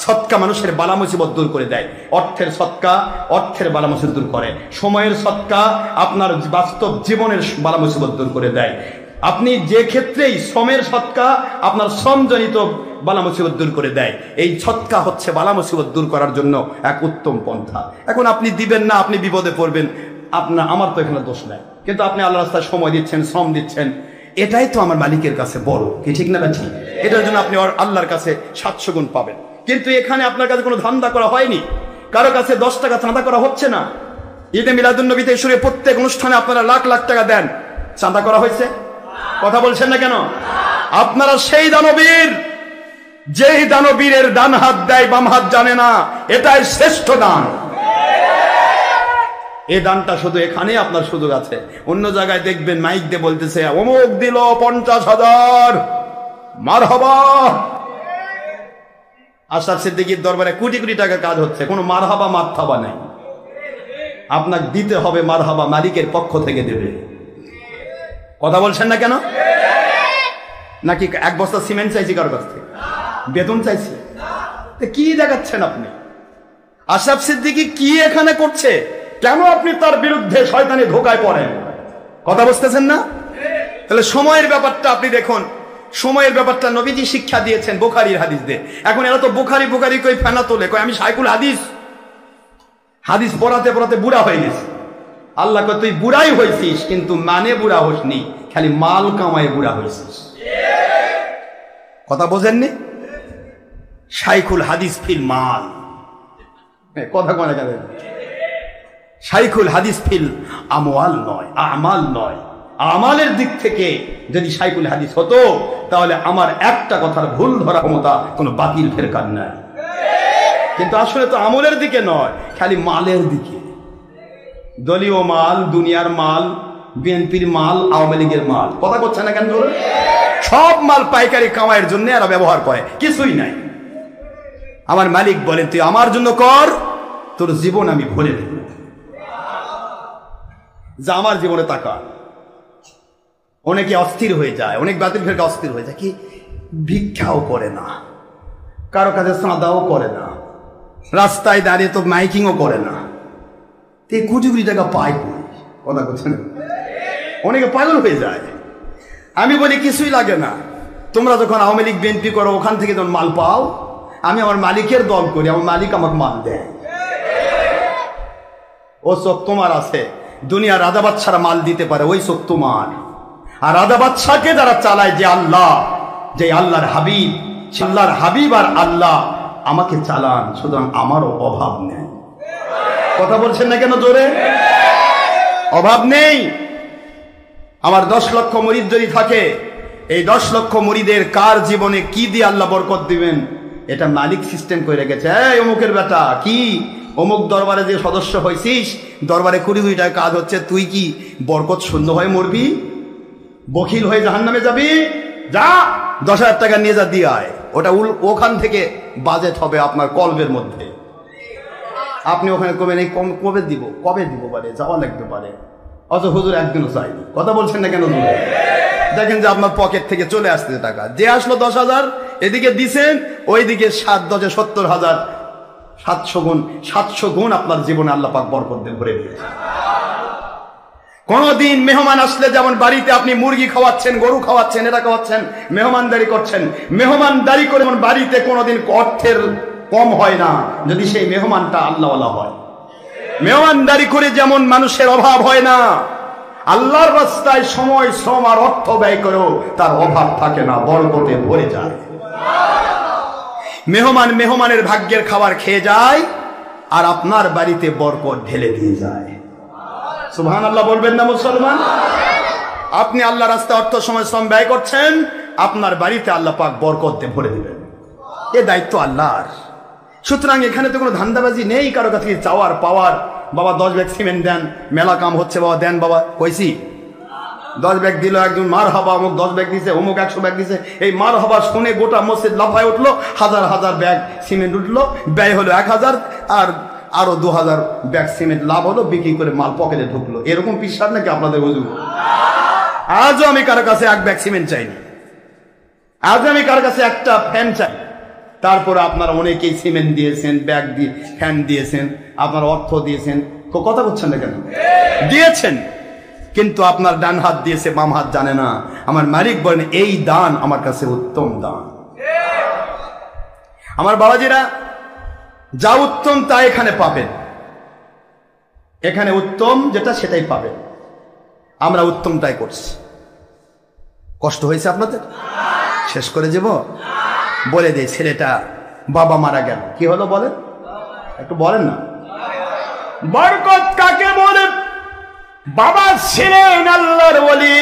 A: সদকা মানুষের বালা মুসিবত দূর করে দেয়। অর্থের সদকা অর্থের বালা মুসিবত দূর করে, সময়ের সদকা আপনার বাস্তব জীবনের বালা মুসিবত দূর করে দেয়। আপনি যে ক্ষেত্রেই শ্রমের সদকা আপনার শ্রমজনিত বালা মুসিবত দূর করে দেয়। এই সদকা হচ্ছে বালা মুসিবত দূর করার জন্য এক উত্তম পন্থা। এখন আপনি দিবেন না, আপনি বিপদে পড়বেন, আমার তো এখানে দোষ নাই, কিন্তু আপনি আল্লাহ রাস্তায় সময় দিচ্ছেন, শ্রম দিচ্ছেন, এটাই তো আমার মালিকের কাছে বড়, কি ঠিক না? ঠিক। এটার জন্য আপনি আল্লাহর কাছে 700 গুণ পাবেন। কিন্তু এখানে আপনার কাছে কোনো ধান্দা করা হয়নি, কারো কাছে 10 টাকা চাঁদা করা হচ্ছে না। ঈদে মিলাদুন্নবীতে শুরু প্রত্যেক অনুষ্ঠানে আপনারা লাখ লাখ টাকা দেন, চাঁদা করা হয়েছে? কথা বলছেন না কেন? আপনারা সেই দানবীর, যেই দানবীরের ডান হাত দেয় বাম হাত জানে না, এটাই শ্রেষ্ঠ দান। এই দানটা শুধু এখানে আপনার সুযোগ আছে। অন্য জায়গায় দেখবেন মাইক দিয়ে বলতেছে অমুক দিল 50,000, মারহাবা। আশরাফ সিদ্দিকীর দরবারে কোটি কোটি টাকার কাজ হচ্ছে, কোনো মারহাবা মারহাবা নাই। আপনাকে দিতে হবে মারহাবা, মালিকের পক্ষ থেকে দেবে। কথা বলছেন না কেন? নাকি 1 বস্তা সিমেন্ট চাইছি কারো কাছ থেকে, বেতন চাইছি? কি দেখাচ্ছেন আপনি? আশরাফ সিদ্দিকী কি এখানে করছে? কেন আপনি তার বিরুদ্ধে শয়তানি ধোকায় পড়েন? কথা বুঝতেছেন না? তাহলে সময়ের ব্যাপারটা আপনি দেখুন, সময়ের ব্যাপারটা নবীজি শিক্ষা দিয়েছেন বুখারীর হাদিস দিয়ে। এখন এরা তো বুখারী কই ফেনা তোলে, কই আমি শাইখুল হাদিস, হাদিস পড়াতে পড়াতে বুড়া হয়ে গেছে। আল্লাহ কয় তুই বুড়াই হয়েছিস, কিন্তু মানে বুড়া হসনি, খালি মাল কামায় বুড়া হয়েছিস। কথা বোঝেননি? শাইখুল হাদিস ফিল মাল, কথা কয় না কেন? শাইখুল হাদিস ফিল আমওয়াল নয়, আমাল নয়। আমালের দিক থেকে যদি শাইখুল হাদিস হতো, তাহলে আমার একটা কথার ভুল ধরা ক্ষমতা কোনো বাতিল ফেরকার নাই। কিন্তু আসলে তো আমলের দিকে নয়, খালি মালের দিকে। দলীয় মাল, দুনিয়ার মাল, বিএনপির মাল, আওয়ামী লীগের মাল। কথা করছে না কেন? সব মাল পাইকারি কামাইয়ের জন্য এরা ব্যবহার করে, কিছুই নাই। আমার মালিক বলেন তুই আমার জন্য কর, তোর জীবন আমি ভরে দেব। যা আমার জীবনে তাকা। অনেকে অস্থির হয়ে যায়, অনেক বাতিল ফেরকা অস্থির হয়ে যায়, কি ভিক্ষাও করে না, কারো কাছে চাঁদাও করে না, রাস্তায় দাঁড়িয়ে তো মাইকিংও করে না, কোটি কোটি টাকা পায় কই? কথা বলছেন? অনেকে পাগল হয়ে যায়। আমি বলি কিছুই লাগে না, তোমরা যখন আওয়ামী লীগ বিএনপি করো ওখান থেকে যখন মাল পাও, আমি আমার মালিকের দল করি, আমার মালিক আমাকে মাল দেয়। ও চোখ তোমার আছে, দুনিয়া রাজা বাদশারা মাল দিতে পারে, ওই চোখ তোমার। আর রাজা বাদশাকে যারা চালায় যে আল্লাহ, যে আল্লাহর হাবিব, আল্লাহর হাবিব আর আল্লাহ আমাকে চালান, সুতরাং আমারও অভাব নেই। কথা বলছেন না কেন জোরে? অভাব নেই। আমার 10 লক্ষ মুরিদ যদি থাকে, এই 10 লক্ষ মুরিদের কার জীবনে কি দিয়ে আল্লাহ বরকত দিবেন, এটা মালিক সিস্টেম করে রেখেছে। এই অমুকের বেটা, কি অমুক দরবারে যে সদস্য হয়েছিস, দরবারে 20 টাকা কাজ হচ্ছে, তুই কি বরকত শূন্য হয়ে মরবি, বখিল হয়ে জাহান্নামে যাবি? যা 10,000 টাকা নিয়ে যা দিয়ে আয়। ওটা ওখান থেকে বাজেট হবে আপনার কলবের মধ্যে। আপনি ওখানে কবেন এই কবে দিব, কবে দিব পারে, যাওয়া লাগতে পারে, অত হুজুর একদিনও চাইনি। কথা বলছেন না কেন? দেখেন যে আপনার পকেট থেকে চলে আসতেছে টাকা, যে আসলো 10,000 এদিকে দিছেন, ওইদিকে 7 10 70,000, 700 গুণ আপনার জীবনে আল্লাহ পাক বরকত দিয়ে ভরে দিয়েছে। কোনদিন মেহমান আসলে যেমন বাড়িতে আপনি মুরগি খাওয়াচ্ছেন, গরু খাওয়াচ্ছেন, এটা খাওয়াচ্ছেন, মেহমানদারি করছেন, মেহমানদারি করে বাড়িতে কোনদিন অর্থের কম হয় না, যদি সেই মেহমানটা আল্লাহওয়ালা হয়। মেহমানদারি করে যেমন মানুষের অভাব হয় না, আল্লাহর রাস্তায় সময়, শ্রম আর অর্থ ব্যয় করেও তার অভাব থাকে না, বরকতে ভরে যায়। মেহমানের ভাগ্যের খাবার খেয়ে যায়, আর আপনার বাড়িতে বরকত ঢেলে দিয়ে যায়। সুবহানাল্লাহ বলবেন না মুসলমান? আপনি আল্লাহ রাস্তায় অর্থ সময় শ্রম ব্যয় করছেন, আপনার বাড়িতে আল্লাহ পাক বরকত দিয়ে ভরে দিবেন। এ দায়িত্ব আল্লাহর। সুতরাং এখানে তো কোনো ধান্দাবাজি নেই কারো কাছে চাওয়ার পাওয়ার। বাবা 10 ব্যাগ সিমেন্ট দেন, মেলা কাম হচ্ছে বাবা দেন বাবা, কইছি 10 ব্যাগ দিল একজন, মার হাবা অমুক 10 ব্যাগ দিছে, অমুক 100 ব্যাগ দিছে। এই মার হাবা শুনে গোটা মসজিদ লাফায় উঠলো, হাজার হাজার ব্যাগ সিমেন্ট উঠলো, ব্যয় হলো 1000, আর আরো 2000 ব্যাগ সিমেন্ট লাভ হলো, বিক্রি করে মাল পকেটে ঢুকলো। এরকম পিসাব নাকি আপনাদের হুজুর? আজও আমি কারো কাছে 1 ব্যাগ সিমেন্ট চাইনি, আজও আমি কারো কাছে একটা ফ্যান চাই। তারপরে আপনারা অনেকেই সিমেন্ট দিয়েছেন, ব্যাগ দিয়ে ফ্যান দিয়েছেন, আপনারা অর্থ দিয়েছেন, কথা বলছেন না কেন? দিয়েছেন, কিন্তু আপনার ডান হাত দিয়েছে, বাম হাত জানে না। আমার মালিক বলেন এই দান আমার কাছে উত্তম দান। আমার বাবাজিরা, যা উত্তম তা এখানে পাবেন, এখানে উত্তম যেটা সেটাই পাবেন। আমরা উত্তমটাই করছি। কষ্ট হয়েছে আপনাদের? শেষ করে যাব বলে দেয়, ছেলেটা বাবা মারা গেল, কি হলো বলেন, একটু বলেন না। বরকত কাকে বলে? বাবা ছিলেন আল্লাহর ওলি,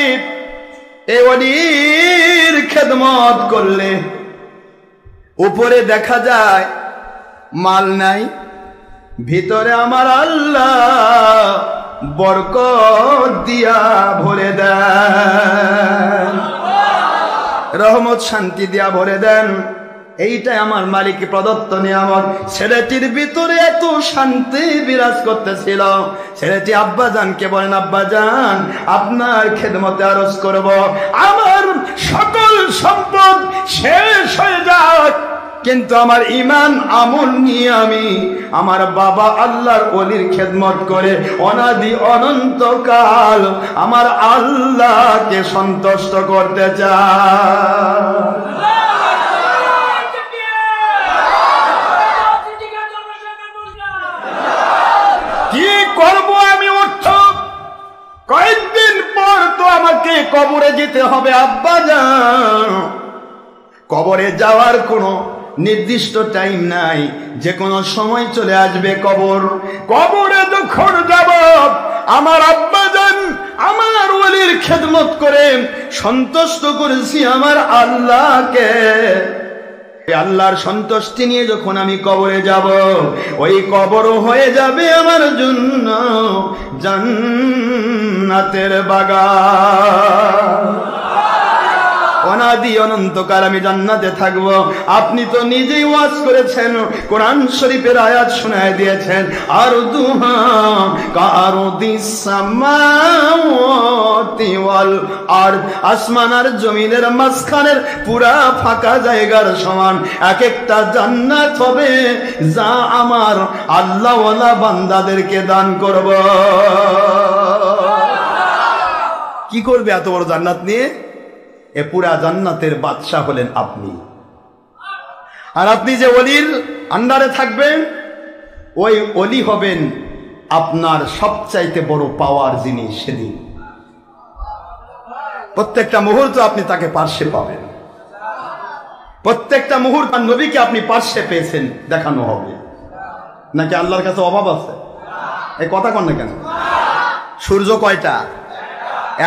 A: এই ওলির খেদমত করলে উপরে দেখা যায় মাল নাই, ভিতরে আমার আল্লাহ বরকত দিয়া ভরে দেন, রহমত শান্তি দিয়া ভরে দেন। এইটাই আমার মালিক প্রদত্ত নিয়ামত। ছেলেটির ভিতরে এত শান্তি বিরাজ করতেছিল, ছেলেটি আব্বাজানকে বলেন, আব্বাজান আপনার খেদমতে আরজ করব, আমার সকল সম্পদ শেষ হয়ে যাক, কিন্তু আমার ঈমান আমল নিয়ে আমি আমার বাবা আল্লাহর ওলির খেদমত করে অনাদি অনন্তকাল আমার আল্লাহকে সন্তুষ্ট করতে চাই। কি করব আমি? উঠছ কয়েকদিন পর তো আমাকে কবরে যেতে হবে আব্বাজান। কবরে যাওয়ার কোনো নির্দিষ্ট টাইম নাই, যে কোনো সময় চলে আসবে কবর। কবরে যখন যাব আমার আব্বাজান আমার ওলির খেদমত করে সন্তুষ্ট করেছি আমার আল্লাহকে, আল্লাহর সন্তুষ্টি নিয়ে যখন আমি কবরে যাব, ওই কবর হয়ে যাবে আমার জন্য জান্নাতের বাগান। অনাদি অনন্তকাল আমি জান্নাতে থাকবো। আপনি তো নিজেই ওয়াজ করেছেন, কোরআন শরীফের আয়াত শোনায় দিয়েছেন, আরদুহা কারদিস সামাওয়াতি ওয়াল আরদ, আসমান আর জমিনের মাঝখানের পুরা ফাঁকা জায়গার সমান এক একটা জান্নাত হবে, যা আমার আল্লাহওয়ালা বান্দাদেরকে দান করব। কি করবে এত বড় জান্নাত নিয়ে? এ পুরা জান্নাতের বাদশা হলেন আপনি। আর আপনি যে ওলির আন্ডারে থাকবেন, ওই ওলি হবেন আপনার সবচাইতে বড় পাওয়ার জিনিস। সেদিন প্রত্যেকটা মুহূর্ত আপনি তাকে পার্শ্বে পাবেন, প্রত্যেকটা মুহূর্ত নবীকে আপনি পার্শ্বে পেয়েছেন দেখানো হবে। নাকি আল্লাহর কাছে অভাব আছে? এই কথা কন না কেন? সূর্য কয়টা?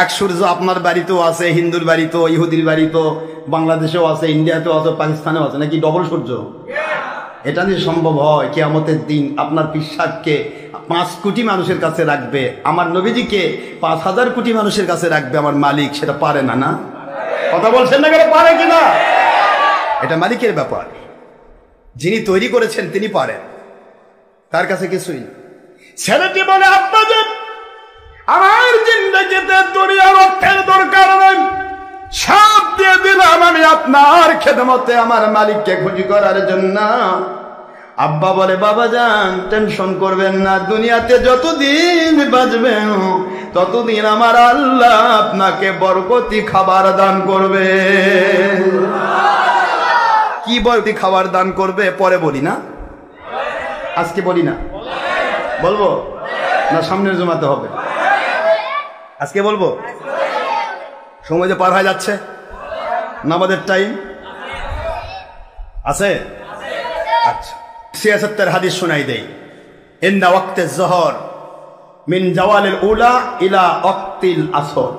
A: এক সূর্য আপনার বাড়িতেও আছে, হিন্দুর বাড়িতেও, ইহুদির বাড়িতেও, বাংলাদেশেও আছে, ইন্ডিয়াতেও আছে, পাকিস্তানেও আছে, নাকি ডবল সূর্য? এটা নিয়ে সম্ভব হয় কিয়ামতের দিন আপনার পিশাবকে 5 কোটি মানুষের কাছে রাখবে, আমার নবীজিকে 5000 কোটি মানুষের কাছে রাখবে আমার মালিক? সেটা পারে না? না কথা বলছেন না কেন? পারে কিনা? এটা মালিকের ব্যাপার, যিনি তৈরি করেছেন তিনি পারেন, তার কাছে কিছুই। ছেলেটি বলে, আব্বাজান আমার জিন্দেগিতে দুনিয়ার অর্থের দরকার নেই, সব দিয়ে দিলাম আমি আপনার খেদমতে আমার মালিককে খুশি করার জন্য। আব্বা বলে, বাবাজান টেনশন করবেন না, দুনিয়াতে যতদিন বাঁচবেন ততদিন আমার আল্লাহ আপনাকে বরকতি খাবার দান করবে। কি বরকতি খাবার দান করবে পরে বলি না, আজকে বলি না? বলবো না সামনের জমাতে হবে? আজকে বলবো। সময় যে পার হয়ে যাচ্ছে, নামাজের টাইম আছে। আচ্ছা, সিয়াসতের হাদিস শোনাই দেই। ইন্না ওয়াক্তাজ যুহর মিন জাওয়ালিল উলা ইলা ওয়াক্তিল আসর।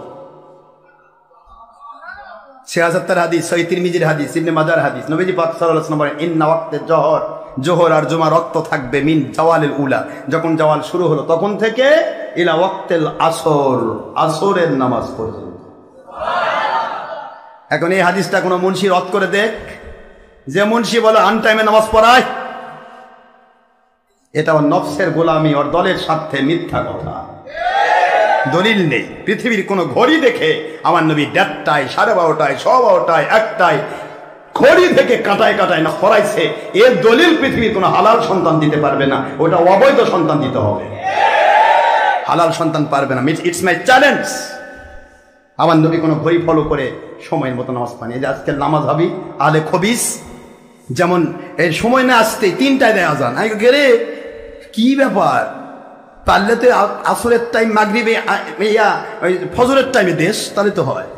A: ৭৬ হাদিস, সহিহ তিরমিজির হাদিস, ইবনে মাজার হাদিস। নবীজি পাক সাল্লাল্লাহু আলাইহি ওয়াসাল্লাম বলেন, ইন্না ওয়াক্তাজ যুহর, জোহর আর জুমার রক্ত থাকবে মিন জাওয়ালিল উলা, যখন জাওয়াল শুরু হলো তখন থেকে ইলা ওয়াক্তিল আসর, আসরের নামাজ পর্যন্ত। এখন এই হাদিসটা কোনো মুন্সি রদ করে দেখ, যে মুন্সি বলে আনটাইমে নামাজ পড়ায়, এটা ওর নফসের গোলামি, ওর দলের স্বার্থে মিথ্যা কথা। দলিল নেই। পৃথিবীর কোন ঘড়ি দেখে আমার নবী ১:৩০, ১২:৩০, ১:১২, ১টায় ঘড়ি থেকে কাটায় কাটায় না পড়াইছে, এর দলিল পৃথিবীর কোন হালাল সন্তান দিতে পারবে না। ওটা অবৈধ সন্তান দিতে হবে, হালাল সন্তান পারবে না। It's my challenge. আমার নবী কোনো ঘড়ি ফলো করে সময়ের মতো নামাজ পানি। যে আজকের নামাজ ভাবি আলে খবিস, যেমন এই সময় না আসতে ৩টায় দেয় আজান, আমি গেলে কি ব্যাপার, পারলে তো আসরের টাইম, মাগরিবে, ফজরের টাইমে দেশ, তাহলে তো হয়।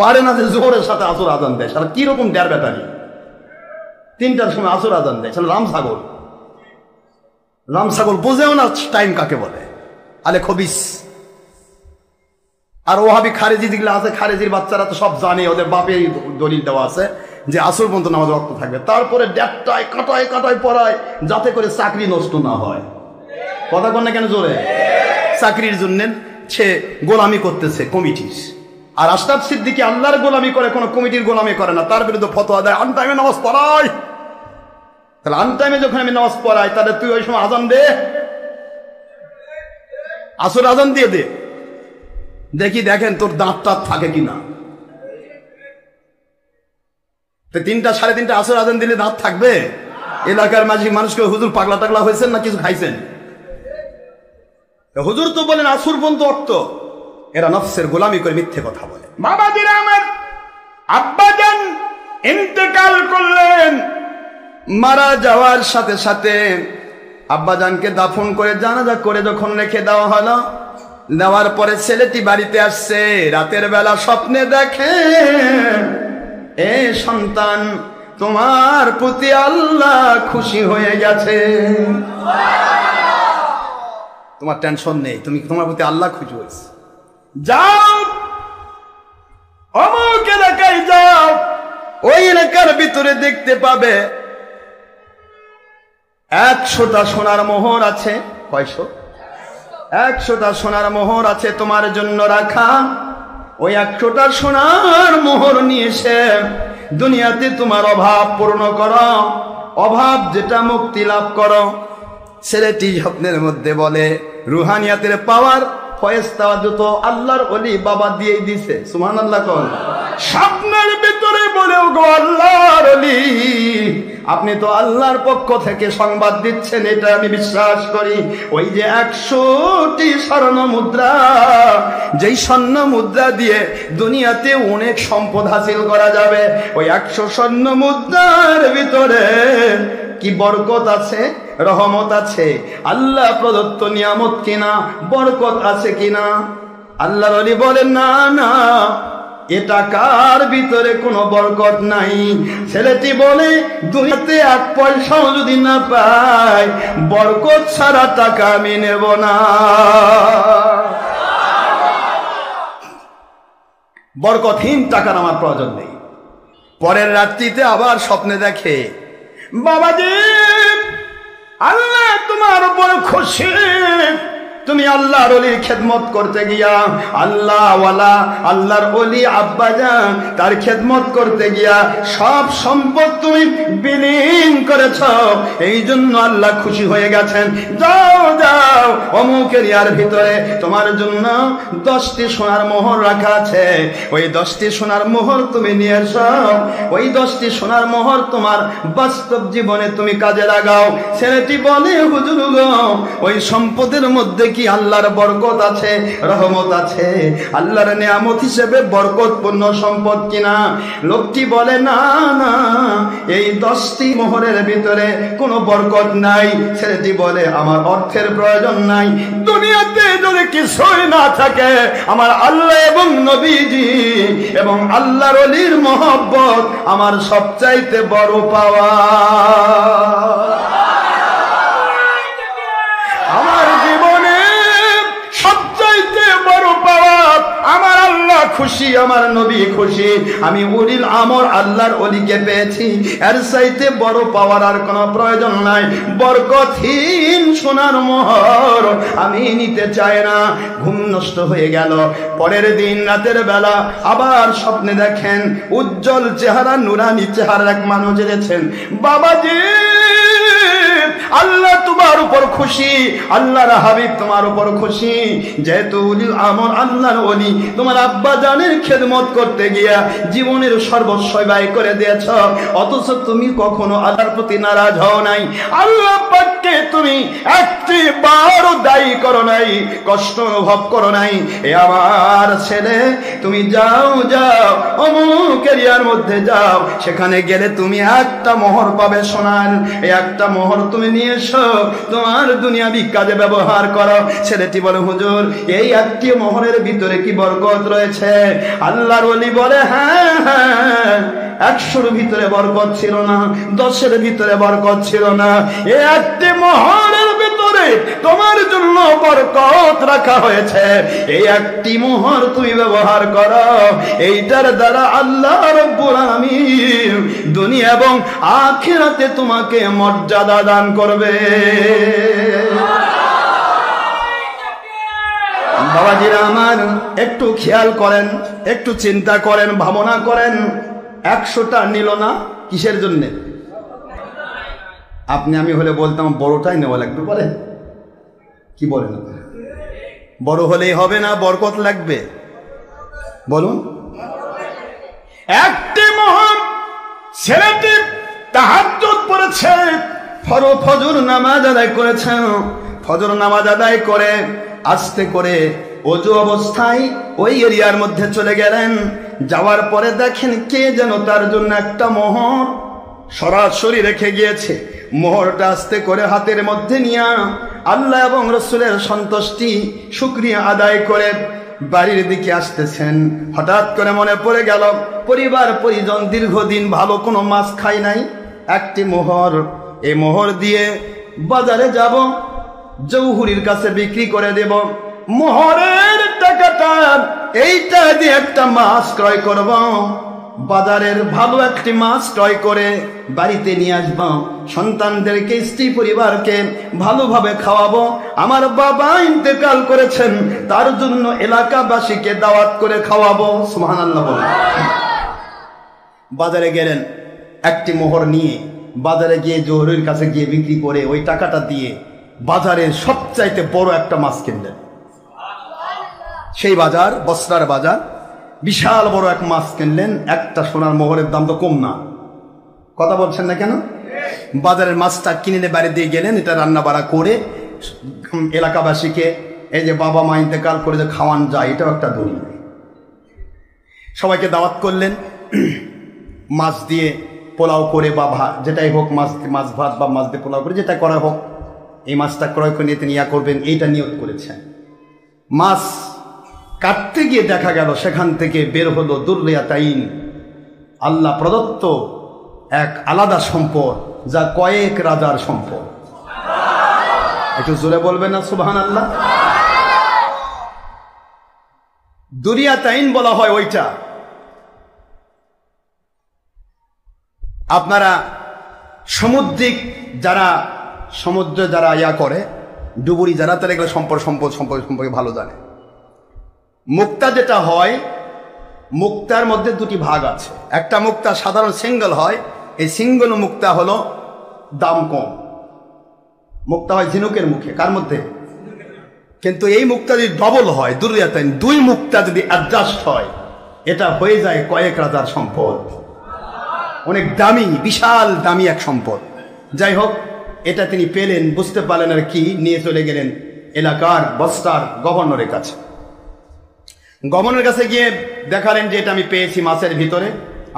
A: পারে না যে জোহরের সাথে আসর আজান দেয়, সারা কিরকম ডের ব্যাটারি, ৩টার সময় আসর আজান দেয়, সারা রামসাগর বোঝেও না টাইম কাকে বলে, আলে খবিস। আর ওহাবি খারেজি যেগুলো আছে, খারেজির বাচ্চারা তো সব জানে, ওদের বাপের দলিল দেওয়া আছে যে আসর পর্যন্ত নামাজ রক্ত থাকবে, তারপরে ১:৩০ কাটায় কাটায় পড়ায় যাতে করে চাকরি নষ্ট না হয়। কথা কন না কেন জোরে? চাকরির জন্য সে গোলামি করতেছে কমিটির। আর আশরাফ সিদ্দিকী আল্লাহর গোলামি করে, কোনো কমিটির গোলামি করে না, তার বিরুদ্ধে ফতোয়া দেয় আনটাইমে নামাজ পড়াই। তাহলে আনটাইমে যখন আমি নামাজ পড়াই, তাহলে তুই ওই সময় আজান দে, আসর আজান দিয়ে দে, দেখি দেখেন তোর দাঁত টাত থাকে কিনা। ৩টা ৩:৩০ আসর আজান দিলে দাঁত থাকবে? এলাকার মাঝি মানুষকে হুজুর পাগলা টাগলা হয়েছেন না কিছু খাইছেন? হুজুর তো বলেন আসর পর্যন্ত অক্ত। এরা নফসের গোলামি করে মিথ্যে কথা বলে। বাবাজিরা আমার, আব্বাজান ইন্তেকাল করলেন, মারা যাওয়ার সাথে সাথে আব্বাজানকে দাফন করে জানাজা করে যখন রেখে দেওয়া হলো, দেওয়ার পরে ছেলেটি বাড়িতে আসছে, রাতের বেলা স্বপ্নে দেখে, এ সন্তান, তোমার প্রতি আল্লাহ খুশি হয়ে গেছে, তোমার টেনশন নেই, তোমার প্রতি আল্লাহ খুশি হয়েছে, যাও অমুক এলাকায় যাও, ওই এলাকার ভিতরে দেখতে পাবে ১০০টা সোনার মোহর আছে। কয়শো? ১০০টা সোনার মোহর আছে তোমার জন্য রাখা। ওই ১০০টা সোনার মোহর নিয়ে এসে দুনিয়াতে তোমার অভাব পূর্ণ করো, অভাব যেটা মুক্তি লাভ করো। ছেলেটি স্বপ্নের মধ্যে বলে, রুহানিয়াতের পাওয়ার, ফয়েজতা যত আল্লাহর ওলি বাবা দিয়েই দিছে। সুবহানাল্লাহ কোন? স্বপ্নের ভিতরে বলে, গো আল্লাহর ওলি, আপনি তো আল্লাহর পক্ষ থেকে সংবাদ দিচ্ছেন, এটা আমি বিশ্বাস করি। ওই যে ১০০টি স্বর্ণ মুদ্রা, যেই স্বর্ণ মুদ্রা দিয়ে দুনিয়াতে অনেক সম্পদ হাসিল করা যাবে, ওই ১০০ স্বর্ণ মুদ্রার ভিতরে কি বরকত আছে, রহমত আছে, আল্লাহ প্রদত্ত নিয়ামত কিনা, বরকত আছে কিনা? আল্লাহর ওলি বলেন, না না, এ টাকার ভিতরে কোনো বরকত নাই। ছেলেটি বলে, দুনিয়াতে ১ পয়সাও যদি না পাই, বরকত ছাড়া টাকা আমি নেব না। বরকতহীন টাকার আমার প্রয়োজন নেই। পরের রাত্রিতে আবার স্বপ্নে দেখে, বাবাজি, আল্লাহ তোমার উপর খুশি, তুমি আল্লাহর ওলির খেদমত করতে গিয়া, আল্লাহওয়ালা আল্লাহর ওলি আব্বাজান তার খেদমত করতে গিয়া সব সম্পদ তুমি বিলীন করেছ, এই জন্য আল্লাহ খুশি হয়ে গেছেন। যাও যাও, অমুকের ইয়ার ভিতরে তোমার জন্য 10টি সোনার মোহর রাখা আছে, ওই 10টি সোনার মোহর তুমি নিয়ে এসো, ওই 10টি সোনার মোহর তোমার বাস্তব জীবনে তুমি কাজে লাগাও। ছেলেটি বলে, হুজুর গো, ওই সম্পদের মধ্যে কি আল্লাহর বরকত আছে, রহমত আছে, আল্লাহর নিয়ামত হিসেবে বরকতপূর্ণ সম্পদ কিনা? লোকটি বলে, না না, এই 10টি মোহরের ভিতরে কোনো বরকত নাই। ছেলেটি বলে, আমার অর্থের প্রয়োজন নাই, দুনিয়াতে যদি কিছুই না থাকে, আমার আল্লাহ এবং নবীজি এবং আল্লাহর ওলির মহব্বত আমার সবচাইতে বড় পাওয়া। আল্লাহ খুশি, আমার নবী খুশি, আমি উলিল আমর আল্লাহর ওলিকে পেয়েছি। এর চাইতে বড় পাওয়ার আর কোনো প্রয়োজন নাই। বরকতহীন সোনার মোহর আমি নিতে চাই না। ঘুম নষ্ট হয়ে গেল। পরের দিন রাতের বেলা আবার স্বপ্নে দেখেন উজ্জ্বল চেহারা, নুরানি চেহারার এক মানুষ এসেছেন। বাবাজি, আল্লাহ তোমার উপর খুশি, আল্লাহর হাবিব তোমার উপর খুশি। যেহেতু উলিল আমর আল্লাহর ওলি, তোমার আব্বা জানের খেদমত করতে গিয়া জীবনের সর্বস্বই ব্যয় করে দিয়েছ, অথচ তুমি কখনো আল্লাহর প্রতি নারাজ হও নাই। আল্লাহ পাককে তুমি একটি বারও দায়ী করো নাই, কষ্ট অনুভব করো নাই। এ আমার ছেলে, তুমি যাও যাও অমুক এরিয়ার মধ্যে যাও, সেখানে গেলে তুমি একটা মোহর পাবে সোনার। এই একটা মোহর তুমি নিয়ে এসো, তোমার দুনিয়াবি কাজে ব্যবহার করো। ছেলেটি বলে, হুজুর এই একটি মোহরের ভিতরে কি বরকত রয়েছে? আল্লাহর ওলি বলে, হ্যাঁ হ্যাঁ, 100-র ভিতরে বরকত ছিল না, 10-এর ভিতরে বরকত ছিল না, এই একটি মোহরের ভিতরে তোমার জন্য বরকত রাখা হয়েছে। এই একটি মোহর তুমি ব্যবহার করো, এইটার দ্বারা আল্লাহ রাব্বুল আলামিন দুনিয়া এবং আখিরাতে তোমাকে মর্যাদা দান করবে। বাবাজিরা আমার, একটু খেয়াল করেন, একটু চিন্তা করেন, ভাবনা করেন। 100টা নিল না কিসের জন্য? আপনি আমি হলে বলতাম বড়টাই নেওয়া লাগবে, পরে কি বলেন? বড় হলেই হবে না, বরকত লাগবে। বলুন, একটি মোহর ছেলেটি তাহাজ্জুদ পড়েছে, ফজর নামাজ আদায় করেছেন। ফজর নামাজ আদায় করে আস্তে করে ওযু অবস্থায় ওই এরিয়ার মধ্যে চলে গেলেন। যাওয়ার পরে দেখেন কে যেন তার জন্য একটা মোহর সরাসরি রেখে গিয়েছে। মোহরটা আস্তে করে হাতের মধ্যে নিয়ে আল্লাহ এবং রসুলের সন্তুষ্টি শুকরিয়া আদায় করে বাড়ির দিকে আসতেছেন। হঠাৎ করে মনে পড়ে গেল পরিবার পরিজন দীর্ঘদিন ভালো কোনো মাছ খাই নাই, একটি মোহর, এই মোহর দিয়ে বাজারে যাব, জৌহুরির কাছে বিক্রি করে দেব। মোহরের টাকাটা এইটা দিয়ে একটা মাছ ক্রয় করব, বাজারের ভালো একটি মাছ ক্রয় করে বাড়িতে নিয়ে আসব, সন্তানদেরকে, স্ত্রী পরিবারকে ভালোভাবে খাওয়াবো। আমার বাবা ইন্তেকাল করেছেন, তার জন্য এলাকাবাসীকে দাওয়াত করে খাওয়াবো। সুবহানাল্লাহ বলেন। বাজারে গেলেন, একটি মোহর নিয়ে বাজারে গিয়ে জহুরির কাছে গিয়ে বিক্রি করে ওই টাকাটা দিয়ে বাজারের সবচাইতে বড় একটা মাছ কিনলেন। সেই বাজার বস্ত্রার বাজার, বিশাল বড় এক মাছ কিনলেন। একটা সোনার মোহরের দাম তো কম না, কথা বলছেন না কেন? বাজারের মাছটা কিনে বাড়ি দিয়ে গেলেন, এটা রান্না বাড়া করে এলাকাবাসীকে, এই যে বাবা মা ইন্তেকাল করে যে খাওয়ান যায়, এটাও একটা দলিল। সবাইকে দাওয়াত করলেন, মাছ দিয়ে পোলাও করে বা যেটাই হোক, মাছ ভাত বা মাছ দিয়ে পোলাও করে যেটা করা হোক, এই মাছটা ক্রয় করে নিয়ে তিনি ইয়া করবেন, এইটা নিয়ত করেছেন। মাছ কাটতে গিয়ে দেখা গেল সেখান থেকে বের হলো দুররিয়াতাইন, আল্লাহ প্রদত্ত এক আলাদা সম্পদ, যা কয়েক রাজার সম্পদ। একটু জোরে বলবেন না সুবহানাল্লাহ? দুরিয়াতাইন বলা হয় ওইটা। আপনারা সামুদ্রিক যারা, সমুদ্রে যারা ইয়া করে, ডুবুরি যারা, তারা এগুলো সম্পর্কে ভালো জানে। মুক্তা যেটা হয়, মুক্তার মধ্যে দুটি ভাগ আছে। একটা মুক্তা সাধারণ সিঙ্গেল হয়, এই সিঙ্গেল মুক্তা হলো দাম কম, মুক্তা হয় ঝিনুকের মুখে, কার মধ্যে? কিন্তু এই মুক্তা যদি ডবল হয়, দুরিয়াতাইন, দুই মুক্তা যদি অ্যাডজাস্ট হয়, এটা হয়ে যায় কয়েক রাজার সম্পদ, অনেক দামি, বিশাল দামি এক সম্পদ। যাই হোক, এটা তিনি পেলেন, বুঝতে পারলেন আর কি, নিয়ে চলে গেলেন এলাকার বস্তার গভর্নরের কাছে। গভর্নরের কাছে গিয়ে দেখালেন যে এটা আমি পেয়েছি মাছের ভিতরে,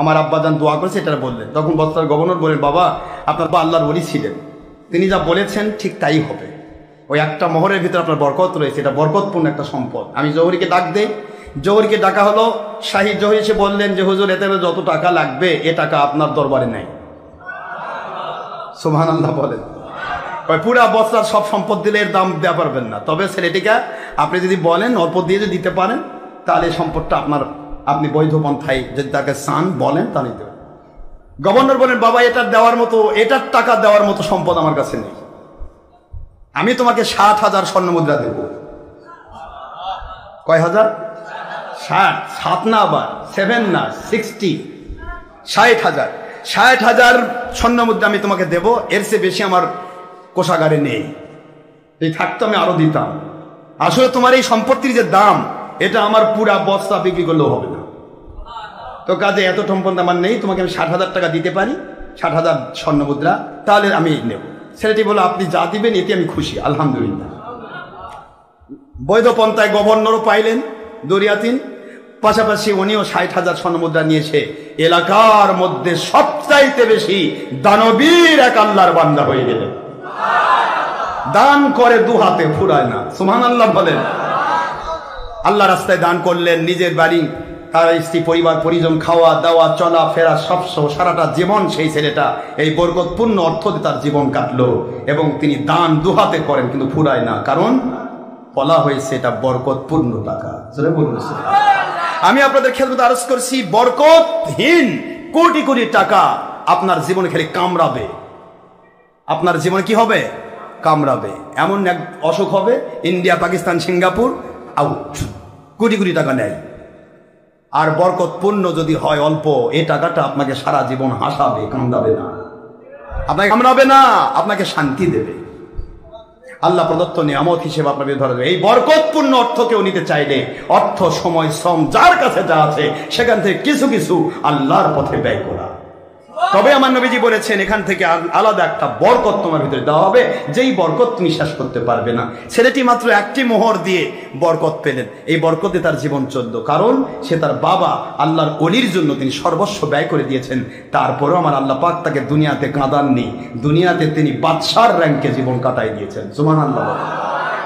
A: আমার আব্বাজান দোয়া করেছে, এটা বললেন। তখন বস্তার গভর্নর বলেন, বাবা আপনার বা আল্লাহর ওলি ছিলেন, তিনি যা বলেছেন ঠিক তাই হবে। ওই একটা মোহরের ভিতরে আপনার বরকত রয়েছে, এটা বরকতপূর্ণ একটা সম্পদ। আমি জহুরিকে ডাক দেই, জহুরিকে ডাকা হলো। শাহী জহুরি এসে বললেন যে হুজুর, এতে যত টাকা লাগবে এ টাকা আপনার দরবারে নেই। সুবহানাল্লাহ বলেন। পুরা বস্তার সব সম্পদ দিলে এর দাম দেওয়া পারবেন না, তবে ছেলেটিকে আপনি যদি বলেন অল্প দিয়ে যদি দিতে পারেন তাহলে সম্পদটা আপনার, আপনি বৈধ পন্থায় যদি তাকে চান বলেন তা নিতে পারেন। গভর্নর বলেন, বাবা এটার দেওয়ার মতো, এটার টাকা দেওয়ার মতো সম্পদ আমার কাছে নেই, আমি তোমাকে 60,000 স্বর্ণ মুদ্রা দেব। কয় হাজার? 60, 7 না, আবার 7 না, 60, 60,000। 60,000 স্বর্ণ মুদ্রা আমি তোমাকে দেব, এর চেয়ে বেশি আমার কোষাগারে নেই। এই থাকতো আমি আরো দিতাম। আসলে তোমার এই সম্পত্তির যে দাম, এটা আমার পুরা বস্তা বিক্রি করলেও হবে না। তো কাজে এত সম্পদ আমার নেই, তোমাকে আমি 60,000 টাকা দিতে পারি, 60,000 স্বর্ণ মুদ্রা, তাহলে আমি নেব। ছেলেটি বলো, আপনি যা দিবেন এতে আমি খুশি, আলহামদুলিল্লাহ। বৈধ পন্থায় গভর্নরও পাইলেন দরিয়াতিন, পাশাপাশি উনিও 60,000 স্বর্ণ মুদ্রা নিয়েছে। এলাকার মধ্যে সবচাইতে বেশি দানবীর এক আল্লাহর বান্দা হয়ে গেলেন। দান করে দু হাতে, ফুরায় না। সুবহানাল্লাহ বলেন। আল্লাহ রাস্তায় দান করলেন, নিজের বাড়ি, তার স্ত্রী, পরিবার, পরিজন, খাওয়া দাওয়া, চলা ফেরা সব সারাটা জীবন সেই ছেলেটা এই বরকতপূর্ণ অর্থ দিয়ে তার জীবন কাটলো। এবং তিনি দান দু হাতে করেন, কিন্তু ফুরায় না, কারণ বলা হয়েছে এটা বরকতপূর্ণ টাকা। আমি আপনাদের খেদমতে আরজ করছি, বরকতহীন কোটি কোটি টাকা আপনার জীবনে খালি কামড়াবে। আপনার জীবনে কি হবে? কামড়াবে। এমন এক অসুখ হবে, India, Pakistan, Singapore out, crore crore টাকা নেয়। আর বরকতপূর্ণ যদি হয় অল্প, এই টাকাটা আপনাকে সারা জীবন হাসাবে, কামড়াবে না। আপনাকে কামড়াবে না, আপনাকে শান্তি দেবে। আল্লাহ প্রদত্ত নিয়ামত হিসেবে আপনাকে ধরা দেবে। এই বরকতপূর্ণ অর্থ কেউ নিতে চাইলে অর্থ, সময়, শ্রম যার কাছে যা আছে সেখান থেকে কিছু কিছু আল্লাহর পথে ব্যয় করা। তবে আমার নবীজি বলেছেন, এখান থেকে আলাদা একটা বরকত তোমার ভিতরে দেওয়া হবে, যেই বরকত তুমি শেষ করতে পারবে না। ছেলেটি মাত্র একটি মোহর দিয়ে বরকত পেলেন। এই বরকতে তার জীবন চলল, কারণ সে তার বাবা আল্লাহর ওলির জন্য তিনি সর্বস্ব ব্যয় করে দিয়েছেন। তারপরেও আমার আল্লাহ পাক তাকে দুনিয়াতে কাঁদাননি, দুনিয়াতে তিনি বাদশার র্যাঙ্কে জীবন কাটাই দিয়েছেন। সুবহানাল্লাহ।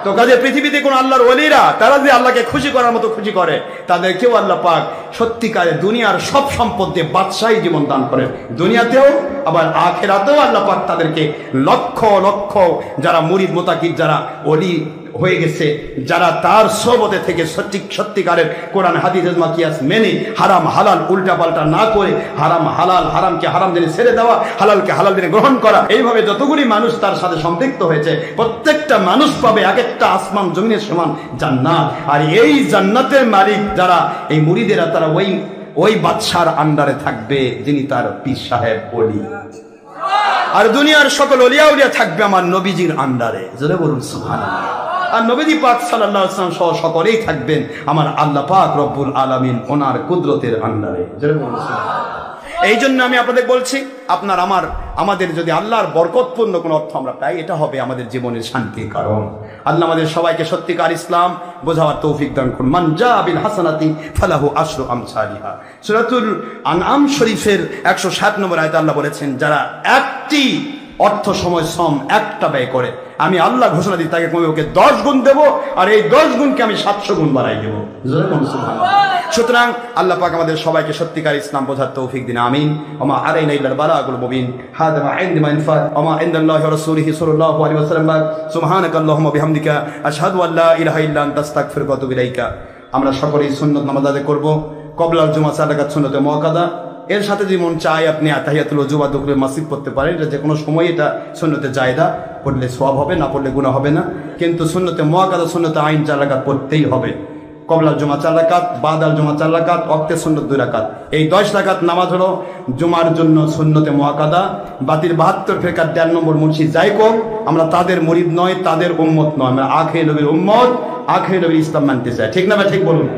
A: তো কাজে পৃথিবীতে কোন আল্লাহর ওলিরা, তারা যে আল্লাহকে খুশি করার মতো খুশি করে, তাদেরকেও আল্লাহ পাক সত্যিকারে দুনিয়ার সব সম্পদ দিয়ে বাদশাহী জীবন দান করেন। দুনিয়াতেও আবার আখিরাতেও আল্লাহ পাক তাদেরকে লক্ষ লক্ষ যারা মুরিদ মুতাকিদ, যারা ওলি হয়ে গেছে, যারা তার সোহবতে থেকে সত্যিকারের কোরআন হাদিস ইজমা কিয়াস মেনে হারাম হালাল উল্টা পাল্টা না করে, হারাম হালাল, হারামকে হারাম জেনে ছেড়ে দেওয়া, হালালকে হালাল জেনে গ্রহণ করা, এইভাবে যতগুলি মানুষ তার সাথে সম্পৃক্ত হয়েছে, প্রত্যেকটা মানুষ পাবে এক একটা আসমান জমিনের সমান জান্নাত। আর এই জান্নাতের মালিক যারা, এই মুরিদেরা, তারা ওই বাদশার আন্ডারে থাকবে যিনি তার পীর সাহেব ওলি। আর দুনিয়ার সকল ওলিয়া উলিয়া থাকবে আমার নবীজির আন্ডারে। জোরে বলুন সুবহানাল্লাহ। আর নবীজি পাক সাল্লাল্লাহু আলাইহি ওয়াসাল্লাম সহ সকলেই থাকবেন আমার আল্লাহ পাক রব্বুল আলামিন ওনার কুদরতের আন্ডারে। জোরে বলুন সুবহানাল্লাহ। এই জন্য আমি আপনাদের বলছি, আমাদের যদি আল্লাহর বরকতপূর্ণ কোন অর্থ আমরা পাই, এটা হবে আমাদের জীবনের শান্তির কারণ। আল্লাহ আমাদের সবাইকে সত্যিকার ইসলাম বোঝার তৌফিক দান করুন। মান জা বিল হাসানাতি ফালাহু আশরু আমসালিহা। সূরাতুল আনআম শরীফের 107 নম্বর আয়াতে আল্লাহ বলেছেন, যারা একটি অর্থ, সময়, শ্রম একটা ব্যয় করে, আমি আল্লাহ ঘোষণা দিই তাকে ওকে 10 গুণ দেব, আর এই 10 গুণকে আমি 700 গুণ বাড়াই দেব। সুতরাং আল্লাহ পাক আমাদের সবাইকে সত্যিকার ইসলাম বোঝার তৌফিক দিন, আমিন। ওমা আলাইনা ইল্লাল বালাগুল মুবিন। হাদা মা ইনদি মা ইনফা ওমা ইনদাল্লাহি ওয়া রাসূলিহি সাল্লাল্লাহু আলাইহি ওয়াসাল্লাম। সুবহানাকাল্লাহুম্মা বিহামদিকা আশহাদু আল্লা ইলাহা ইল্লা আনতা আস্তাগফিরুকা ওয়া আতুবু ইলাইকা। আমরা সকলেই সুন্নাত নামাজ আদায় করব। ক্বাবলাল জুমা 4 রাকাত সুন্নতে মুআক্কাদা। এর সাথে যদি মন চায় আপনি তাহিয়াতুল ওযু বা দুখুলুল মাসজিদ পড়তে পারেন। এটা যে কোনো সময় এটা সুন্নতে জায়েদা, পড়লে সওয়াব হবে, না পড়লে গুনাহ হবে না। কিন্তু সুন্নতে মুআক্কাদা, সুন্নতে আইন 4 রাকাত পড়তেই হবে। ক্বাবলাল জুমা 4 রাকাত, বাদাল জুমা 4 রাকাত, ওয়াক্তে সুন্নত 2 রাকাত। এই 10 রাকাত নামাজ হলো জুমার জন্য সুন্নতে মুআক্কাদা। বাতির 72 ফিরকার 13 নম্বর মুন্সি যাই কোক, আমরা তাদের মুরিদ নয়, তাদের উম্মত নয়, আমরা আখির নবীর উম্মত, আখির নবীর ইসলাম মানতে চাই। ঠিক না ভাই? ঠিক বলুন।